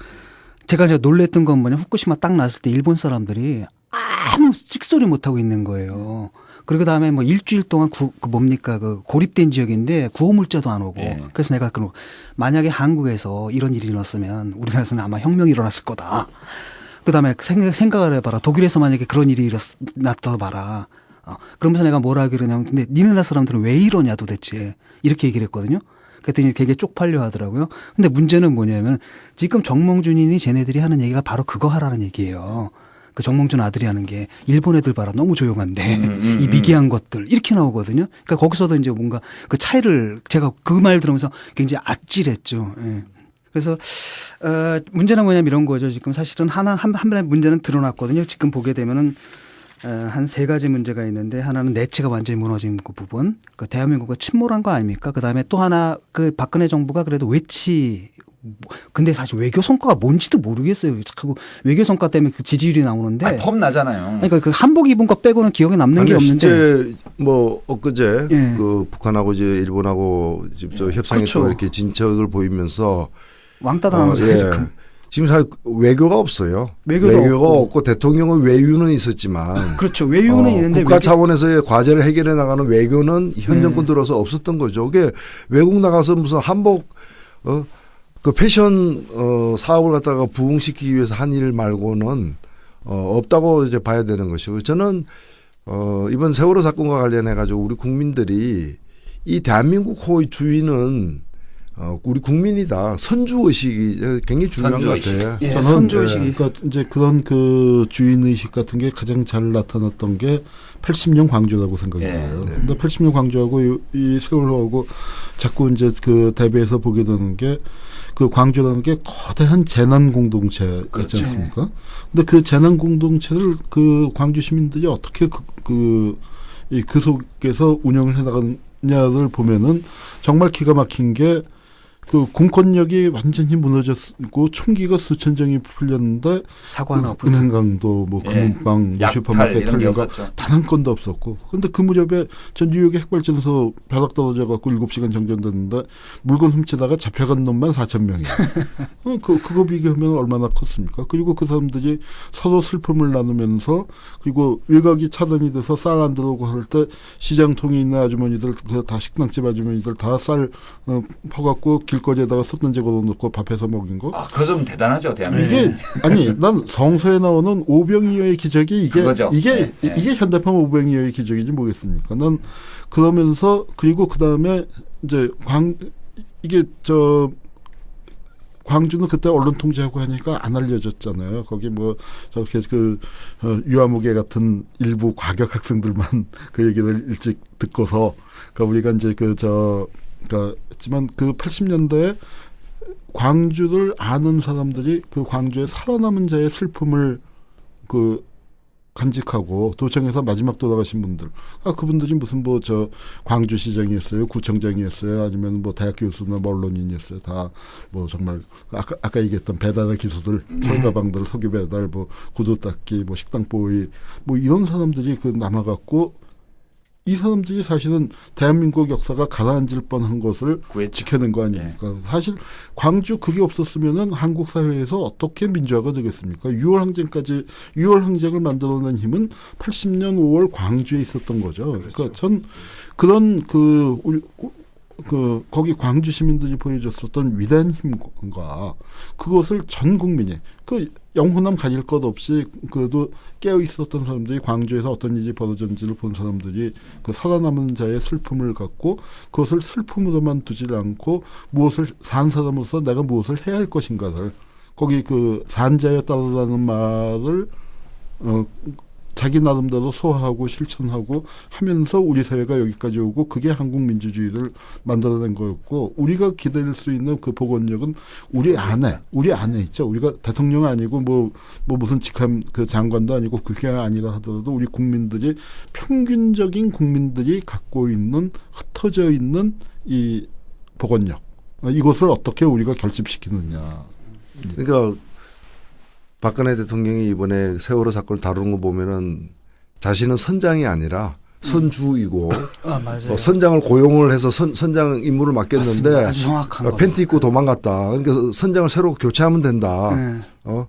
놀랬던 건 뭐냐 후쿠시마 딱 났을 때 일본 사람들이 아무 찍소리 못 하고 있는 거예요. 그리고 다음에 뭐 일주일 동안 그 고립된 지역인데 구호 물자도 안 오고. 그래서 내가 만약에 한국에서 이런 일이 일어났으면 우리나라에서는 아마 혁명이 일어났을 거다. 그 다음에 생각을 해봐라. 독일에서 만약에 그런 일이 일어났다 봐라. 그러면서 내가 뭐라 그러냐면 근데 니네 나라 사람들은 왜 이러냐 도대체 이렇게 얘기를 했거든요. 그랬더니 되게 쪽팔려 하더라고요. 근데 문제는 뭐냐면 지금 정몽준이니 쟤네들이 하는 얘기가 바로 그거 하라는 얘기예요. 그 정몽준 아들이 하는 게 일본 애들 봐라 너무 조용한데 이 미개한 것들 이렇게 나오거든요. 그러니까 거기서도 이제 뭔가 그 차이를 제가 그 말 들으면서 굉장히 아찔했죠. 예. 그래서 문제는 뭐냐면 이런 거죠. 지금 사실은 한 번의 문제는 드러났거든요. 지금 보게 되면은 한 세 가지 문제가 있는데 하나는 내체가 완전히 무너진 그 부분. 그 대한민국가 침몰한 거 아닙니까? 그다음에 또 하나 그 박근혜 정부가 그래도 근데 사실 외교 성과가 뭔지도 모르겠어요. 자꾸 외교 성과 때문에 그 지지율이 나오는데. 폼 나잖아요. 그러니까 그 한복 입은 거 빼고는 기억에 남는 게 없는데. 실제 뭐 엊그제 예. 그 북한하고 이제 일본하고 지금 협상했다고 그렇죠. 이렇게 진척을 보이면서 왕따 당하면서 예. 지금 사실 외교가 없어요. 외교가 없고 대통령의 외유는 있었지만 그렇죠. 외유는 있는데 국가 차원에서의 과제를 해결해 나가는 외교는 현 정권 들어서 없었던 거죠. 그게 외국 나가서 무슨 한복 그 패션 사업을 갖다가 부흥시키기 위해서 한 일 말고는 없다고 이제 봐야 되는 것이고 저는 이번 세월호 사건과 관련해 가지고 우리 국민들이 이 대한민국 호의 주인은 우리 국민이다. 선주 의식이 굉장히 중요한 것 같아요. 예, 저는 선주 의식이. 그러니까 이제 그런 그 주인 의식 같은 게 가장 잘 나타났던 게 80년 광주라고 생각이 들어요. 네. 근데 80년 광주하고 이 세월호하고 자꾸 이제 그 대비해서 보게 되는 게 그 광주라는 게 거대한 재난 공동체 그렇죠. 있지 않습니까? 근데 그 재난 공동체를 그 광주 시민들이 어떻게 그 속에서 운영을 해 나가느냐를 보면은 정말 기가 막힌 게 그 공권력이 완전히 무너졌고 총기가 수천 정이 풀렸는데 사고 하나 없었죠. 은행강도 뭐 금은방, 약탈 슈퍼마켓 이런 게 털려가 없었죠. 단 한 건도 없었고. 근데 그 무렵에 전 뉴욕의 핵발전소 벼락 떨어져 갖고 7시간 정전됐는데 물건 훔치다가 잡혀간 놈만 4,000명이에요. 그거 비교하면 얼마나 컸습니까? 그리고 그 사람들이 서로 슬픔을 나누면서 그리고 외곽이 차단이 돼서 쌀 안 들어오고 할 때 시장통에 있는 아주머니들 다 식당집 아주머니들 다 쌀 퍼갖고 길거리에다가 솥단지 걸어놓고 밥해서 먹인 거. 그거 좀 대단하죠, 대한민국. 이게 아니 난 성서에 나오는 오병이어의 기적이 그거죠. 이게 현대판 오병이어의 기적인지 모르겠습니까? 난 그러면서 그리고 그 다음에 이제 광주는 그때 언론 통제하고 하니까 안 알려졌잖아요. 거기 뭐 저렇게 유아무개 같은 일부 과격 학생들만 그 얘기를 일찍 듣고서 그러니까 우리가 이제 그렇지만 그 80년대에 광주를 아는 사람들이 그 광주의 살아남은 자의 슬픔을 간직하고 도청에서 마지막 돌아가신 분들, 그분들이 무슨 광주시장이었어요, 구청장이었어요, 아니면 대학 교수나 언론인이었어요, 다 정말 아까 얘기했던 배달의 기수들, 철가방들, 석유 배달, 구두 닦기, 식당 보이, 이런 사람들이 남아갖고. 이 사람들이 사실은 대한민국 역사가 가라앉을 뻔한 것을 지켜낸 거 아닙니까? 사실 광주 그게 없었으면은 한국 사회에서 어떻게 민주화가 되겠습니까? 6월 항쟁을 만들어낸 힘은 80년 5월 광주에 있었던 거죠. 그렇죠. 그러니까 전 그런 거기 광주 시민들이 보여줬었던 위대한 힘과 그것을 전 국민이 영혼함 가질 것 없이 그래도 깨어 있었던 사람들이 광주에서 어떤 일이 벌어졌는지를 본 사람들이 살아남은 자의 슬픔을 갖고 그것을 슬픔으로만 두질 않고 산 사람으로서 내가 무엇을 해야 할 것인가를 거기 산자에 따르라는 말을 자기 나름대로 소화하고 실천하고 하면서 우리 사회가 여기까지 오고 그게 한국 민주주의를 만들어낸 거였고 우리가 기다릴 수 있는 그 복원력은 우리 안에 있죠. 우리가 대통령 아니고 무슨 직함 장관도 아니고 그게 아니라 하더라도 우리 국민들이 평균적인 국민들이 갖고 있는 흩어져 있는 이 복원력 이것을 어떻게 우리가 결집시키느냐. 그러니까 박근혜 대통령이 이번에 세월호 사건을 다루는 거 보면은 자신은 선장이 아니라 선주이고 맞아요. 선장을 고용을 해서 선장 임무를 맡겼는데 맞습니다. 아주 정확한 팬티 입고 도망갔다. 그러니까 선장을 새로 교체하면 된다. 네.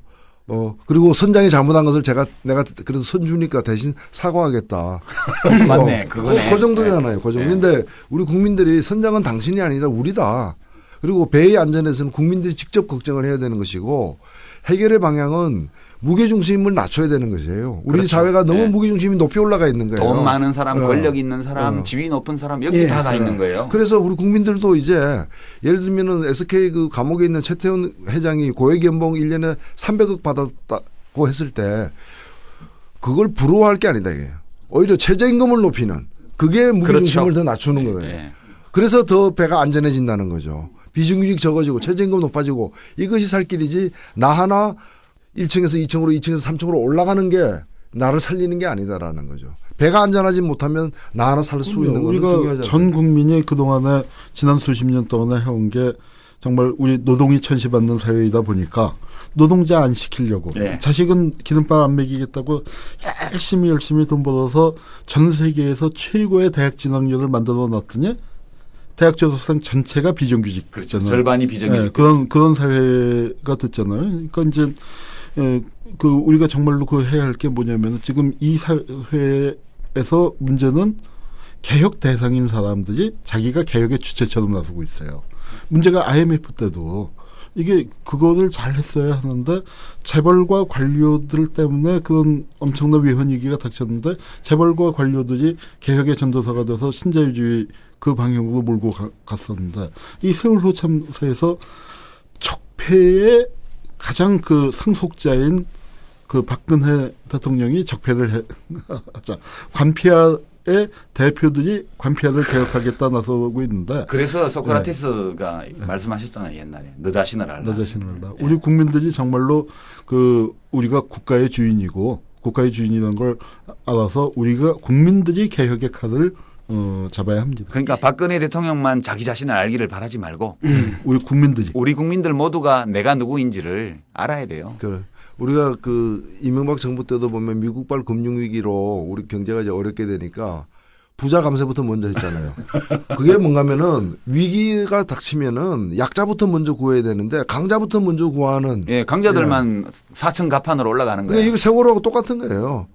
그리고 선장이 잘못한 것을 내가 그래도 선주니까 대신 사과하겠다. 맞네. 그거네. 그 정도잖아요. 그 정도. 근데 우리 국민들이 선장은 당신이 아니라 우리다. 그리고 배의 안전에서는 국민들이 직접 걱정을 해야 되는 것이고 해결의 방향은 무게중심을 낮춰야 되는 것이에요. 우리 그렇죠. 사회가 너무 무게중심이 높이 올라가 있는 거예요. 돈 많은 사람, 권력 있는 사람, 지위 높은 사람 여기 다 가 있는 거예요. 그래서 우리 국민들도 이제 예를 들면은 SK 감옥에 있는 최태원 회장이 고액 연봉 1년에 300억 받았다고 했을 때 그걸 부러워할 게 아니다 이게. 오히려 최저임금을 높이는 그게 무게중심을 더 낮추는 거예요. 네. 그래서 더 배가 안전해진다는 거죠. 비정규직 적어지고 최저임금 높아지고 이것이 살 길이지 나 하나 1층에서 2층으로 2층에서 3층으로 올라가는 게 나를 살리는 게 아니다라는 거죠. 배가 안전하지 못하면 나 하나 살 수 있는 건 우리가 중요하잖아요. 전 국민이 그동안에 지난 수십 년 동안에 해온 게 정말 우리 노동이 천시받는 사회이다 보니까 노동자 안 시키려고 네. 자식은 기름밥 안 먹이겠다고 열심히 돈 벌어서 전 세계에서 최고의 대학 진학률을 만들어 놨더니 대학 졸업생 전체가 비정규직. 그렇죠. 절반이 비정규직. 네, 그런 사회가 됐잖아요. 그러니까 이제 그 우리가 정말로 그 해야 할 게 뭐냐면 지금 이 사회에서 문제는 개혁 대상인 사람들이 자기가 개혁의 주체처럼 나서고 있어요. 문제가 IMF 때도 이게 그거를 잘 했어야 하는데 재벌과 관료들 때문에 그런 엄청난 위헌위기가 닥쳤는데 재벌과 관료들이 개혁의 전도사가 돼서 신자유주의 그 방향으로 몰고 갔었는데 이 세월호 참사에서 적폐의 가장 그 상속자인 그 박근혜 대통령이 적폐를 해. 관피아의 대표들이 관피아를 개혁하겠다 나서고 있는데. 그래서 소크라테스가 말씀하셨잖아요 옛날에 너 자신을 알라. 너 자신을 알라. 우리 국민들이 정말로 그 우리가 국가의 주인이고 국가의 주인이라는 걸 알아서 우리가 국민들이 개혁의 칼을 잡아야 합니다. 그러니까 박근혜 대통령만 자기 자신을 알기를 바라지 말고 우리 국민들이. 우리 국민들 모두가 내가 누구인지를 알아야 돼요. 그래. 우리가 그 이명박 정부 때도 보면 미국발 금융위기로 우리 경제가 이제 어렵게 되니까 부자 감세부터 먼저 했잖아요. 그게 뭔가면은 위기가 닥치면은 약자부터 먼저 구해야 되는데 강자부터 먼저 구하는. 예, 강자들만 4층 가판으로 올라가는 거예요. 이거 세월호하고 똑같은 거예요.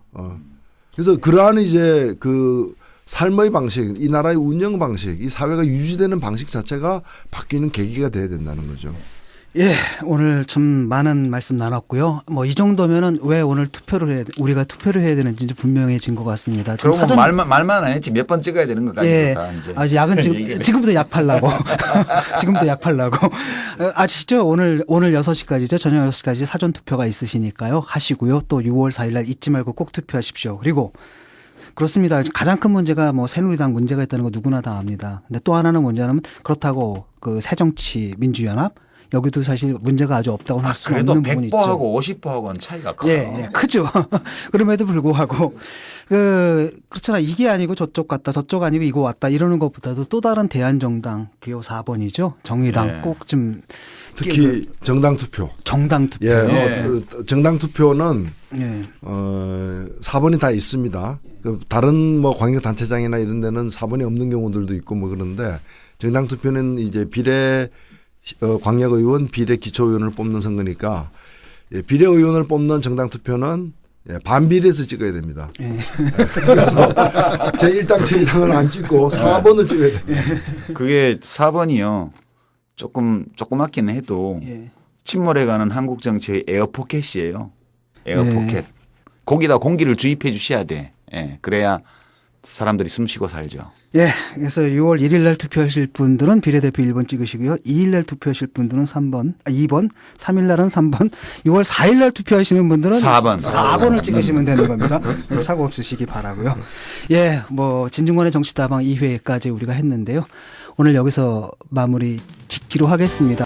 그래서 그러한 이제 그 삶의 방식, 이 나라의 운영 방식, 이 사회가 유지되는 방식 자체가 바뀌는 계기가 돼야 된다는 거죠. 예, 오늘 좀 많은 말씀 나눴고요. 뭐 이 정도면은 왜 오늘 우리가 투표를 해야 되는지 이제 분명해진 것 같습니다. 지금 그러고 말만 안 했지 몇 번 찍어야 되는 것까지. 예, 이제. 약은 지금부터 약 팔라고. 지금부터 약 팔라고. 아시죠? 오늘 6시까지죠. 저녁 6시까지 사전 투표가 있으시니까요. 하시고요. 또 6월 4일 날 잊지 말고 꼭 투표하십시오. 그리고 그렇습니다. 가장 큰 문제가 뭐 새누리당 문제가 있다는 거 누구나 다 압니다. 근데 또 하나는 뭐냐면 그렇다고 그 새정치민주연합 여기도 사실 문제가 아주 없다고 할 수 없는 부분이 있죠. 그래도 100%하고 50%하고는 차이가 커요. 예, 크죠. 그럼에도 불구하고 그렇잖아. 이게 아니고 저쪽 갔다 저쪽 아니고 이거 왔다 이러는 것보다도 또 다른 대한정당 기호 4번이죠. 정의당 예. 꼭 좀 특히 정당 투표. 정당 투표. 예, 정당 투표는 예. 4번이 다 있습니다. 다른 뭐 광역 단체장이나 이런 데는 4번이 없는 경우들도 있고 뭐 그런데 정당 투표는 이제 비례 광역의원, 비례 기초의원을 뽑는 선거니까 비례의원을 뽑는 정당 투표는 반비례해서 찍어야 됩니다. 예. 그래서 제1당, 제2당을 안 찍고 4번을 찍어야 됩니다. 그게 4번이요. 조그맣기는 해도 예. 침몰해가는 한국 정치의 에어포켓이에요. 에어포켓. 거기다 공기를 주입해 주셔야 돼. 예. 그래야 사람들이 숨 쉬고 살죠. 예. 그래서 6월 1일 날 투표하실 분들은 비례대표 1번 찍으시고요. 2일 날 투표하실 분들은 2번, 3일 날은 3번, 6월 4일 날 투표하시는 분들은 4번을 찍으시면 되는 겁니다. 사고 없으시기 바라고요. 예. 뭐 진중권의 정치다방 2회까지 우리가 했는데요. 오늘 여기서 마무리 짓기로 하겠습니다.